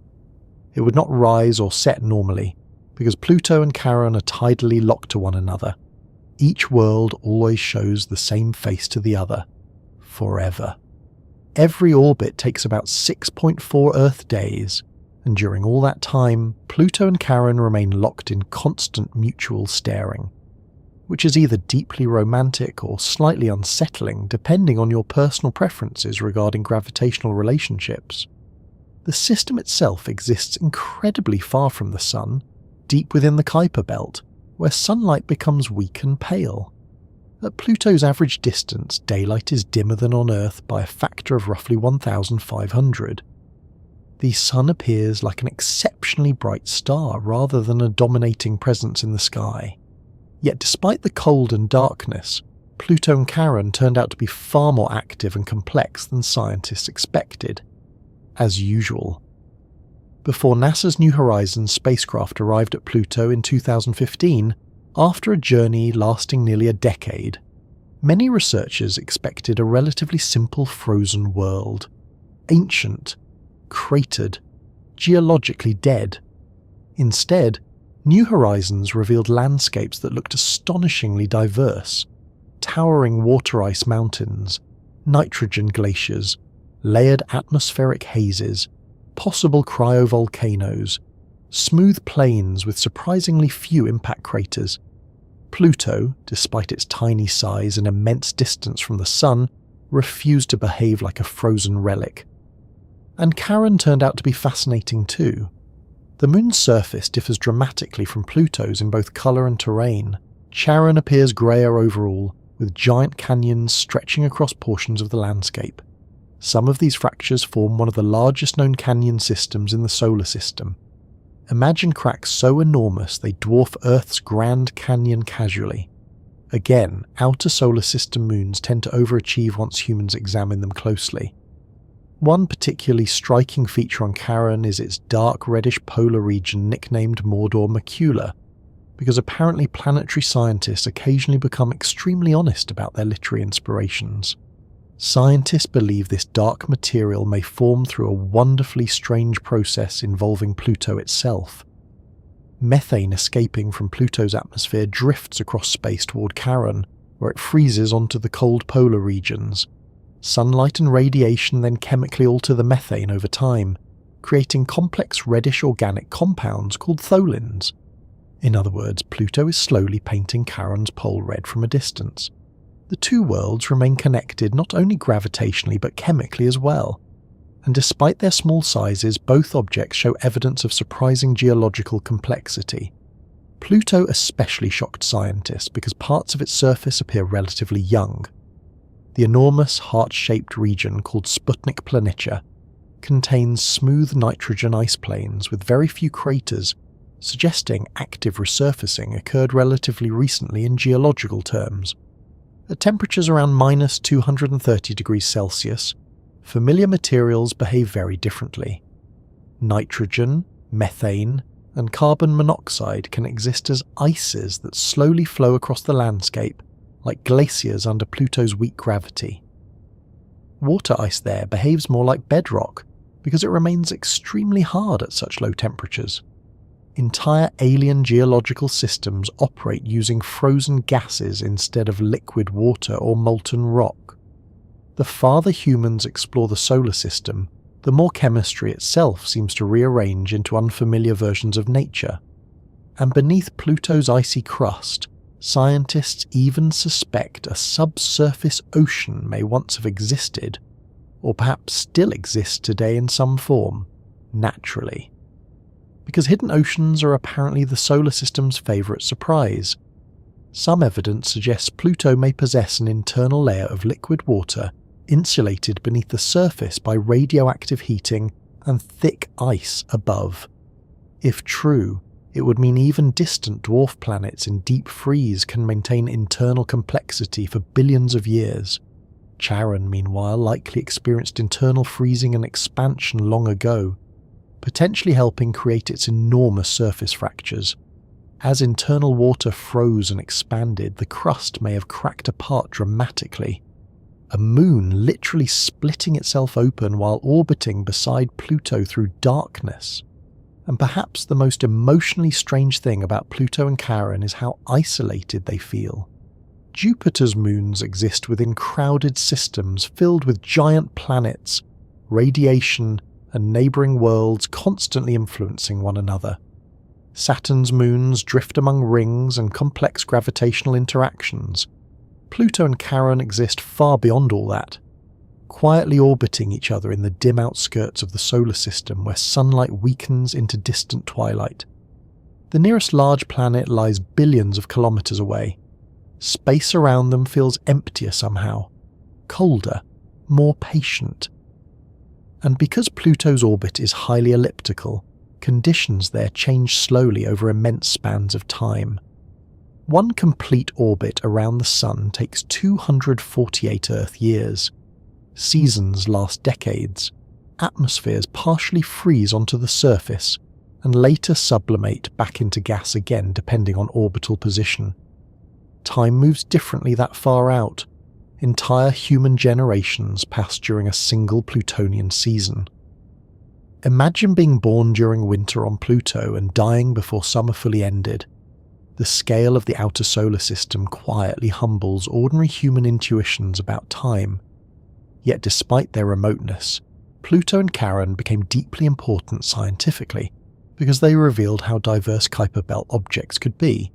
It would not rise or set normally, because Pluto and Charon are tidally locked to one another. Each world always shows the same face to the other, forever. Every orbit takes about 6.4 Earth days, and during all that time, Pluto and Charon remain locked in constant mutual staring, which is either deeply romantic or slightly unsettling depending on your personal preferences regarding gravitational relationships. The system itself exists incredibly far from the Sun, deep within the Kuiper belt, where sunlight becomes weak and pale. At Pluto's average distance, daylight is dimmer than on Earth by a factor of roughly 1,500. The Sun appears like an exceptionally bright star rather than a dominating presence in the sky. Yet despite the cold and darkness, Pluto and Charon turned out to be far more active and complex than scientists expected. As usual. Before NASA's New Horizons spacecraft arrived at Pluto in 2015, after a journey lasting nearly a decade, many researchers expected a relatively simple frozen world. Ancient, cratered, geologically dead. Instead, New Horizons revealed landscapes that looked astonishingly diverse. Towering water ice mountains, nitrogen glaciers, layered atmospheric hazes, possible cryovolcanoes, smooth plains with surprisingly few impact craters. Pluto, despite its tiny size and immense distance from the Sun, refused to behave like a frozen relic. And Charon turned out to be fascinating too. The Moon's surface differs dramatically from Pluto's in both colour and terrain. Charon appears greyer overall, with giant canyons stretching across portions of the landscape. Some of these fractures form one of the largest known canyon systems in the solar system. Imagine cracks so enormous they dwarf Earth's Grand Canyon casually. Again, outer solar system moons tend to overachieve once humans examine them closely. One particularly striking feature on Charon is its dark reddish polar region nicknamed Mordor Macula, because apparently planetary scientists occasionally become extremely honest about their literary inspirations. Scientists believe this dark material may form through a wonderfully strange process involving Pluto itself. Methane escaping from Pluto's atmosphere drifts across space toward Charon, where it freezes onto the cold polar regions. Sunlight and radiation then chemically alter the methane over time, creating complex reddish organic compounds called tholins. In other words, Pluto is slowly painting Charon's pole red from a distance. The two worlds remain connected not only gravitationally but chemically as well, and despite their small sizes, both objects show evidence of surprising geological complexity. Pluto especially shocked scientists because parts of its surface appear relatively young. The enormous heart-shaped region called Sputnik Planitia contains smooth nitrogen ice plains with very few craters, suggesting active resurfacing occurred relatively recently in geological terms. At temperatures around minus 230 degrees Celsius, familiar materials behave very differently. Nitrogen, methane, and carbon monoxide can exist as ices that slowly flow across the landscape, like glaciers under Pluto's weak gravity. Water ice there behaves more like bedrock because it remains extremely hard at such low temperatures. Entire alien geological systems operate using frozen gases instead of liquid water or molten rock. The farther humans explore the solar system, the more chemistry itself seems to rearrange into unfamiliar versions of nature. And beneath Pluto's icy crust, scientists even suspect a subsurface ocean may once have existed, or perhaps still exists today in some form, naturally. Because hidden oceans are apparently the solar system's favourite surprise. Some evidence suggests Pluto may possess an internal layer of liquid water insulated beneath the surface by radioactive heating and thick ice above. If true, it would mean even distant dwarf planets in deep freeze can maintain internal complexity for billions of years. Charon, meanwhile, likely experienced internal freezing and expansion long ago, potentially helping create its enormous surface fractures. As internal water froze and expanded, the crust may have cracked apart dramatically. A moon literally splitting itself open while orbiting beside Pluto through darkness. And perhaps the most emotionally strange thing about Pluto and Charon is how isolated they feel. Jupiter's moons exist within crowded systems filled with giant planets, radiation, and neighbouring worlds constantly influencing one another. Saturn's moons drift among rings and complex gravitational interactions. Pluto and Charon exist far beyond all that, quietly orbiting each other in the dim outskirts of the solar system where sunlight weakens into distant twilight. The nearest large planet lies billions of kilometres away. Space around them feels emptier somehow, colder, more patient. And because Pluto's orbit is highly elliptical, conditions there change slowly over immense spans of time. One complete orbit around the Sun takes 248 Earth years. Seasons last decades. Atmospheres partially freeze onto the surface and later sublimate back into gas again depending on orbital position. Time moves differently that far out. Entire human generations pass during a single Plutonian season. Imagine being born during winter on Pluto and dying before summer fully ended. The scale of the outer solar system quietly humbles ordinary human intuitions about time. Yet despite their remoteness, Pluto and Charon became deeply important scientifically because they revealed how diverse Kuiper Belt objects could be.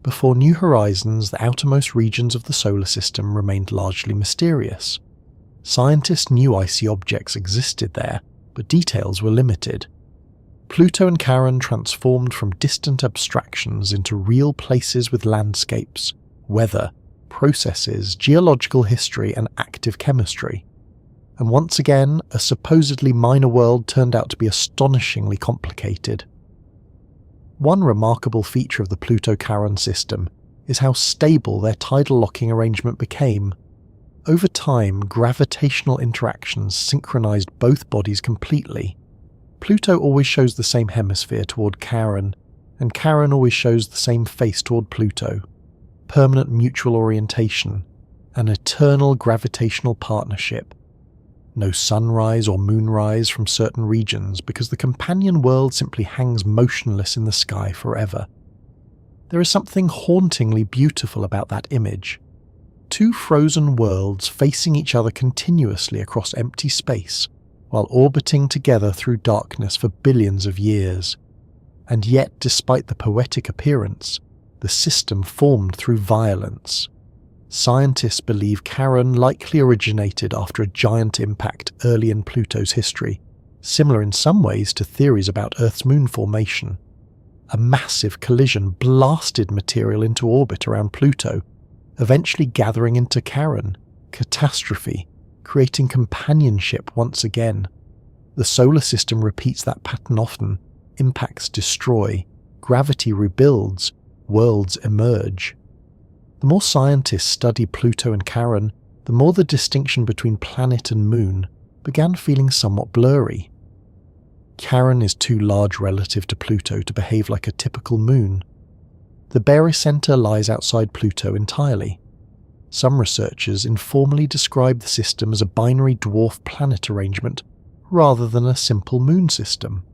Before New Horizons, the outermost regions of the solar system remained largely mysterious. Scientists knew icy objects existed there, but details were limited. Pluto and Charon transformed from distant abstractions into real places with landscapes, weather, processes, geological history, and active chemistry. And once again, a supposedly minor world turned out to be astonishingly complicated. One remarkable feature of the Pluto-Charon system is how stable their tidal locking arrangement became. Over time, gravitational interactions synchronized both bodies completely. Pluto always shows the same hemisphere toward Charon, and Charon always shows the same face toward Pluto. Permanent mutual orientation, an eternal gravitational partnership. No sunrise or moonrise from certain regions because the companion world simply hangs motionless in the sky forever. There is something hauntingly beautiful about that image. Two frozen worlds facing each other continuously across empty space, while orbiting together through darkness for billions of years. And yet, despite the poetic appearance, the system formed through violence. Scientists believe Charon likely originated after a giant impact early in Pluto's history, similar in some ways to theories about Earth's moon formation. A massive collision blasted material into orbit around Pluto, eventually gathering into Charon. Catastrophe, creating companionship once again. The solar system repeats that pattern often. Impacts destroy, gravity rebuilds, worlds emerge. The more scientists study Pluto and Charon, the more the distinction between planet and moon began feeling somewhat blurry. Charon is too large relative to Pluto to behave like a typical moon. The barycenter lies outside Pluto entirely. Some researchers informally describe the system as a binary dwarf planet arrangement rather than a simple moon system.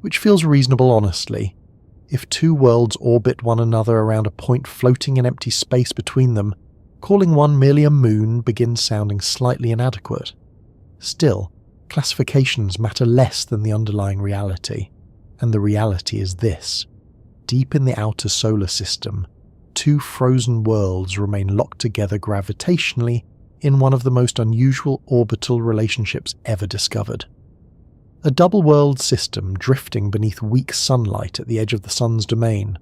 Which feels reasonable honestly. If two worlds orbit one another around a point floating in empty space between them, calling one merely a moon begins sounding slightly inadequate. Still, classifications matter less than the underlying reality, and the reality is this. Deep in the outer solar system, two frozen worlds remain locked together gravitationally in one of the most unusual orbital relationships ever discovered. A double-world system drifting beneath weak sunlight at the edge of the sun's domain.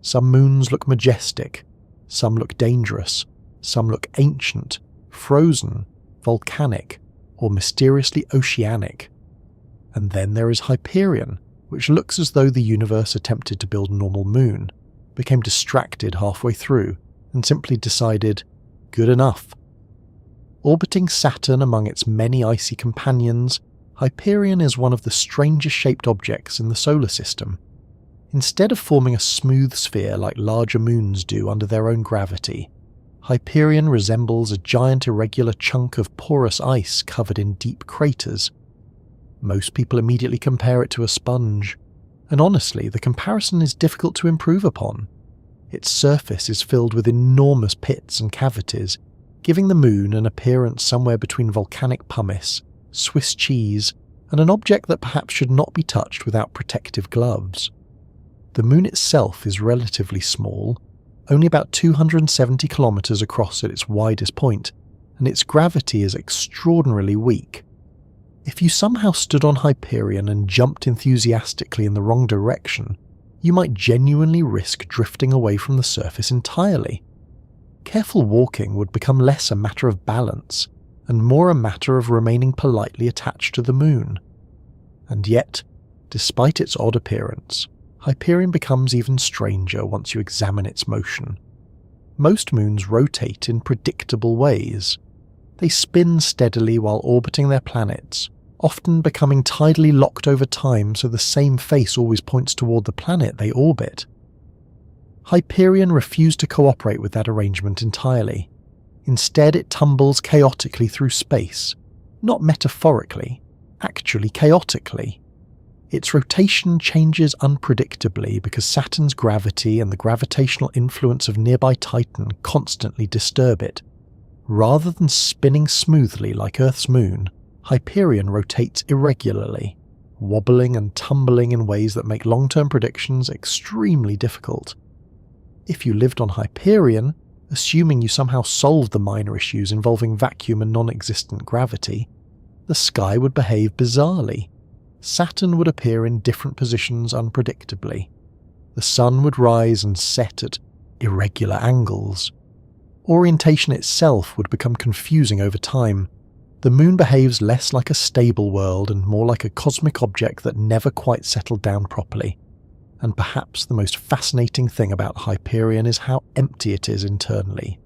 Some moons look majestic, some look dangerous, some look ancient, frozen, volcanic, or mysteriously oceanic. And then there is Hyperion, which looks as though the universe attempted to build a normal moon, became distracted halfway through, and simply decided, good enough. Orbiting Saturn among its many icy companions, Hyperion is one of the strangest shaped objects in the solar system. Instead of forming a smooth sphere like larger moons do under their own gravity, Hyperion resembles a giant irregular chunk of porous ice covered in deep craters. Most people immediately compare it to a sponge, and honestly, the comparison is difficult to improve upon. Its surface is filled with enormous pits and cavities, giving the moon an appearance somewhere between volcanic pumice, Swiss cheese, and an object that perhaps should not be touched without protective gloves. The moon itself is relatively small, only about 270 kilometers across at its widest point, and its gravity is extraordinarily weak. If you somehow stood on Hyperion and jumped enthusiastically in the wrong direction, you might genuinely risk drifting away from the surface entirely. Careful walking would become less a matter of balance, and more a matter of remaining politely attached to the moon. And yet, despite its odd appearance, Hyperion becomes even stranger once you examine its motion. Most moons rotate in predictable ways. They spin steadily while orbiting their planets, often becoming tidally locked over time so the same face always points toward the planet they orbit. Hyperion refused to cooperate with that arrangement entirely. Instead, it tumbles chaotically through space, not metaphorically, actually chaotically. Its rotation changes unpredictably because Saturn's gravity and the gravitational influence of nearby Triton constantly disturb it. Rather than spinning smoothly like Earth's moon, Hyperion rotates irregularly, wobbling and tumbling in ways that make long-term predictions extremely difficult. If you lived on Hyperion, assuming you somehow solved the minor issues involving vacuum and non-existent gravity, the sky would behave bizarrely. Saturn would appear in different positions unpredictably. The sun would rise and set at irregular angles. Orientation itself would become confusing over time. The moon behaves less like a stable world and more like a cosmic object that never quite settled down properly. And perhaps the most fascinating thing about Hyperion is how empty it is internally.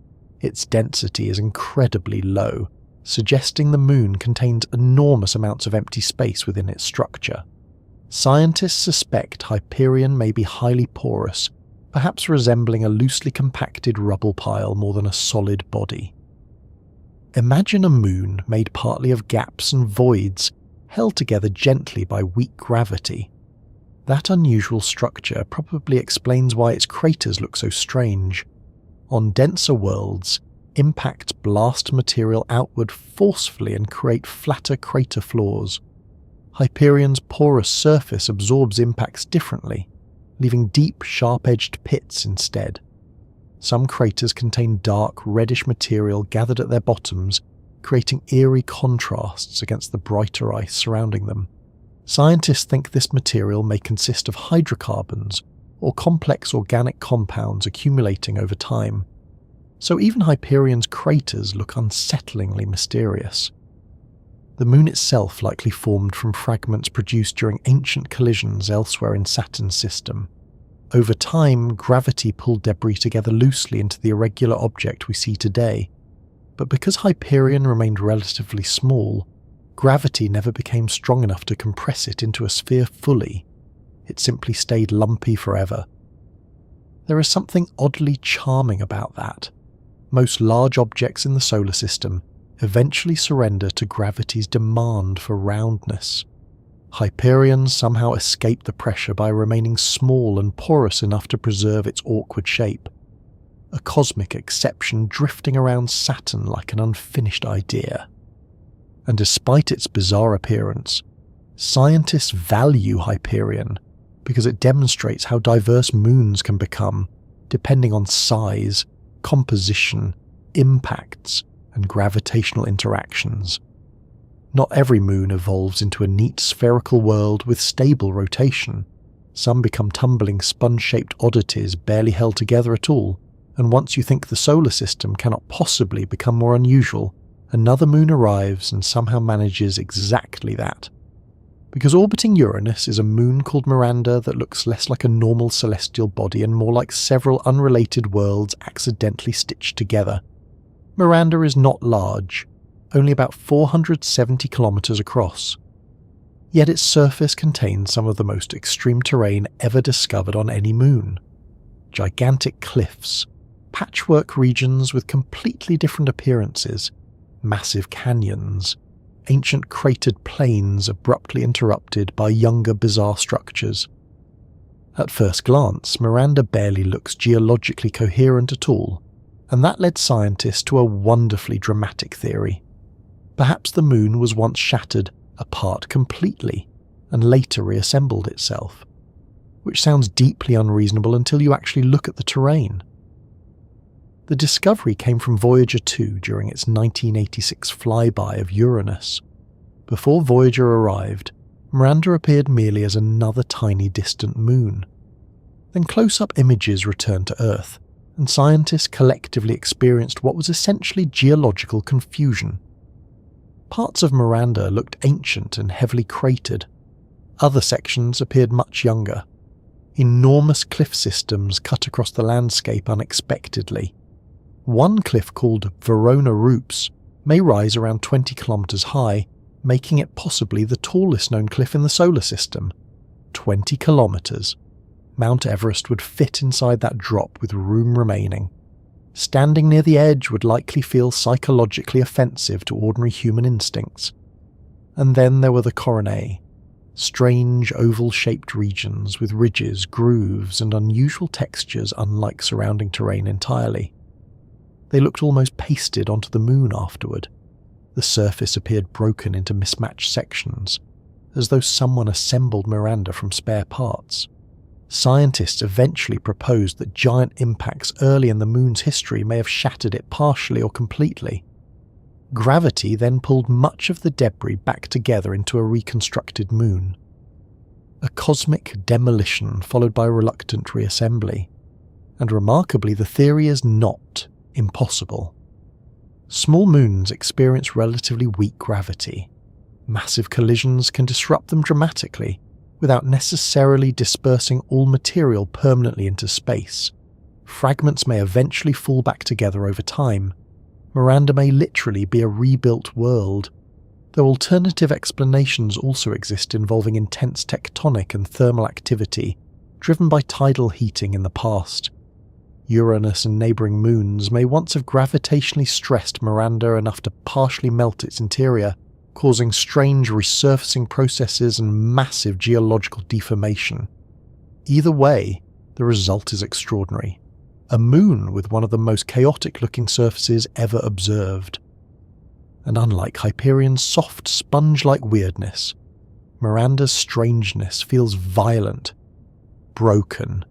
Its density is incredibly low, suggesting the moon contains enormous amounts of empty space within its structure. Scientists suspect Hyperion may be highly porous, perhaps resembling a loosely compacted rubble pile more than a solid body. Imagine a moon made partly of gaps and voids, held together gently by weak gravity. That unusual structure probably explains why its craters look so strange. On denser worlds, impacts blast material outward forcefully and create flatter crater floors. Hyperion's porous surface absorbs impacts differently, leaving deep, sharp-edged pits instead. Some craters contain dark, reddish material gathered at their bottoms, creating eerie contrasts against the brighter ice surrounding them. Scientists think this material may consist of hydrocarbons or complex organic compounds accumulating over time. So even Hyperion's craters look unsettlingly mysterious. The moon itself likely formed from fragments produced during ancient collisions elsewhere in Saturn's system. Over time, gravity pulled debris together loosely into the irregular object we see today. But because Hyperion remained relatively small, gravity never became strong enough to compress it into a sphere fully. It simply stayed lumpy forever. There is something oddly charming about that. Most large objects in the solar system eventually surrender to gravity's demand for roundness. Hyperion somehow escaped the pressure by remaining small and porous enough to preserve its awkward shape. A cosmic exception drifting around Saturn like an unfinished idea. And despite its bizarre appearance, scientists value Hyperion because it demonstrates how diverse moons can become, depending on size, composition, impacts, and gravitational interactions. Not every moon evolves into a neat spherical world with stable rotation. Some become tumbling sponge-shaped oddities barely held together at all, and once you think the solar system cannot possibly become more unusual, another moon arrives and somehow manages exactly that. Because orbiting Uranus is a moon called Miranda that looks less like a normal celestial body and more like several unrelated worlds accidentally stitched together. Miranda is not large, only about 470 kilometers across. Yet its surface contains some of the most extreme terrain ever discovered on any moon. Gigantic cliffs, patchwork regions with completely different appearances, massive canyons, ancient cratered plains abruptly interrupted by younger bizarre structures. At first glance, Miranda barely looks geologically coherent at all, and that led scientists to a wonderfully dramatic theory. Perhaps the moon was once shattered apart completely and later reassembled itself, which sounds deeply unreasonable until you actually look at the terrain. The discovery came from Voyager 2 during its 1986 flyby of Uranus. Before Voyager arrived, Miranda appeared merely as another tiny distant moon. Then close-up images returned to Earth, and scientists collectively experienced what was essentially geological confusion. Parts of Miranda looked ancient and heavily cratered. Other sections appeared much younger. Enormous cliff systems cut across the landscape unexpectedly. One cliff called Verona Rupes may rise around 20 kilometers high, making it possibly the tallest known cliff in the solar system. 20 kilometers. Mount Everest would fit inside that drop with room remaining. Standing near the edge would likely feel psychologically offensive to ordinary human instincts. And then there were the coronae, strange oval-shaped regions with ridges, grooves, and unusual textures unlike surrounding terrain entirely. They looked almost pasted onto the moon afterward. The surface appeared broken into mismatched sections, as though someone assembled Miranda from spare parts. Scientists eventually proposed that giant impacts early in the moon's history may have shattered it partially or completely. Gravity then pulled much of the debris back together into a reconstructed moon. A cosmic demolition followed by reluctant reassembly. And remarkably, the theory is not impossible. Small moons experience relatively weak gravity. Massive collisions can disrupt them dramatically, without necessarily dispersing all material permanently into space. Fragments may eventually fall back together over time. Miranda may literally be a rebuilt world, though alternative explanations also exist involving intense tectonic and thermal activity, driven by tidal heating in the past. Uranus and neighbouring moons may once have gravitationally stressed Miranda enough to partially melt its interior, causing strange resurfacing processes and massive geological deformation. Either way, the result is extraordinary. A moon with one of the most chaotic-looking surfaces ever observed. And unlike Hyperion's soft, sponge-like weirdness, Miranda's strangeness feels violent, broken,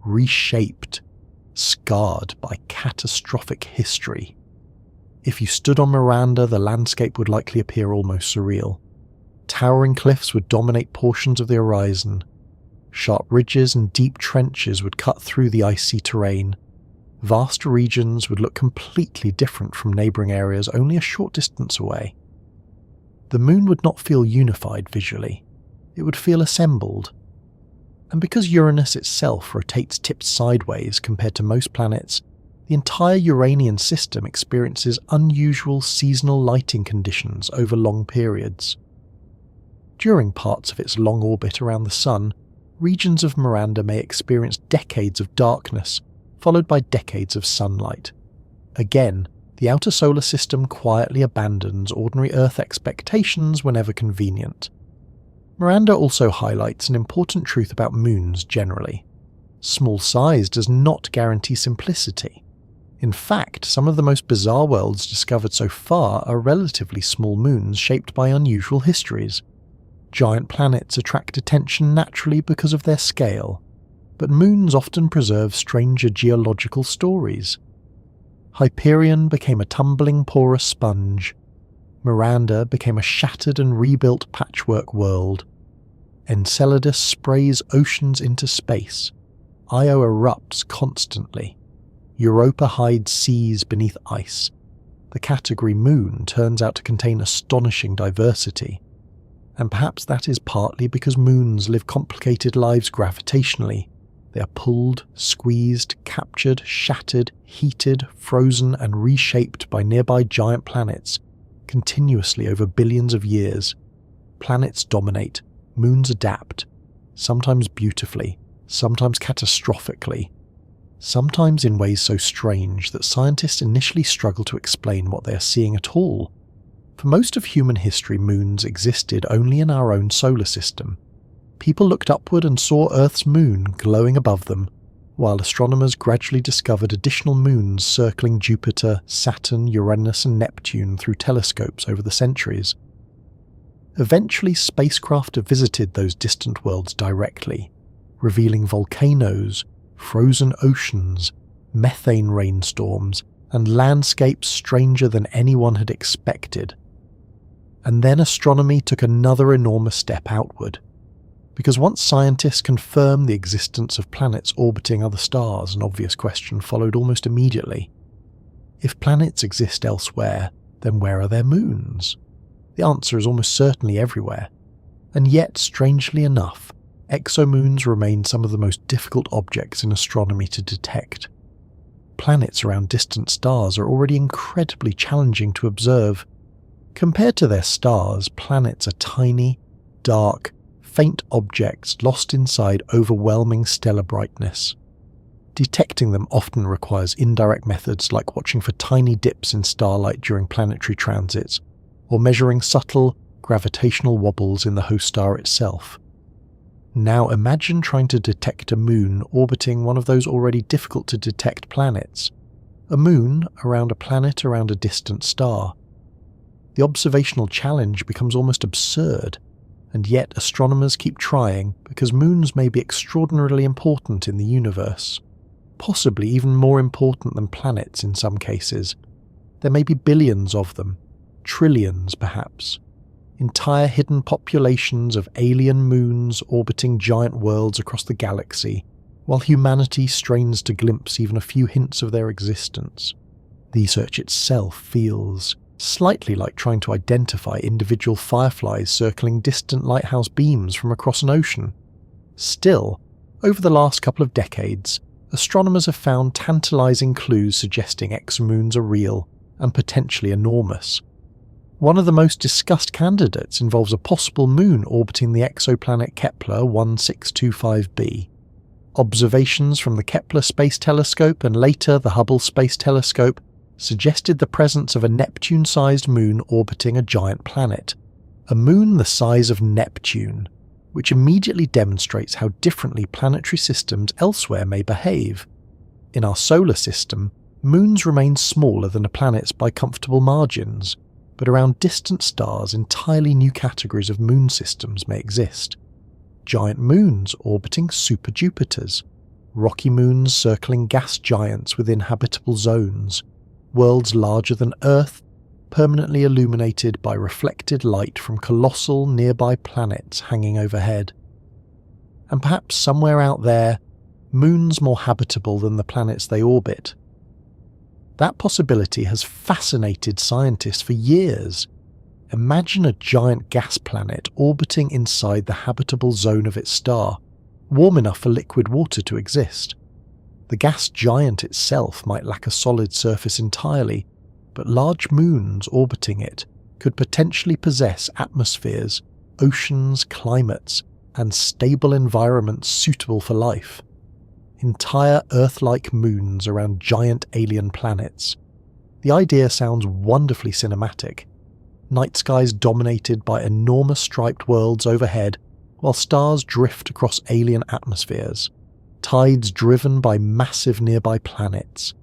reshaped, scarred by catastrophic history. If you stood on Miranda, the landscape would likely appear almost surreal. Towering cliffs would dominate portions of the horizon. Sharp ridges and deep trenches would cut through the icy terrain. Vast regions would look completely different from neighbouring areas only a short distance away. The moon would not feel unified visually. It would feel assembled. And because Uranus itself rotates tipped sideways compared to most planets, the entire Uranian system experiences unusual seasonal lighting conditions over long periods. During parts of its long orbit around the Sun, regions of Miranda may experience decades of darkness, followed by decades of sunlight. Again, the outer solar system quietly abandons ordinary Earth expectations whenever convenient. Miranda also highlights an important truth about moons generally. Small size does not guarantee simplicity. In fact, some of the most bizarre worlds discovered so far are relatively small moons shaped by unusual histories. Giant planets attract attention naturally because of their scale, but moons often preserve stranger geological stories. Hyperion became a tumbling porous sponge. Miranda became a shattered and rebuilt patchwork world. Enceladus sprays oceans into space. Io erupts constantly. Europa hides seas beneath ice. The category moon turns out to contain astonishing diversity. And perhaps that is partly because moons live complicated lives gravitationally. They are pulled, squeezed, captured, shattered, heated, frozen, and reshaped by nearby giant planets, continuously over billions of years. Planets dominate, moons adapt, sometimes beautifully, sometimes catastrophically, sometimes in ways so strange that scientists initially struggle to explain what they are seeing at all. For most of human history, moons existed only in our own solar system. People looked upward and saw Earth's moon glowing above them, while astronomers gradually discovered additional moons circling Jupiter, Saturn, Uranus and Neptune through telescopes over the centuries. Eventually, spacecraft visited those distant worlds directly, revealing volcanoes, frozen oceans, methane rainstorms, and landscapes stranger than anyone had expected. And then astronomy took another enormous step outward, because once scientists confirmed the existence of planets orbiting other stars, an obvious question followed almost immediately. If planets exist elsewhere, then where are their moons? The answer is almost certainly everywhere. And yet, strangely enough, exomoons remain some of the most difficult objects in astronomy to detect. Planets around distant stars are already incredibly challenging to observe. Compared to their stars, planets are tiny, dark, faint objects lost inside overwhelming stellar brightness. Detecting them often requires indirect methods like watching for tiny dips in starlight during planetary transits, or measuring subtle, gravitational wobbles in the host star itself. Now imagine trying to detect a moon orbiting one of those already difficult to detect planets. A moon around a planet around a distant star. The observational challenge becomes almost absurd, and yet astronomers keep trying because moons may be extraordinarily important in the universe, possibly even more important than planets in some cases. There may be billions of them, trillions perhaps, entire hidden populations of alien moons orbiting giant worlds across the galaxy, while humanity strains to glimpse even a few hints of their existence. The research itself feels slightly like trying to identify individual fireflies circling distant lighthouse beams from across an ocean. Still, over the last couple of decades, astronomers have found tantalizing clues suggesting exomoons are real and potentially enormous. One of the most discussed candidates involves a possible moon orbiting the exoplanet Kepler 1625b. Observations from the Kepler Space Telescope and later the Hubble Space Telescope suggested the presence of a Neptune-sized moon orbiting a giant planet, a moon the size of Neptune, which immediately demonstrates how differently planetary systems elsewhere may behave. In our solar system, moons remain smaller than planets by comfortable margins, but around distant stars entirely new categories of moon systems may exist. Giant moons orbiting super Jupiters, rocky moons circling gas giants within habitable zones, worlds larger than Earth, permanently illuminated by reflected light from colossal nearby planets hanging overhead. And perhaps somewhere out there, moons more habitable than the planets they orbit. That possibility has fascinated scientists for years. Imagine a giant gas planet orbiting inside the habitable zone of its star, warm enough for liquid water to exist. The gas giant itself might lack a solid surface entirely, but large moons orbiting it could potentially possess atmospheres, oceans, climates, and stable environments suitable for life. Entire Earth-like moons around giant alien planets. The idea sounds wonderfully cinematic. Night skies dominated by enormous striped worlds overhead, while stars drift across alien atmospheres. Tides driven by massive nearby planets.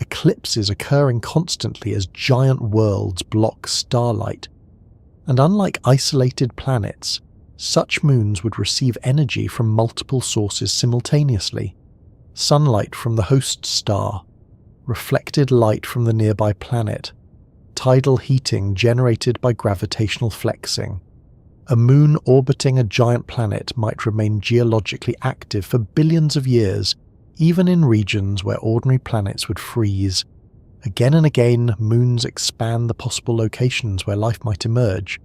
Eclipses occurring constantly as giant worlds block starlight. And unlike isolated planets, such moons would receive energy from multiple sources simultaneously. Sunlight from the host star, reflected light from the nearby planet, tidal heating generated by gravitational flexing. A moon orbiting a giant planet might remain geologically active for billions of years, even in regions where ordinary planets would freeze. Again and again, moons expand the possible locations where life might emerge.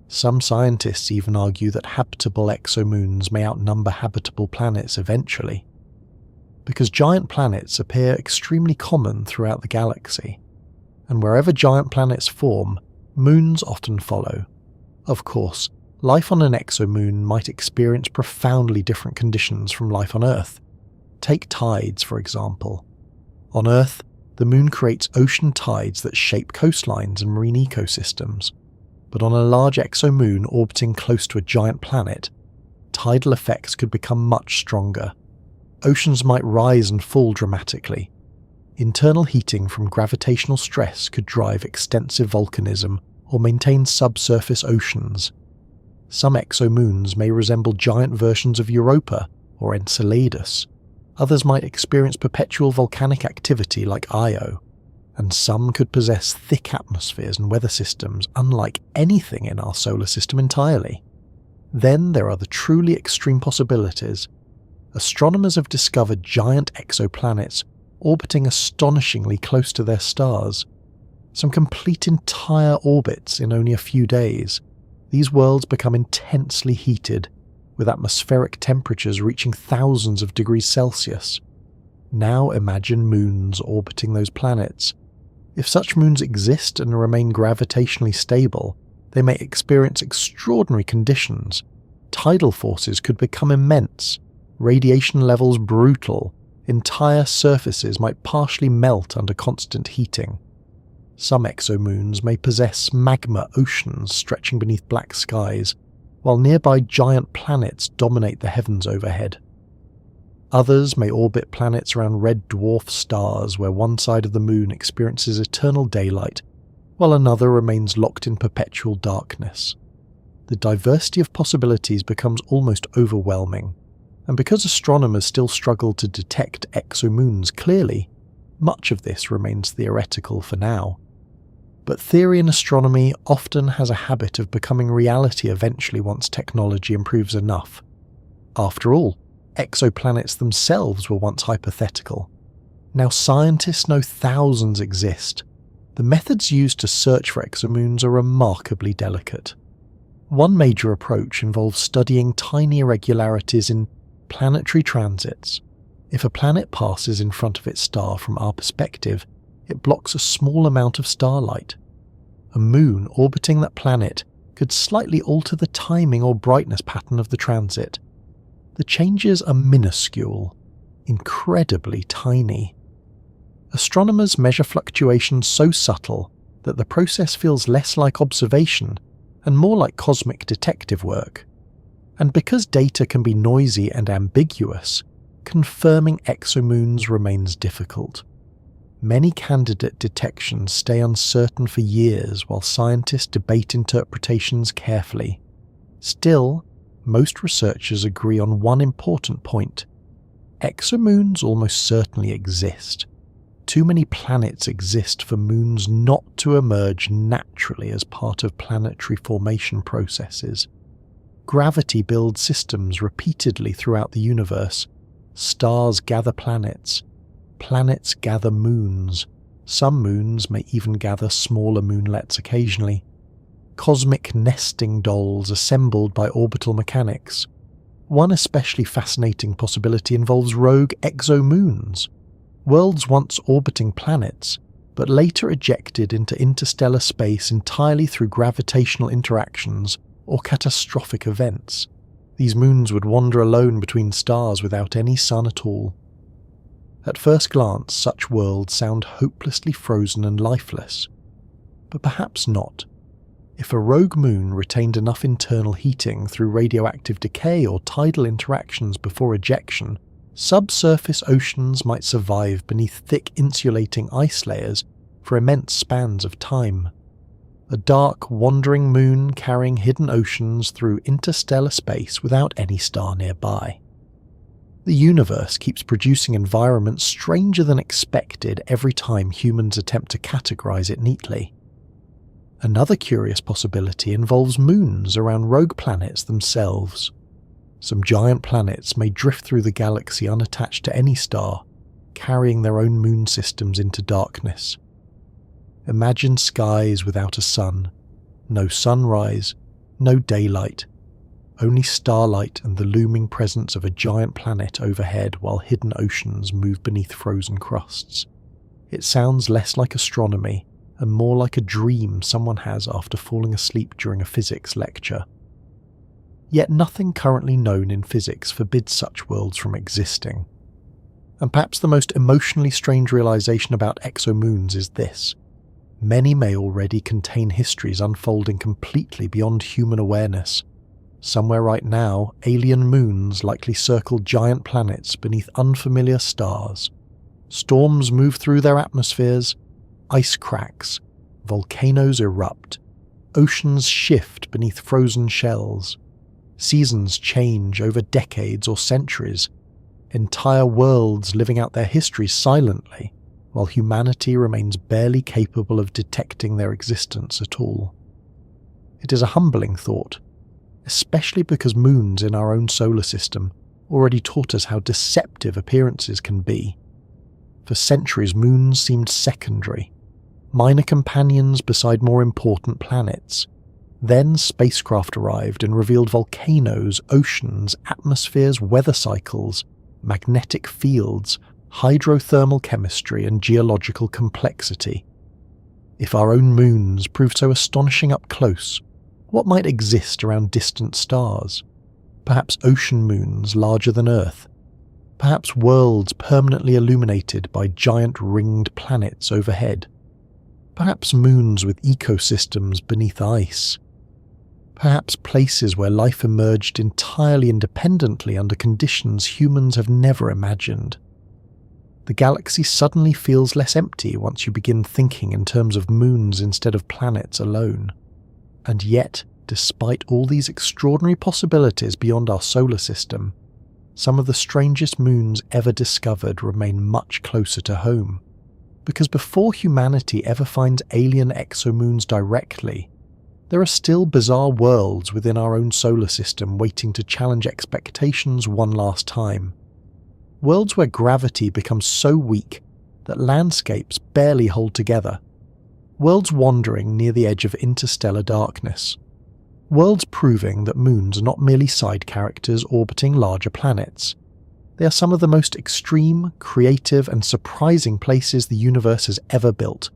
Some scientists even argue that habitable exomoons may outnumber habitable planets eventually. Because giant planets appear extremely common throughout the galaxy, and wherever giant planets form, Moons often follow. Of course, life on an exomoon might experience profoundly different conditions from life on Earth. Take tides, for example. On Earth, the moon creates ocean tides that shape coastlines and marine ecosystems. But on a large exomoon orbiting close to a giant planet, tidal effects could become much stronger. Oceans might rise and fall dramatically. Internal heating from gravitational stress could drive extensive volcanism or maintain subsurface oceans. Some exomoons may resemble giant versions of Europa or Enceladus. Others might experience perpetual volcanic activity like Io, and some could possess thick atmospheres and weather systems unlike anything in our solar system entirely. Then there are the truly extreme possibilities. Astronomers have discovered giant exoplanets orbiting astonishingly close to their stars. Some complete entire orbits in only a few days. These worlds become intensely heated, with atmospheric temperatures reaching thousands of degrees Celsius. Now imagine moons orbiting those planets. If such moons exist and remain gravitationally stable, they may experience extraordinary conditions. Tidal forces could become immense, radiation levels brutal, entire surfaces might partially melt under constant heating. Some exomoons may possess magma oceans stretching beneath black skies, while nearby giant planets dominate the heavens overhead. Others may orbit planets around red dwarf stars where one side of the moon experiences eternal daylight, while another remains locked in perpetual darkness. The diversity of possibilities becomes almost overwhelming, and because astronomers still struggle to detect exomoons clearly, much of this remains theoretical for now. But theory in astronomy often has a habit of becoming reality eventually once technology improves enough. After all, exoplanets themselves were once hypothetical. Now scientists know thousands exist. The methods used to search for exomoons are remarkably delicate. One major approach involves studying tiny irregularities in planetary transits. If a planet passes in front of its star from our perspective, it blocks a small amount of starlight. A moon orbiting that planet could slightly alter the timing or brightness pattern of the transit. The changes are minuscule, incredibly tiny. Astronomers measure fluctuations so subtle that the process feels less like observation and more like cosmic detective work. And because data can be noisy and ambiguous, confirming exomoons remains difficult. Many candidate detections stay uncertain for years while scientists debate interpretations carefully. Still, most researchers agree on one important point. Exomoons almost certainly exist. Too many planets exist for moons not to emerge naturally as part of planetary formation processes. Gravity builds systems repeatedly throughout the universe. Stars gather planets. Planets gather moons. Some moons may even gather smaller moonlets occasionally. Cosmic nesting dolls assembled by orbital mechanics. One especially fascinating possibility involves rogue exomoons. Worlds once orbiting planets, but later ejected into interstellar space entirely through gravitational interactions or catastrophic events. These moons would wander alone between stars without any sun at all. At first glance, such worlds sound hopelessly frozen and lifeless. But perhaps not. If a rogue moon retained enough internal heating through radioactive decay or tidal interactions before ejection, subsurface oceans might survive beneath thick insulating ice layers for immense spans of time. A dark, wandering moon carrying hidden oceans through interstellar space without any star nearby. The universe keeps producing environments stranger than expected every time humans attempt to categorize it neatly. Another curious possibility involves moons around rogue planets themselves. Some giant planets may drift through the galaxy unattached to any star, carrying their own moon systems into darkness. Imagine skies without a sun, no sunrise, no daylight, only starlight and the looming presence of a giant planet overhead while hidden oceans move beneath frozen crusts. It sounds less like astronomy and more like a dream someone has after falling asleep during a physics lecture. Yet nothing currently known in physics forbids such worlds from existing. And perhaps the most emotionally strange realization about exomoons is this: many may already contain histories unfolding completely beyond human awareness. Somewhere right now, alien moons likely circle giant planets beneath unfamiliar stars. Storms move through their atmospheres, ice cracks, volcanoes erupt, oceans shift beneath frozen shells, seasons change over decades or centuries, entire worlds living out their histories silently, while humanity remains barely capable of detecting their existence at all. It is a humbling thought, especially because moons in our own solar system already taught us how deceptive appearances can be. For centuries, moons seemed secondary, minor companions beside more important planets. Then spacecraft arrived and revealed volcanoes, oceans, atmospheres, weather cycles, magnetic fields, hydrothermal chemistry, and geological complexity. If our own moons proved so astonishing up close, what might exist around distant stars? Perhaps ocean moons larger than Earth. Perhaps worlds permanently illuminated by giant ringed planets overhead. Perhaps moons with ecosystems beneath ice. Perhaps places where life emerged entirely independently under conditions humans have never imagined. The galaxy suddenly feels less empty once you begin thinking in terms of moons instead of planets alone. And yet, despite all these extraordinary possibilities beyond our solar system, some of the strangest moons ever discovered remain much closer to home. Because before humanity ever finds alien exomoons directly, there are still bizarre worlds within our own solar system waiting to challenge expectations one last time. Worlds where gravity becomes so weak that landscapes barely hold together. Worlds wandering near the edge of interstellar darkness. Worlds proving that moons are not merely side characters orbiting larger planets. They are some of the most extreme, creative, and surprising places the universe has ever built.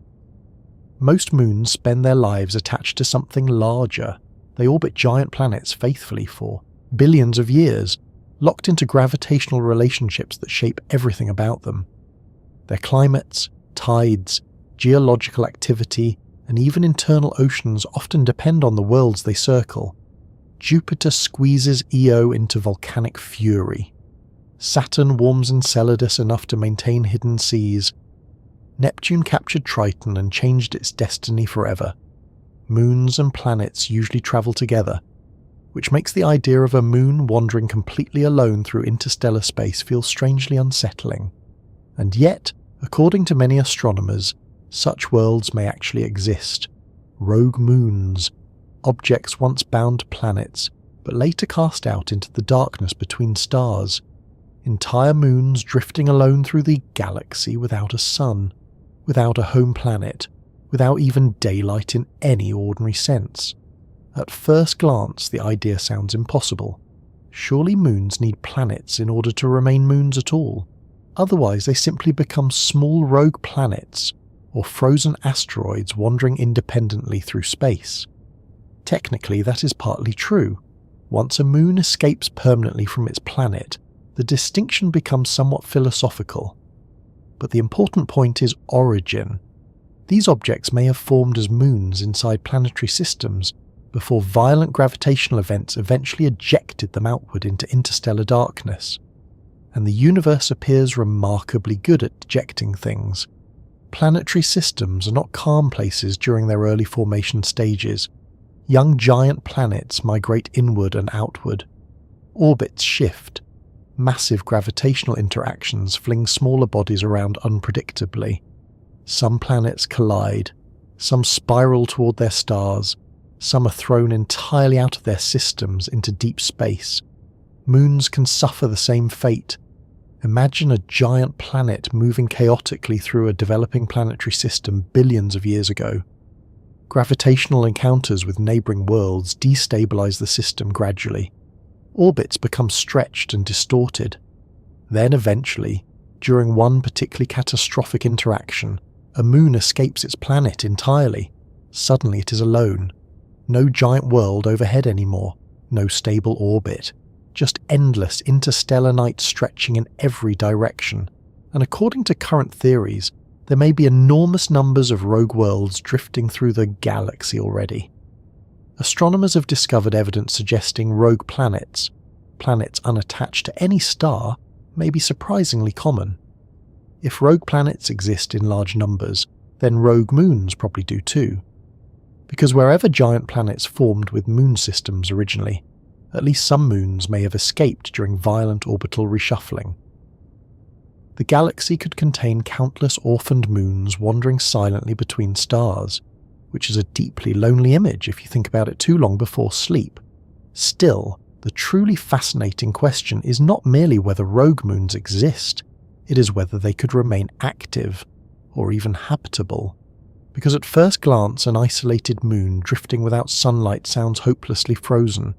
Most moons spend their lives attached to something larger. They orbit giant planets faithfully for billions of years, locked into gravitational relationships that shape everything about them. Their climates, tides, geological activity, and even internal oceans often depend on the worlds they circle. Jupiter squeezes Io into volcanic fury. Saturn warms Enceladus enough to maintain hidden seas. Neptune captured Triton and changed its destiny forever. Moons and planets usually travel together, which makes the idea of a moon wandering completely alone through interstellar space feel strangely unsettling. And yet, according to many astronomers, such worlds may actually exist. Rogue moons, objects once bound to planets, but later cast out into the darkness between stars. Entire moons drifting alone through the galaxy without a sun, without a home planet, without even daylight in any ordinary sense. At first glance, the idea sounds impossible. Surely moons need planets in order to remain moons at all. Otherwise, they simply become small rogue planets, or frozen asteroids wandering independently through space. Technically, that is partly true. Once a moon escapes permanently from its planet, the distinction becomes somewhat philosophical. But the important point is origin. These objects may have formed as moons inside planetary systems before violent gravitational events eventually ejected them outward into interstellar darkness. And the universe appears remarkably good at ejecting things. Planetary systems are not calm places during their early formation stages. Young giant planets migrate inward and outward. Orbits shift. Massive gravitational interactions fling smaller bodies around unpredictably. Some planets collide. Some spiral toward their stars. Some are thrown entirely out of their systems into deep space. Moons can suffer the same fate. Imagine a giant planet moving chaotically through a developing planetary system billions of years ago. Gravitational encounters with neighbouring worlds destabilize the system gradually. Orbits become stretched and distorted. Then eventually, during one particularly catastrophic interaction, A moon escapes its planet entirely. Suddenly it is alone. No giant world overhead anymore. No stable orbit. Just endless interstellar night stretching in every direction. And according to current theories, there may be enormous numbers of rogue worlds drifting through the galaxy already. Astronomers have discovered evidence suggesting rogue planets, planets unattached to any star, may be surprisingly common. If rogue planets exist in large numbers, then rogue moons probably do too. Because wherever giant planets formed with moon systems originally, at least some moons may have escaped during violent orbital reshuffling. The galaxy could contain countless orphaned moons wandering silently between stars, which is a deeply lonely image if you think about it too long before sleep. Still, the truly fascinating question is not merely whether rogue moons exist, it is whether they could remain active, or even habitable. Because at first glance an isolated moon drifting without sunlight sounds hopelessly frozen.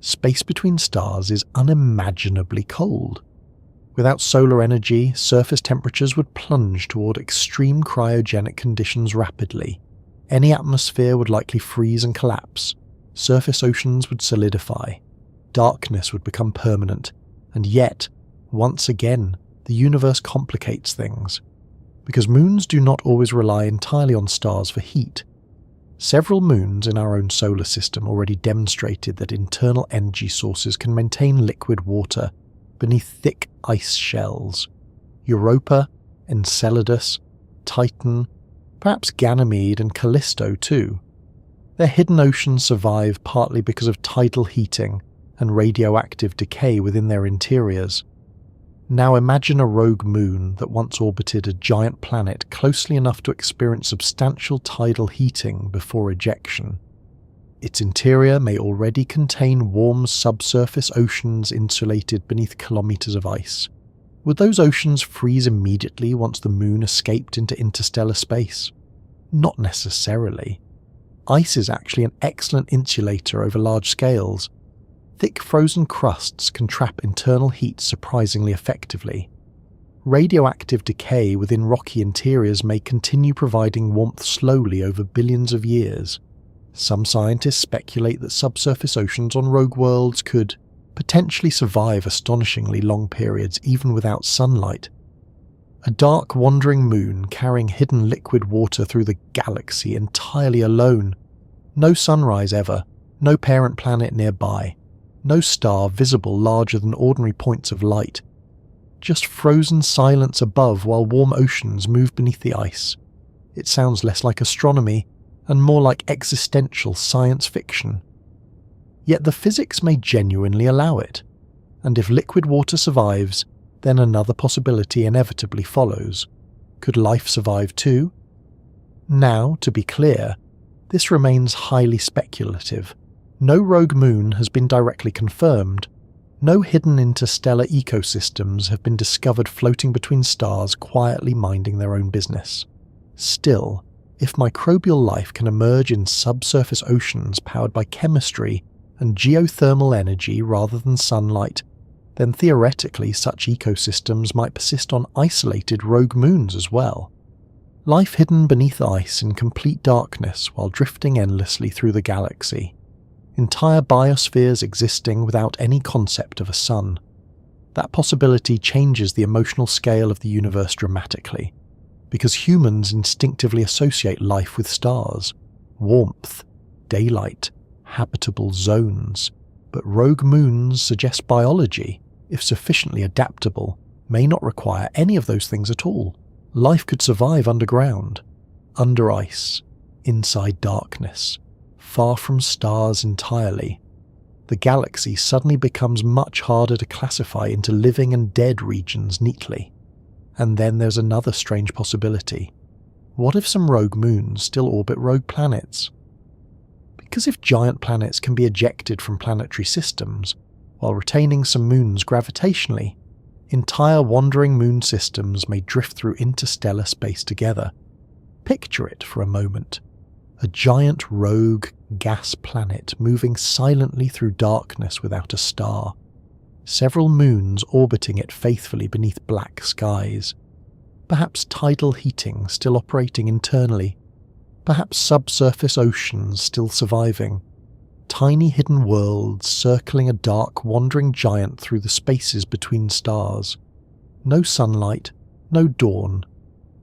Space between stars is unimaginably cold. Without solar energy, surface temperatures would plunge toward extreme cryogenic conditions rapidly. Any atmosphere would likely freeze and collapse. Surface oceans would solidify. Darkness would become permanent. And yet, once again, the universe complicates things. Because moons do not always rely entirely on stars for heat. Several moons in our own solar system already demonstrated that internal energy sources can maintain liquid water beneath thick ice shells. Europa, Enceladus, Triton, perhaps Ganymede and Kalisto too. Their hidden oceans survive partly because of tidal heating and radioactive decay within their interiors. Now imagine a rogue moon that once orbited a giant planet closely enough to experience substantial tidal heating before ejection. Its interior may already contain warm subsurface oceans insulated beneath kilometers of ice. Would those oceans freeze immediately once the moon escaped into interstellar space? Not necessarily. Ice is actually an excellent insulator over large scales. Thick frozen crusts can trap internal heat surprisingly effectively. Radioactive decay within rocky interiors may continue providing warmth slowly over billions of years. Some scientists speculate that subsurface oceans on rogue worlds could potentially survive astonishingly long periods even without sunlight. A dark wandering moon carrying hidden liquid water through the galaxy entirely alone. No sunrise ever, no parent planet nearby. No star visible larger than ordinary points of light. Just frozen silence above while warm oceans move beneath the ice. It sounds less like astronomy and more like existential science fiction. Yet the physics may genuinely allow it. And if liquid water survives, then another possibility inevitably follows. Could life survive too? Now, to be clear, this remains highly speculative. No rogue moon has been directly confirmed. No hidden interstellar ecosystems have been discovered floating between stars quietly minding their own business. Still, if microbial life can emerge in subsurface oceans powered by chemistry and geothermal energy rather than sunlight, then theoretically such ecosystems might persist on isolated rogue moons as well. Life hidden beneath ice in complete darkness while drifting endlessly through the galaxy. Entire biospheres existing without any concept of a sun. That possibility changes the emotional scale of the universe dramatically, because humans instinctively associate life with stars, warmth, daylight, habitable zones, but rogue moons suggest biology, if sufficiently adaptable, may not require any of those things at all. Life could survive underground, under ice, inside darkness, far from stars entirely. The galaxy suddenly becomes much harder to classify into living and dead regions neatly. And then there's another strange possibility. What if some rogue moons still orbit rogue planets? Because if giant planets can be ejected from planetary systems, while retaining some moons gravitationally, entire wandering moon systems may drift through interstellar space together. Picture it for a moment. A giant rogue gas planet moving silently through darkness without a star. Several moons orbiting it faithfully beneath black skies. Perhaps tidal heating still operating internally. Perhaps subsurface oceans still surviving. Tiny hidden worlds circling a dark, wandering giant through the spaces between stars. No sunlight, no dawn,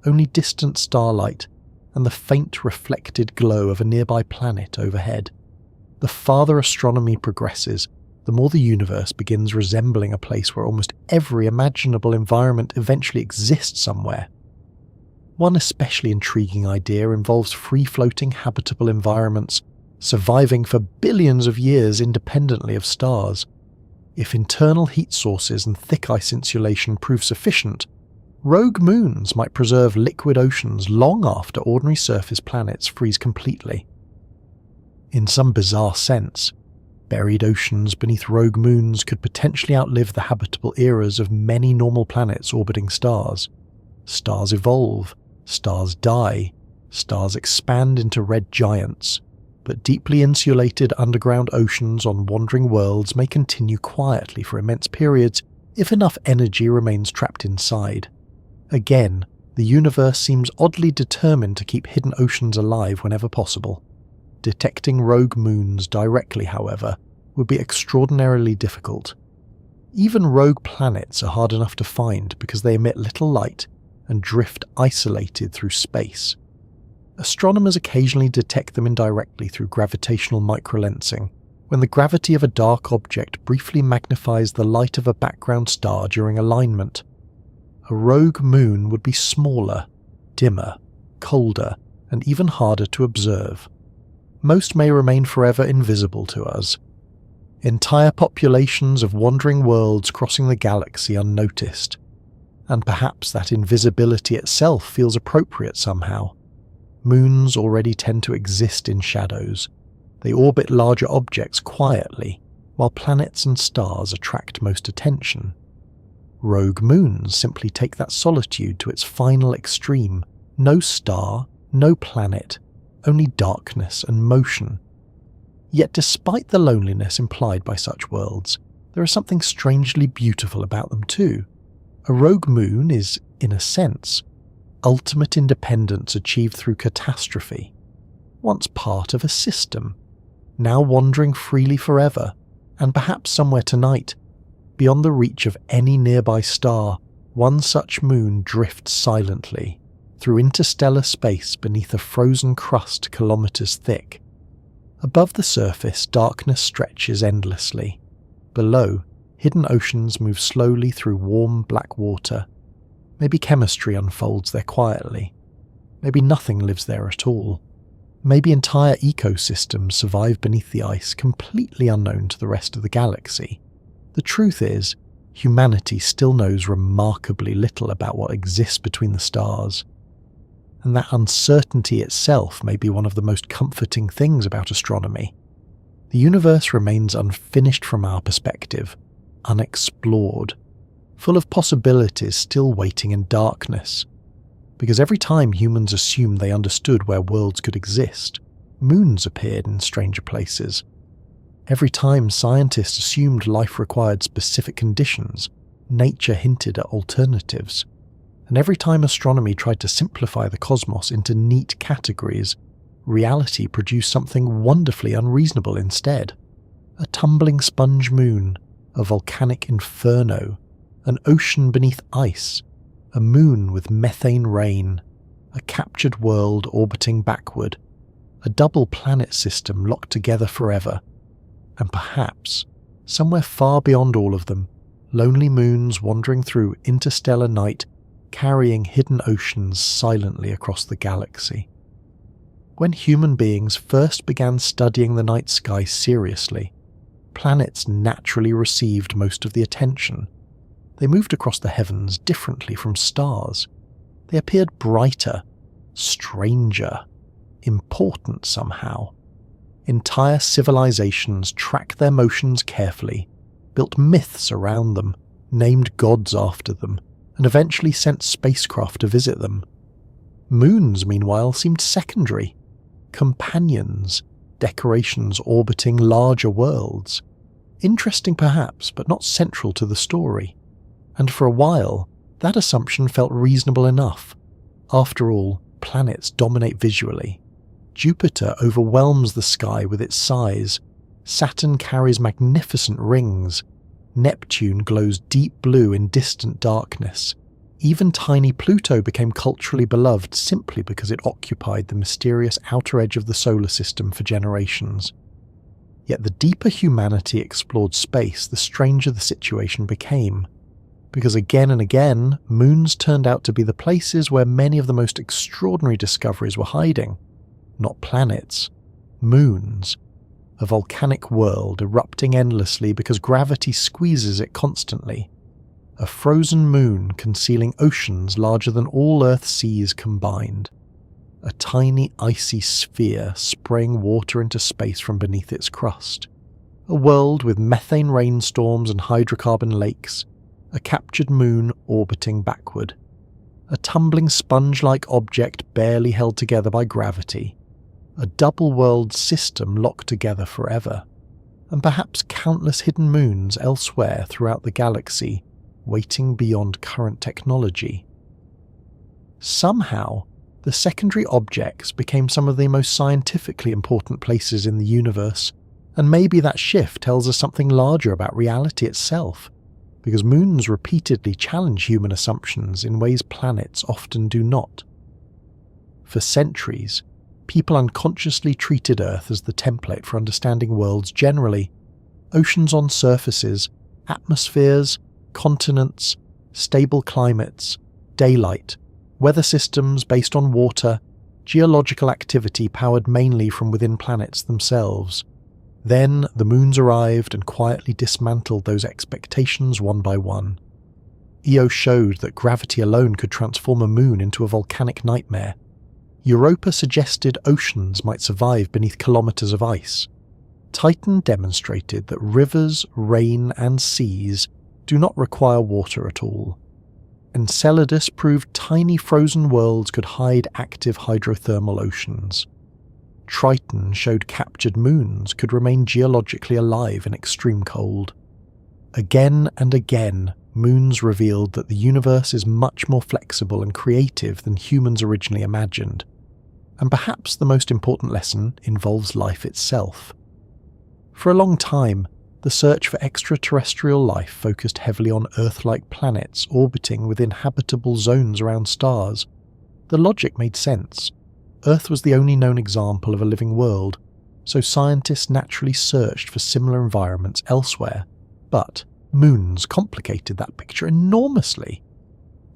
only distant starlight and the faint reflected glow of a nearby planet overhead. The farther astronomy progresses, the more the universe begins resembling a place where almost every imaginable environment eventually exists somewhere. One especially intriguing idea involves free-floating habitable environments, surviving for billions of years independently of stars. If internal heat sources and thick ice insulation prove sufficient, rogue moons might preserve liquid oceans long after ordinary surface planets freeze completely. In some bizarre sense, buried oceans beneath rogue moons could potentially outlive the habitable eras of many normal planets orbiting stars. Stars evolve, stars die, stars expand into red giants, but deeply insulated underground oceans on wandering worlds may continue quietly for immense periods if enough energy remains trapped inside. Again, the universe seems oddly determined to keep hidden oceans alive whenever possible. Detecting rogue moons directly, however, would be extraordinarily difficult. Even rogue planets are hard enough to find because they emit little light and drift isolated through space. Astronomers occasionally detect them indirectly through gravitational microlensing, when the gravity of a dark object briefly magnifies the light of a background star during alignment. A rogue moon would be smaller, dimmer, colder, and even harder to observe. Most may remain forever invisible to us. Entire populations of wandering worlds crossing the galaxy unnoticed. And perhaps that invisibility itself feels appropriate somehow. Moons already tend to exist in shadows. They orbit larger objects quietly, while planets and stars attract most attention. Rogue moons simply take that solitude to its final extreme. No star, no planet, only darkness and motion. Yet despite the loneliness implied by such worlds, there is something strangely beautiful about them too. A rogue moon is, in a sense, ultimate independence achieved through catastrophe. Once part of a system, now wandering freely forever, and perhaps somewhere tonight, beyond the reach of any nearby star, one such moon drifts silently through interstellar space beneath a frozen crust kilometers thick. Above the surface, darkness stretches endlessly. Below, hidden oceans move slowly through warm black water. Maybe chemistry unfolds there quietly. Maybe nothing lives there at all. Maybe entire ecosystems survive beneath the ice, completely unknown to the rest of the galaxy. The truth is, humanity still knows remarkably little about what exists between the stars. And that uncertainty itself may be one of the most comforting things about astronomy. The universe remains unfinished from our perspective, unexplored, full of possibilities still waiting in darkness. Because every time humans assumed they understood where worlds could exist, moons appeared in stranger places. Every time scientists assumed life required specific conditions, nature hinted at alternatives. And every time astronomy tried to simplify the cosmos into neat categories, reality produced something wonderfully unreasonable instead. A tumbling sponge moon, a volcanic inferno, an ocean beneath ice, a moon with methane rain, a captured world orbiting backward, a double planet system locked together forever, and perhaps, somewhere far beyond all of them, lonely moons wandering through interstellar night, carrying hidden oceans silently across the galaxy. When human beings first began studying the night sky seriously, planets naturally received most of the attention. They moved across the heavens differently from stars. They appeared brighter, stranger, important somehow. Entire civilizations tracked their motions carefully, built myths around them, named gods after them, and eventually sent spacecraft to visit them. Moons, meanwhile, seemed secondary. Companions, decorations orbiting larger worlds. Interesting perhaps, but not central to the story. And for a while, That assumption felt reasonable enough. After all, planets dominate visually. Jupiter overwhelms the sky with its size. Saturn carries magnificent rings. Neptune glows deep blue in distant darkness. Even tiny Pluto became culturally beloved simply because it occupied the mysterious outer edge of the solar system for generations. Yet the deeper humanity explored space, the stranger the situation became. Because again and again, moons turned out to be the places where many of the most extraordinary discoveries were hiding. Not planets, moons. A volcanic world erupting endlessly because gravity squeezes it constantly. A frozen moon concealing oceans larger than all Earth's seas combined. A tiny icy sphere spraying water into space from beneath its crust. A world with methane rainstorms and hydrocarbon lakes. A captured moon orbiting backward. A tumbling sponge-like object barely held together by gravity. A double-world system locked together forever. And perhaps countless hidden moons elsewhere throughout the galaxy, waiting beyond current technology. Somehow, the secondary objects became some of the most scientifically important places in the universe, and maybe that shift tells us something larger about reality itself, because moons repeatedly challenge human assumptions in ways planets often do not. For centuries, people unconsciously treated Earth as the template for understanding worlds generally. Oceans on surfaces, atmospheres, continents, stable climates, daylight, weather systems based on water, geological activity powered mainly from within planets themselves. Then the moons arrived and quietly dismantled those expectations one by one. Io showed that gravity alone could transform a moon into a volcanic nightmare. Europa suggested oceans might survive beneath kilometers of ice. Triton demonstrated that rivers, rain, and seas do not require water at all. Enceladus proved tiny frozen worlds could hide active hydrothermal oceans. Triton showed captured moons could remain geologically alive in extreme cold. Again and again, moons revealed that the universe is much more flexible and creative than humans originally imagined. And perhaps the most important lesson involves life itself. For a long time, the search for extraterrestrial life focused heavily on Earth-like planets orbiting within habitable zones around stars. The logic made sense. Earth was the only known example of a living world, so scientists naturally searched for similar environments elsewhere. But moons complicated that picture enormously.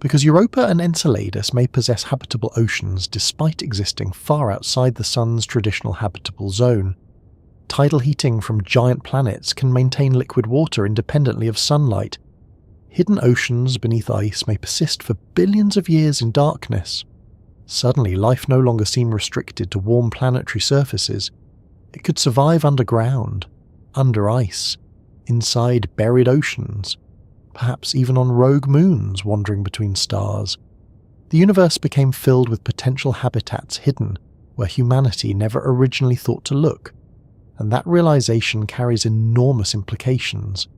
Because Europa and Enceladus may possess habitable oceans despite existing far outside the Sun's traditional habitable zone. Tidal heating from giant planets can maintain liquid water independently of sunlight. Hidden oceans beneath ice may persist for billions of years in darkness. Suddenly, life no longer seemed restricted to warm planetary surfaces. It could survive underground, under ice, inside buried oceans, perhaps even on rogue moons wandering between stars. The universe became filled with potential habitats hidden where humanity never originally thought to look. And that realization carries enormous implications.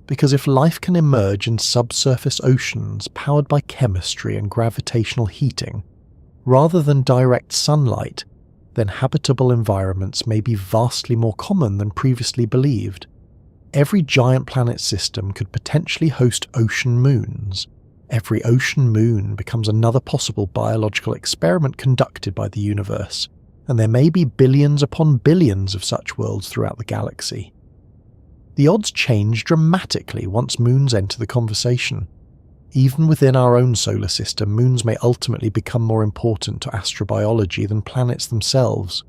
Because if life can emerge in subsurface oceans powered by chemistry and gravitational heating, rather than direct sunlight, then habitable environments may be vastly more common than previously believed. Every giant planet system could potentially host ocean moons. Every ocean moon becomes another possible biological experiment conducted by the universe. And there may be billions upon billions of such worlds throughout the galaxy. The odds change dramatically once moons enter the conversation. Even within our own solar system, moons may ultimately become more important to astrobiology than planets themselves.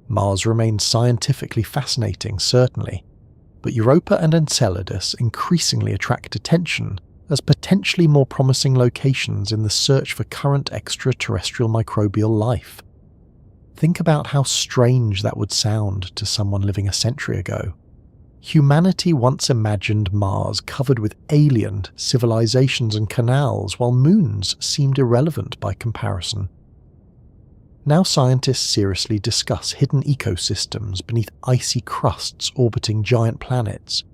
Mars remains scientifically fascinating, certainly, but Europa and Enceladus increasingly attract attention as potentially more promising locations in the search for current extraterrestrial microbial life. Think about how strange that would sound to someone living a century ago. Humanity once imagined Mars covered with alien civilizations and canals, while moons seemed irrelevant by comparison. Now scientists seriously discuss hidden ecosystems beneath icy crusts orbiting giant planets.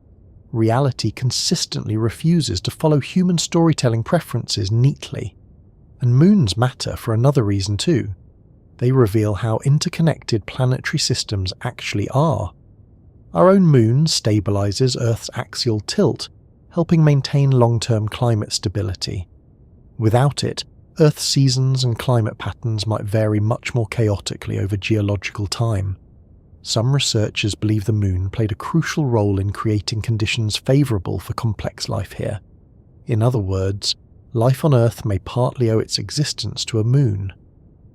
reality consistently refuses to follow human storytelling preferences neatly. And moons matter for another reason too. They reveal how interconnected planetary systems actually are. Our own moon stabilizes Earth's axial tilt, helping maintain long-term climate stability. Without it, Earth's seasons and climate patterns might vary much more chaotically over geological time. Some researchers believe the moon played a crucial role in creating conditions favourable for complex life here. In other words, life on Earth may partly owe its existence to a moon.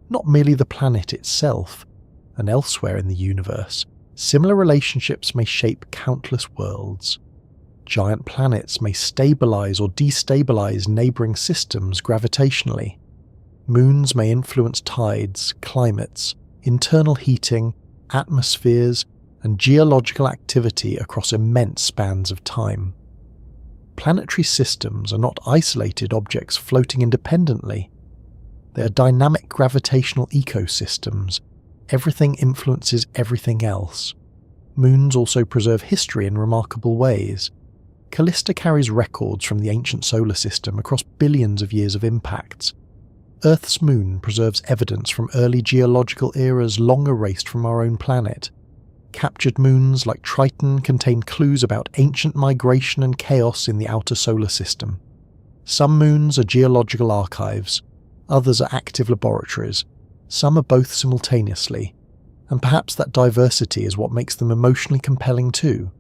Not merely the planet itself, and elsewhere in the universe, similar relationships may shape countless worlds. Giant planets may stabilize or destabilize neighboring systems gravitationally. Moons may influence tides, climates, internal heating, atmospheres, and geological activity across immense spans of time. Planetary systems are not isolated objects floating independently. They are dynamic gravitational ecosystems. Everything influences everything else. Moons also preserve history in remarkable ways. Kalisto carries records from the ancient solar system across billions of years of impacts. Earth's moon preserves evidence from early geological eras long erased from our own planet. Captured moons like Triton contain clues about ancient migration and chaos in the outer solar system. Some moons are geological archives, others are active laboratories, some are both simultaneously, and perhaps that diversity is what makes them emotionally compelling too.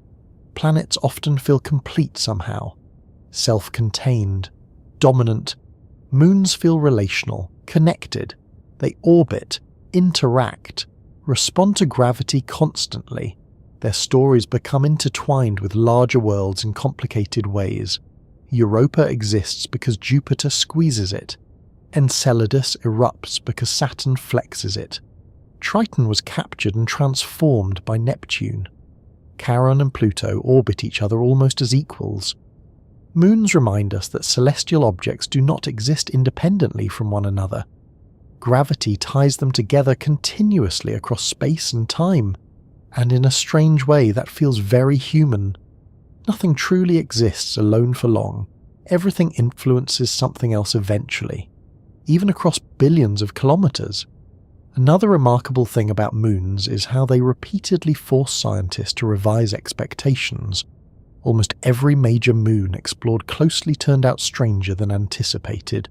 Planets often feel complete somehow, self-contained, dominant. Moons feel relational, connected. They orbit, interact, respond to gravity constantly. Their stories become intertwined with larger worlds in complicated ways. Europa exists because Jupiter squeezes it. Enceladus erupts because Saturn flexes it. Triton was captured and transformed by Neptune. Charon and Pluto orbit each other almost as equals. Moons remind us that celestial objects do not exist independently from one another. Gravity ties them together continuously across space and time, and in a strange way that feels very human. Nothing truly exists alone for long. Everything influences something else eventually, even across billions of kilometers. Another remarkable thing about moons is how they repeatedly force scientists to revise expectations. Almost every major moon explored closely turned out stranger than anticipated.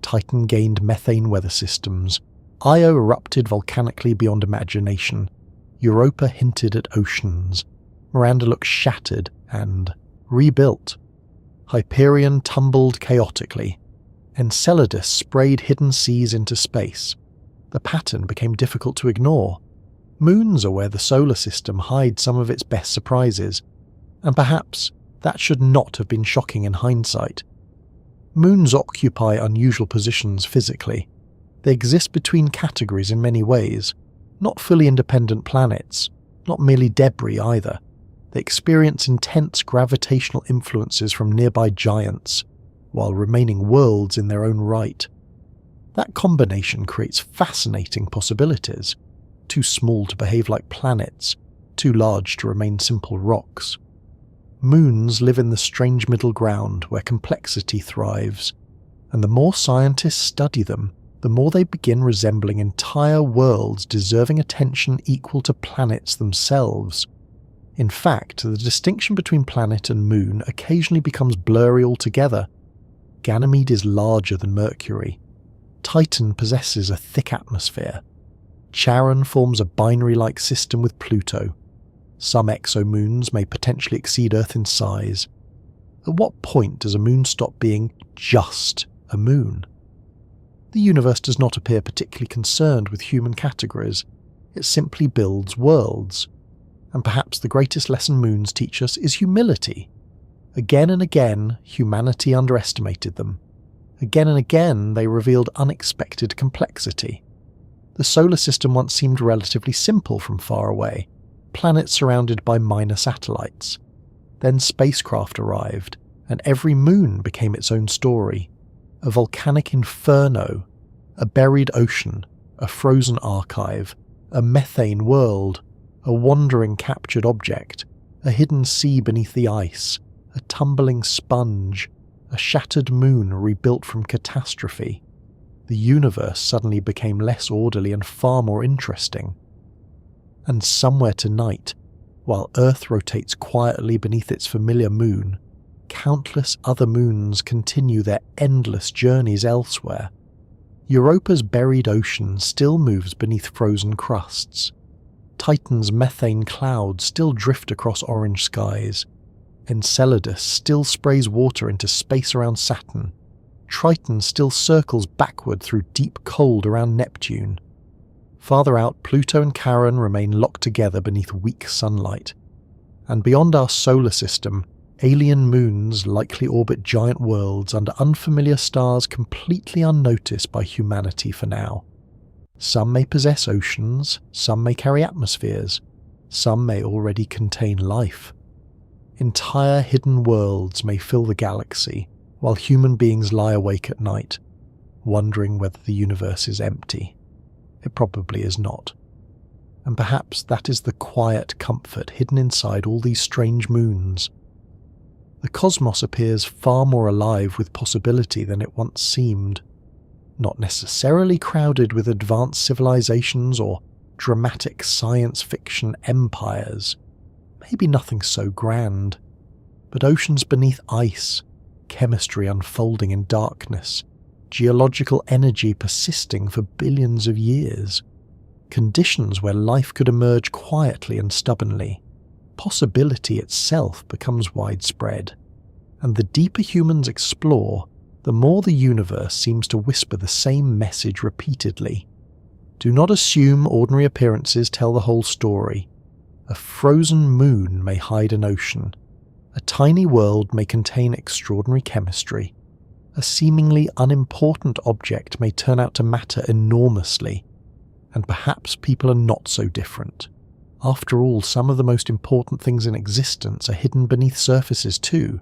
Titan gained methane weather systems. Io erupted volcanically beyond imagination. Europa hinted at oceans. Miranda looked shattered and rebuilt. Hyperion tumbled chaotically. Enceladus sprayed hidden seas into space. The pattern became difficult to ignore. Moons are where the solar system hides some of its best surprises, and perhaps that should not have been shocking in hindsight. Moons occupy unusual positions physically. They exist between categories in many ways, not fully independent planets, not merely debris either. They experience intense gravitational influences from nearby giants, while remaining worlds in their own right. That combination creates fascinating possibilities. Too small to behave like planets, too large to remain simple rocks. Moons live in the strange middle ground where complexity thrives, and the more scientists study them, the more they begin resembling entire worlds deserving attention equal to planets themselves. In fact, the distinction between planet and moon occasionally becomes blurry altogether. Ganymede is larger than Mercury. Titan possesses a thick atmosphere. Charon forms a binary-like system with Pluto. Some exomoons may potentially exceed Earth in size. At what point does a moon stop being just a moon? The universe does not appear particularly concerned with human categories. It simply builds worlds. And perhaps the greatest lesson moons teach us is humility. Again and again, humanity underestimated them. Again and again, they revealed unexpected complexity. The solar system once seemed relatively simple from far away, planets surrounded by minor satellites. Then spacecraft arrived, and every moon became its own story. A volcanic inferno, a buried ocean, a frozen archive, a methane world, a wandering captured object, a hidden sea beneath the ice, a tumbling sponge, a shattered moon rebuilt from catastrophe, the universe suddenly became less orderly and far more interesting. And somewhere tonight, while Earth rotates quietly beneath its familiar moon, countless other moons continue their endless journeys elsewhere. Europa's buried ocean still moves beneath frozen crusts. Titan's methane clouds still drift across orange skies. Enceladus still sprays water into space around Saturn. Triton still circles backward through deep cold around Neptune. Farther out, Pluto and Charon remain locked together beneath weak sunlight. And beyond our solar system, alien moons likely orbit giant worlds under unfamiliar stars completely unnoticed by humanity for now. Some may possess oceans, some may carry atmospheres, some may already contain life. Entire hidden worlds may fill the galaxy, while human beings lie awake at night, wondering whether the universe is empty. It probably is not. And perhaps that is the quiet comfort hidden inside all these strange moons. The cosmos appears far more alive with possibility than it once seemed. Not necessarily crowded with advanced civilizations or dramatic science fiction empires. Maybe nothing so grand. But oceans beneath ice, chemistry unfolding in darkness, geological energy persisting for billions of years, conditions where life could emerge quietly and stubbornly. Possibility itself becomes widespread, and the deeper humans explore, the more the universe seems to whisper the same message repeatedly. Do not assume ordinary appearances tell the whole story. A frozen moon may hide an ocean. A tiny world may contain extraordinary chemistry. A seemingly unimportant object may turn out to matter enormously. And perhaps people are not so different. After all, some of the most important things in existence are hidden beneath surfaces too.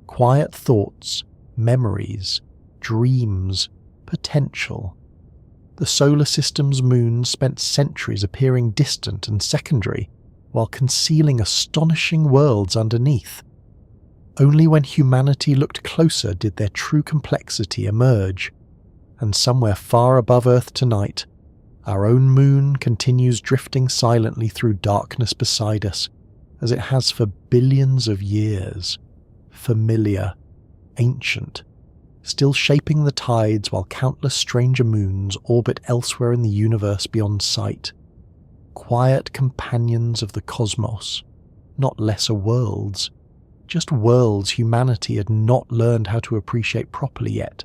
Quiet thoughts, memories, dreams, potential. The solar system's moons spent centuries appearing distant and secondary, while concealing astonishing worlds underneath. Only when humanity looked closer did their true complexity emerge, and somewhere far above Earth tonight, our own moon continues drifting silently through darkness beside us, as it has for billions of years. Familiar, ancient, still shaping the tides while countless stranger moons orbit elsewhere in the universe beyond sight. Quiet companions of the cosmos, not lesser worlds, just worlds humanity had not learned how to appreciate properly yet.